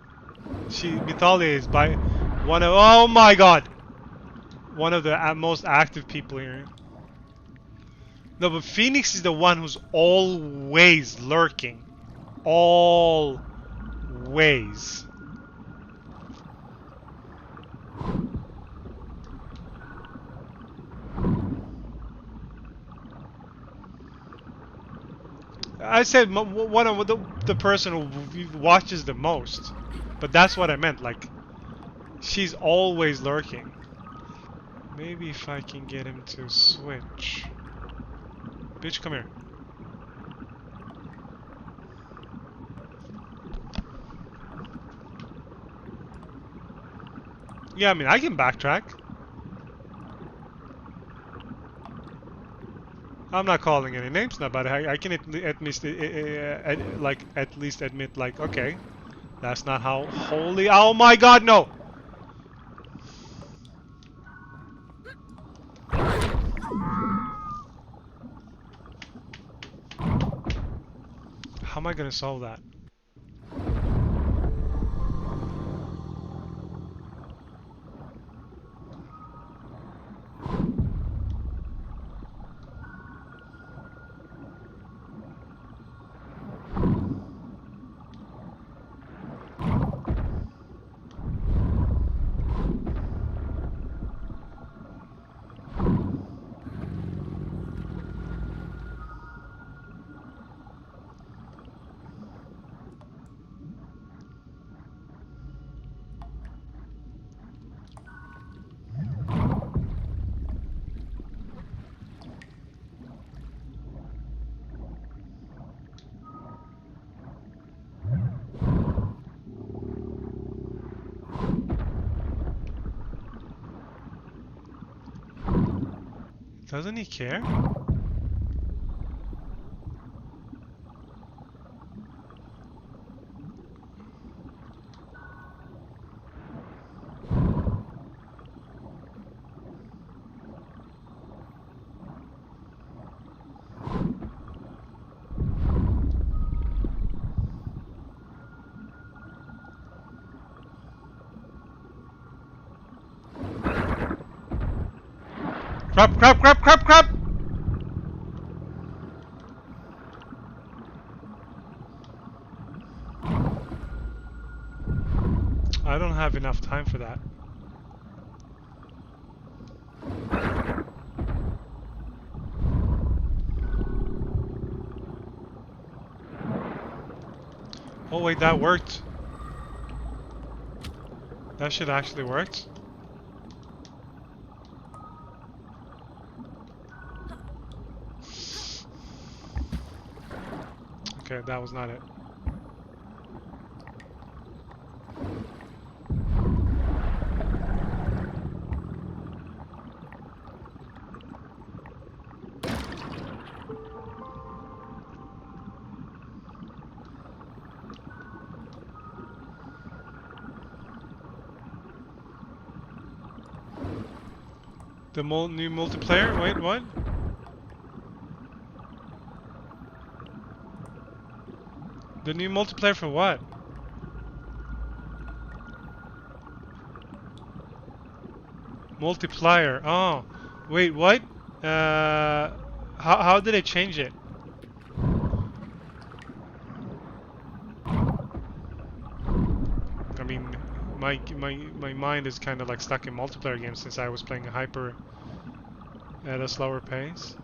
Mythalia is by one of, oh my god, one of the most active people here. No, but Phoenix is the one who's always lurking. Always. I said one of the person who watches the most, but that's what I meant. Like, she's always lurking. Maybe if I can get him to switch. Bitch, come here. Yeah, I mean, I can backtrack. I'm not calling any names now, but I can at least admit, like, okay, that's not how holy. Oh my God, no! How am I gonna solve that? Doesn't he care? Crap! I don't have enough time for that. Oh wait, that worked. That shit actually worked. Okay, that was not it. The new multiplayer? Wait, what? The new multiplayer for what? Multiplier. Oh, wait, what? How did I change it? I mean, my mind is kind of like stuck in multiplayer games since I was playing Hyper at a slower pace.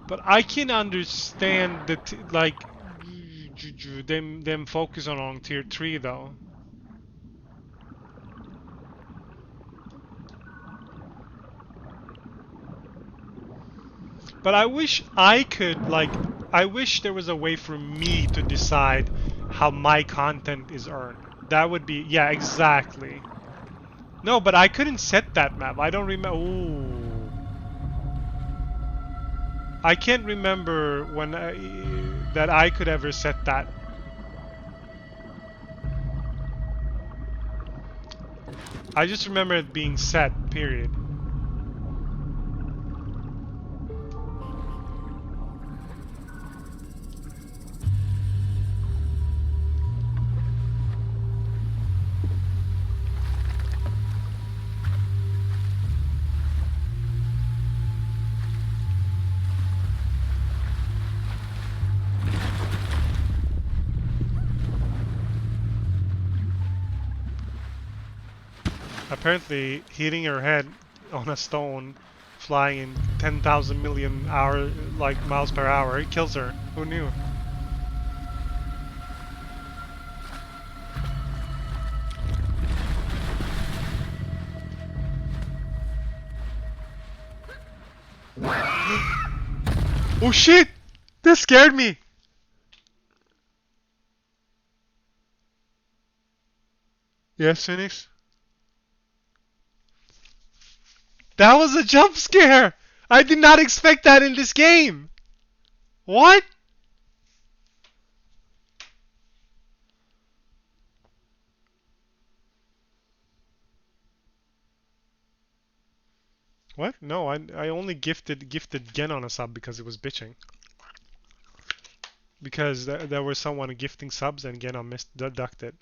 But I can understand that, like, them focus on tier 3 though. But I wish I could, like, I wish there was a way for me to decide how my content is earned. That would be, yeah, exactly. No, but I couldn't set that map. I don't remember. Ooh. I can't remember when that I could ever set that. I just remember it being set, period. Apparently, hitting your head on a stone, flying in 10,000 million miles per hour, it kills her. Who knew? Oh shit! That scared me! Yes, Phoenix? That was a jump scare! I did not expect that in this game! What? What? No, I only gifted Genon a sub because it was bitching. Because there was someone gifting subs and Genon deducted.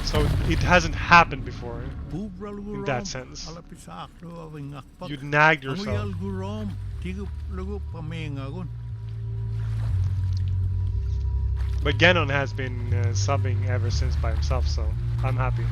So it hasn't happened before in that sense. You nagged yourself. But Genon has been subbing ever since by himself, so I'm happy.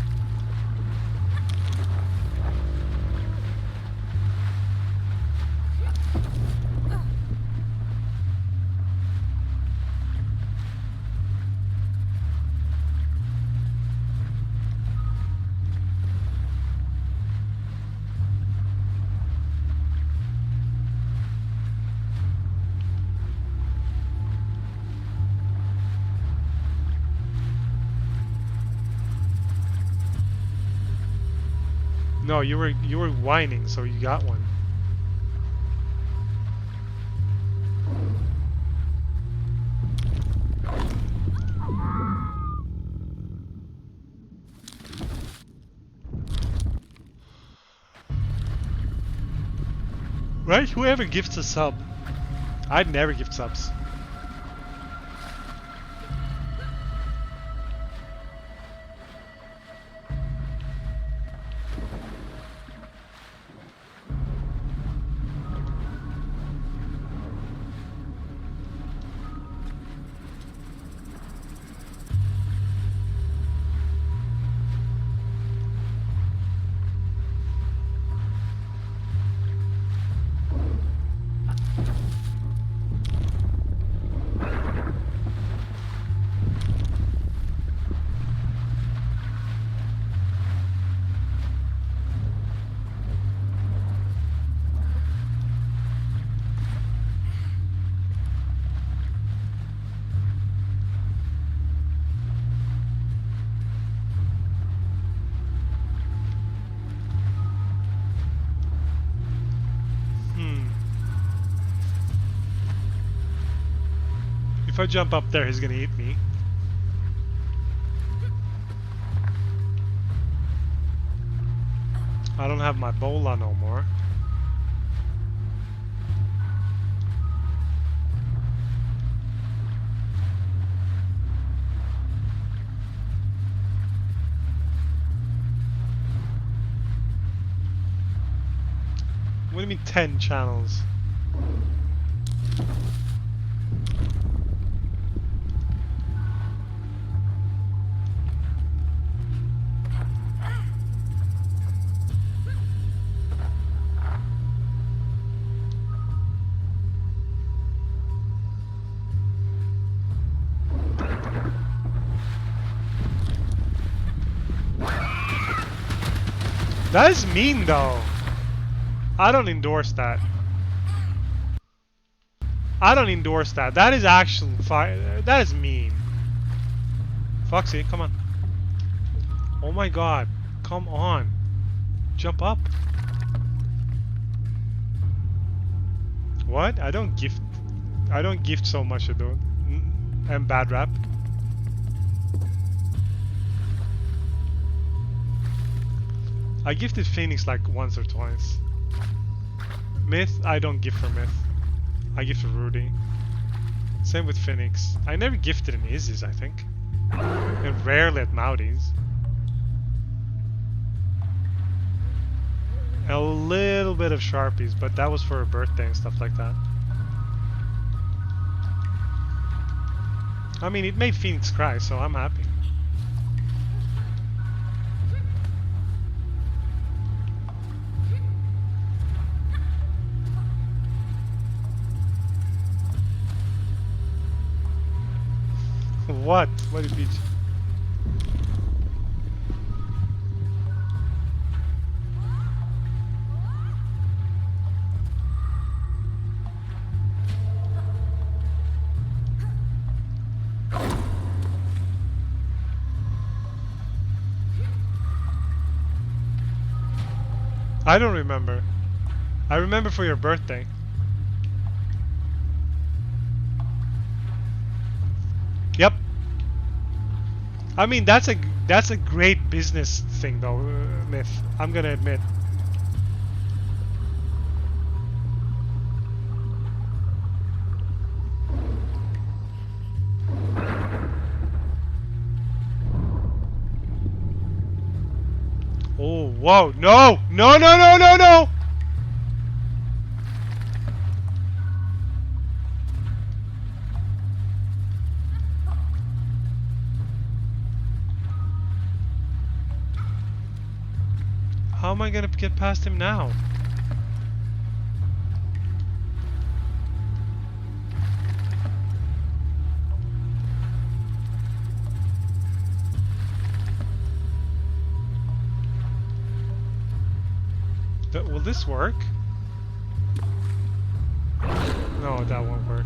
No, you were whining, so you got one. Right? Whoever gifts a sub. I'd never gift subs. If I jump up there, he's gonna eat me. I don't have my bola no more. What do you mean 10 channels? That is mean though. I don't endorse that. I don't endorse that. That is actually that is mean. Foxy, come on. Oh my god. Come on. Jump up. What? I don't gift so much to do. I'm bad rap. I gifted Phoenix like once or twice. Myth, I don't gift for Myth. I gift for Rudy. Same with Phoenix. I never gifted in Izzy's, I think. And rarely at Maudi's. A little bit of Sharpies, but that was for her birthday and stuff like that. I mean, it made Phoenix cry, so I'm happy. What? What did you? I don't remember. I remember for your birthday. Yep. I mean, that's a great business thing though, Myth. I'm gonna admit. Oh, whoa, no! No, no, no, no, no! How am I gonna get past him now? Will this work? No, that won't work.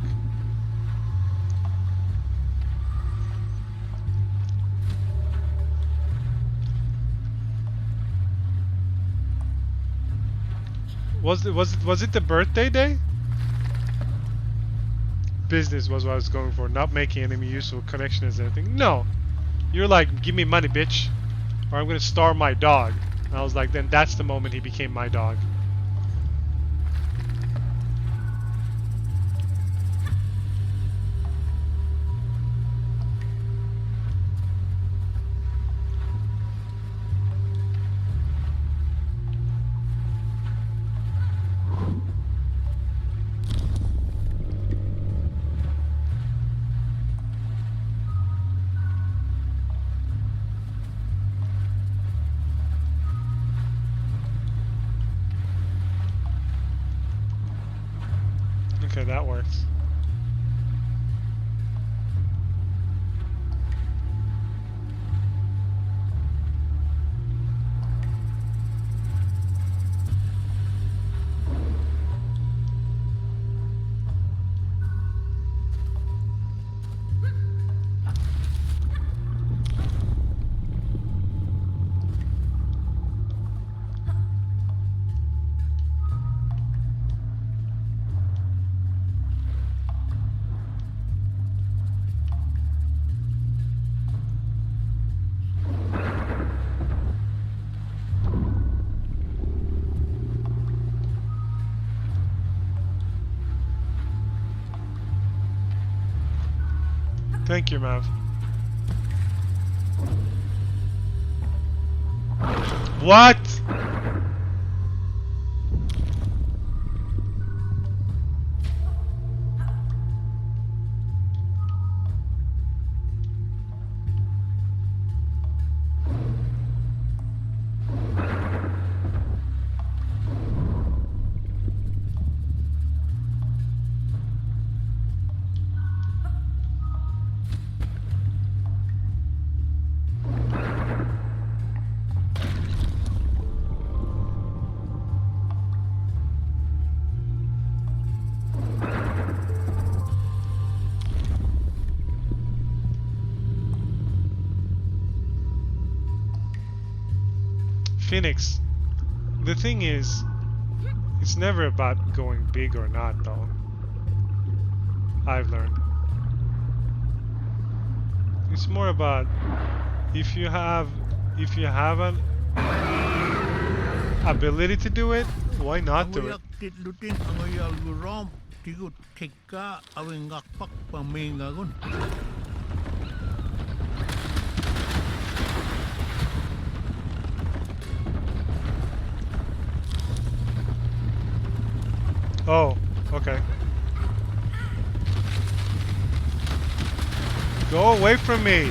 Was it the birthday day? Business was what I was going for, not making any useful connections or anything. No. You're like, give me money, bitch, or I'm gonna starve my dog. And I was like, then that's the moment he became my dog. Okay, that works. Thank you, Mav. What? Phoenix, the thing is, it's never about going big or not, though. I've learned. It's more about if you have an ability to do it, why not do it? Angoyak titlutin angoyal gurom tigut keka awengak pak pamengagun. Oh, okay. Go away from me.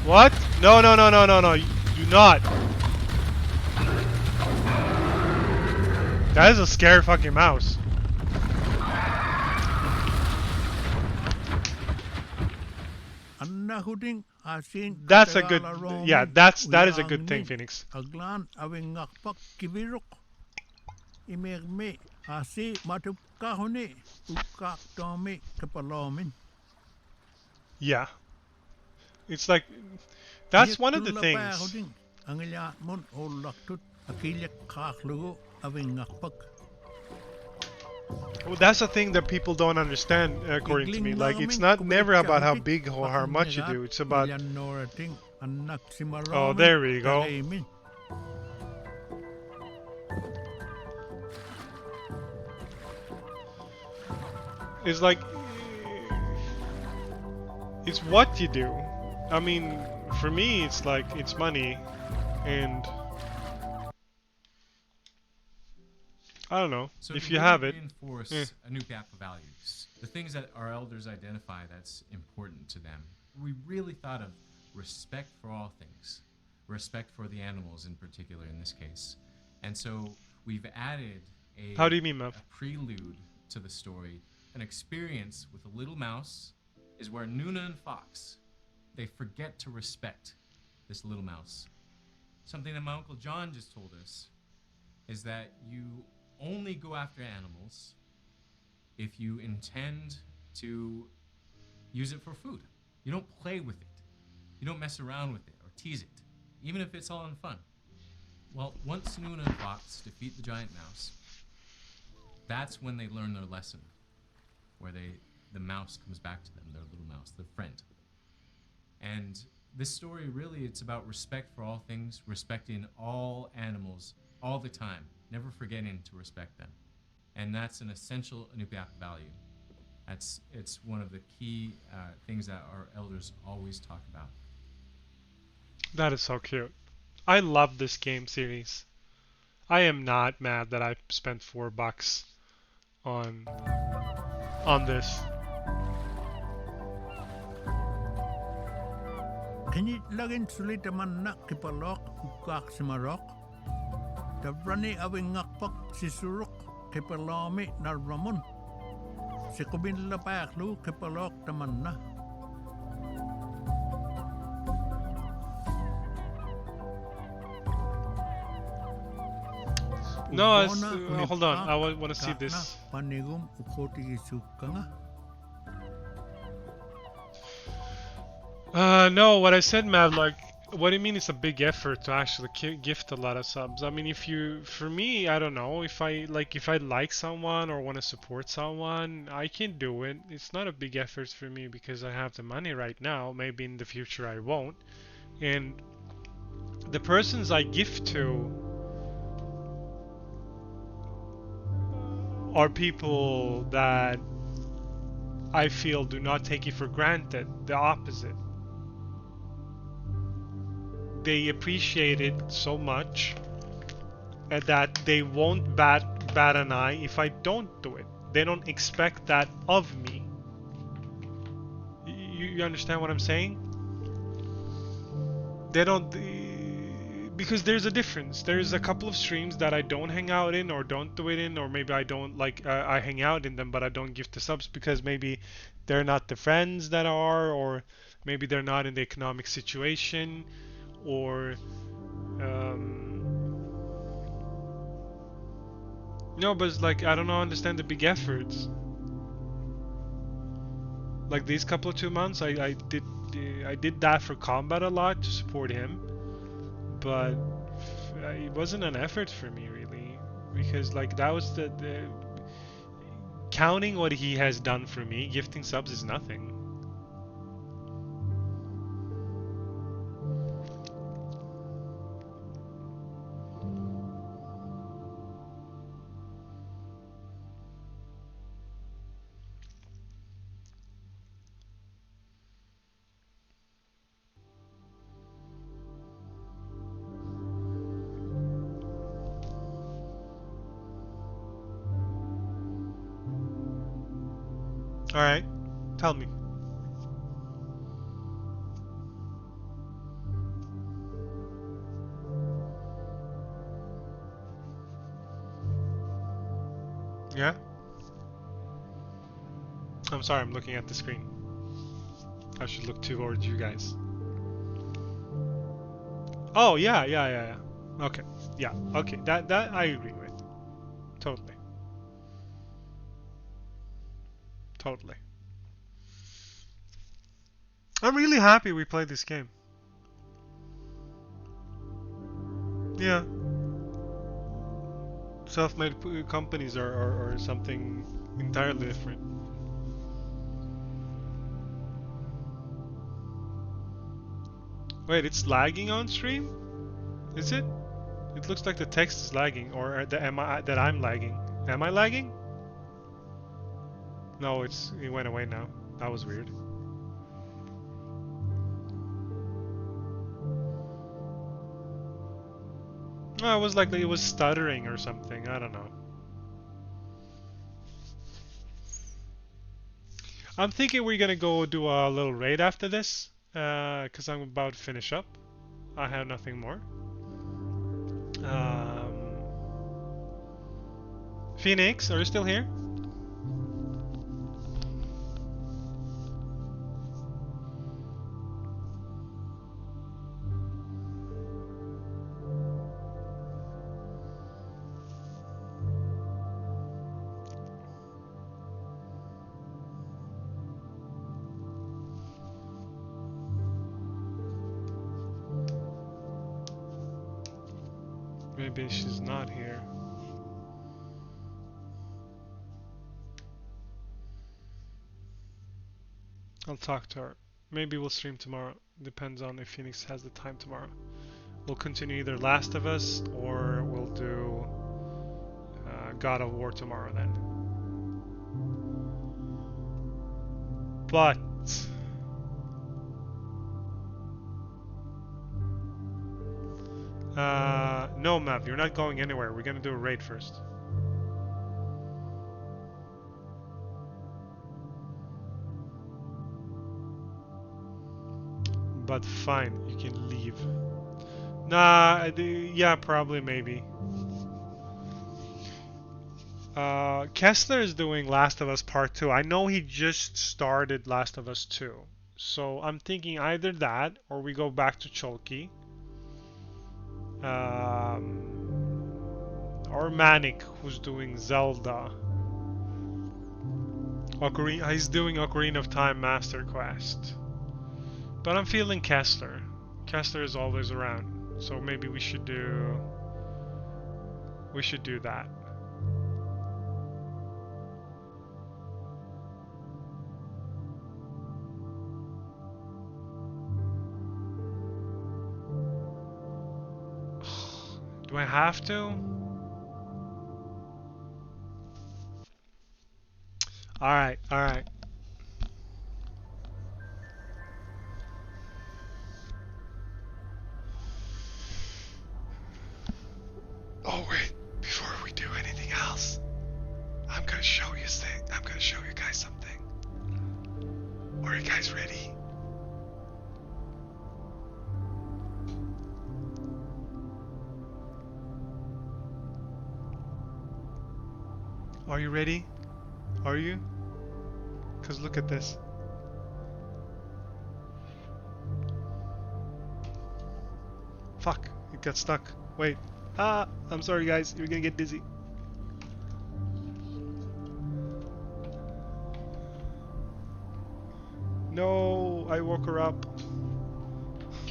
What? No, no, no, no, no, no. You do not. That is a scary fucking mouse. Annahuding asin. That's a good, yeah, that is a good thing, Phoenix. Aglan awengak pak kibirok. Imerme asi matup kahone ukak tome kepalomin. Yeah. It's like, that's one of the things. Anglia mon olaktut akilyak kaklugo awengak pak. Well, that's the thing that people don't understand, according to me. Like, it's not never about how big or how much you do. It's about. Oh, there we go. It's like, it's what you do. I mean, for me, it's like, it's money, and I don't know. So if to you really have it, reinforce a new gap of values, the things that our elders identify that's important to them, we really thought of respect for all things, respect for the animals in particular in this case, and so we've added a, How do you mean, Mav? a prelude to the story. An experience with a little mouse is where Nuna and Fox, they forget to respect this little mouse. Something that my Uncle John just told us is that you only go after animals if you intend to use it for food. You don't play with it. You don't mess around with it or tease it, even if it's all in fun. Well, once Nuna and Fox defeat the giant mouse, that's when they learn their lesson, where the mouse comes back to them, their little mouse, their friend. And this story really, it's about respect for all things, respecting all animals all the time, never forgetting to respect them. And that's an essential Inupiaq value. It's one of the key things that our elders always talk about. That is so cute. I love this game series. I am not mad that I spent $4 on this. Can you login sulit man nak kipalok ukak simarok? Tabrani awengak pak sisurok kipalami narramon. Sikubin lapak lu kipalok taman na. No, hold on. I want to see this. Panigum ukoti isukanga. No, what I said, Mav, like, what do you mean it's a big effort to actually gift a lot of subs? I mean, for me, I don't know, if I like someone or want to support someone, I can do it. It's not a big effort for me because I have the money right now. Maybe in the future I won't. And the persons I gift to, are people that I feel do not take you for granted. The opposite. They appreciate it so much that they won't bat an eye if I don't do it. They don't expect that of me. You understand what I'm saying? They don't, because there's a difference. There's a couple of streams that I don't hang out in or don't do it in, or maybe I don't like, I hang out in them but I don't give the subs because maybe they're not the friends that are, or maybe they're not in the economic situation, or no, but it's like I don't know, understand the big efforts. Like these couple of 2 months, I did that for combat a lot to support him, but it wasn't an effort for me really, because like that was the counting what he has done for me. Gifting subs is nothing. Alright, tell me. Yeah? I'm sorry, I'm looking at the screen. I should look towards you guys. Oh, yeah. Okay, yeah, okay, that I agree with. Totally. Totally. I'm really happy we played this game. Yeah. Self-made companies are something entirely different. Wait, it's lagging on stream? Is it? It looks like the text is lagging, or that I'm lagging. Am I lagging? No, it went away now. That was weird. No, it was like it was stuttering or something. I don't know. I'm thinking we're gonna go do a little raid after this, because I'm about to finish up. I have nothing more. Phoenix, are you still here? Maybe she's not here. I'll talk to her. Maybe we'll stream tomorrow. Depends on if Phoenix has the time tomorrow. We'll continue either Last of Us or we'll do God of War tomorrow then. But no, Mav, you're not going anywhere. We're gonna do a raid first. But fine, you can leave. Nah, yeah, probably, maybe. Kessler is doing Last of Us Part 2. I know he just started Last of Us 2. So I'm thinking either that or we go back to Cholky. Or Manic, who's doing Zelda. He's doing Ocarina of Time Master Quest. But I'm feeling Kessler. Kessler is always around, so maybe we should do that. Do I have to? Alright, alright. Oh wait, before we do anything else, I'm gonna show you guys something. Are you guys ready? Are you ready? Are you? Cause look at this. Fuck, it got stuck. Wait. Ah, I'm sorry guys, you're gonna get dizzy. No, I woke her up.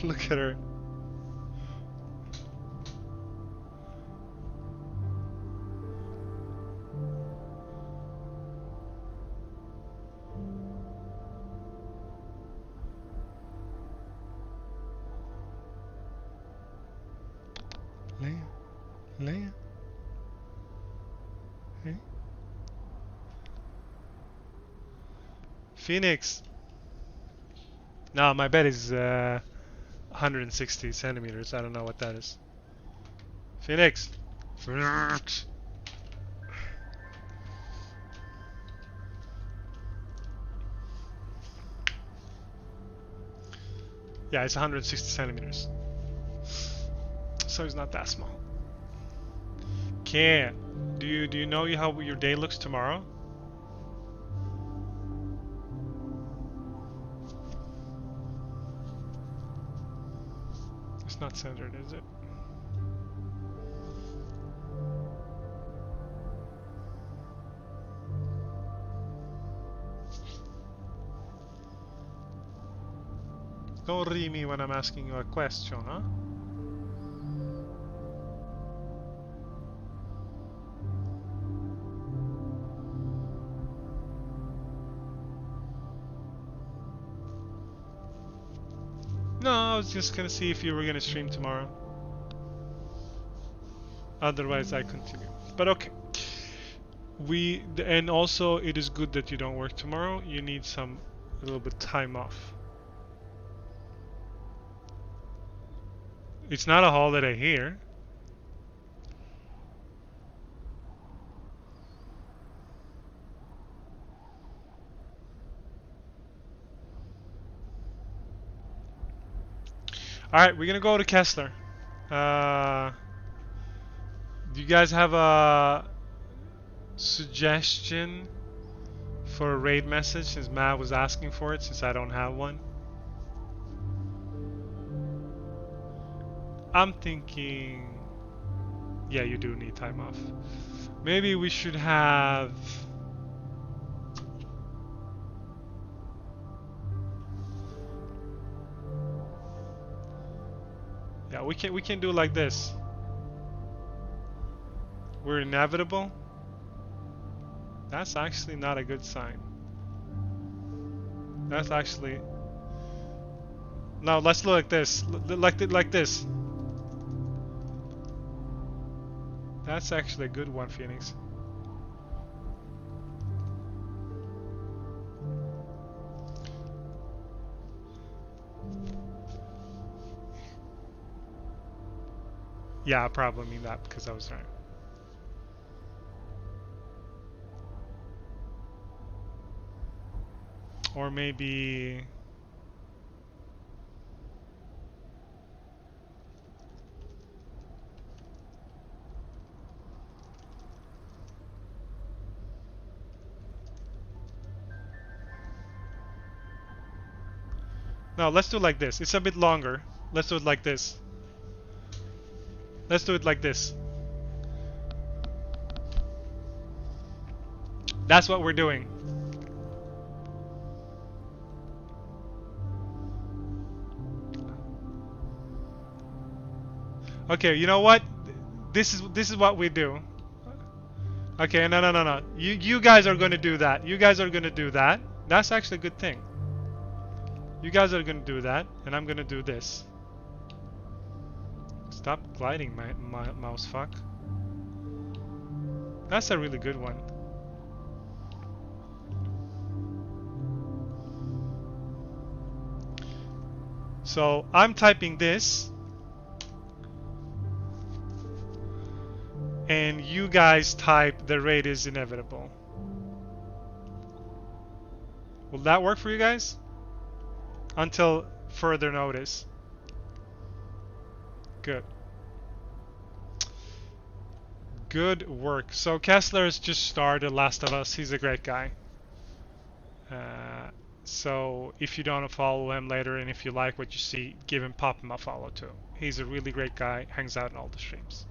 Look at her. Leia? Hey? Phoenix! No, my bed is 160 centimeters. I don't know what that is. Phoenix! Phoenix! Yeah, it's 160 centimeters. So it's not that small. Okay. Do you know how your day looks tomorrow? It's not centered, is it? Don't read me when I'm asking you a question, huh? No, I was just gonna see if you were gonna stream tomorrow. Otherwise, I continue. But okay. And also, it is good that you don't work tomorrow. You need a little bit time off. It's not a holiday here. Alright, we're gonna go to Kessler. Do you guys have a suggestion for a raid message, since Matt was asking for it, since I don't have one? I'm thinking... Yeah, you do need time off. Maybe we should have... Yeah, we can do like this. We're inevitable. That's actually not a good sign. That's actually... No, let's look like this. Like this. That's actually a good one, Phoenix. Yeah, I probably mean that because I was right. Or maybe... No, let's do it like this. It's a bit longer. Let's do it like this. Let's do it like this. That's what we're doing. Okay, you know what? This is what we do. Okay, no. You guys are gonna do that. You guys are gonna do that. That's actually a good thing. You guys are gonna do that, and I'm gonna do this. Stop gliding, my mouse fuck. That's a really good one. So I'm typing this, and you guys type the raid is inevitable. Will that work for you guys? Until further notice. Good. Good work. So Kessler has just started Last of Us. He's a great guy. So if you don't follow him later, and if you like what you see, pop him a follow too. He's a really great guy. Hangs out in all the streams.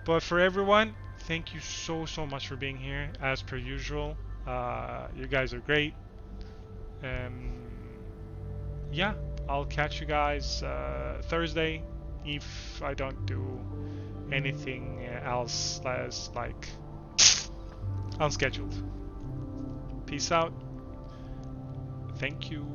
But for everyone, thank you so much for being here. As per usual, you guys are great. Yeah, I'll catch you guys Thursday if I don't do anything else as like unscheduled. Peace out. Thank you.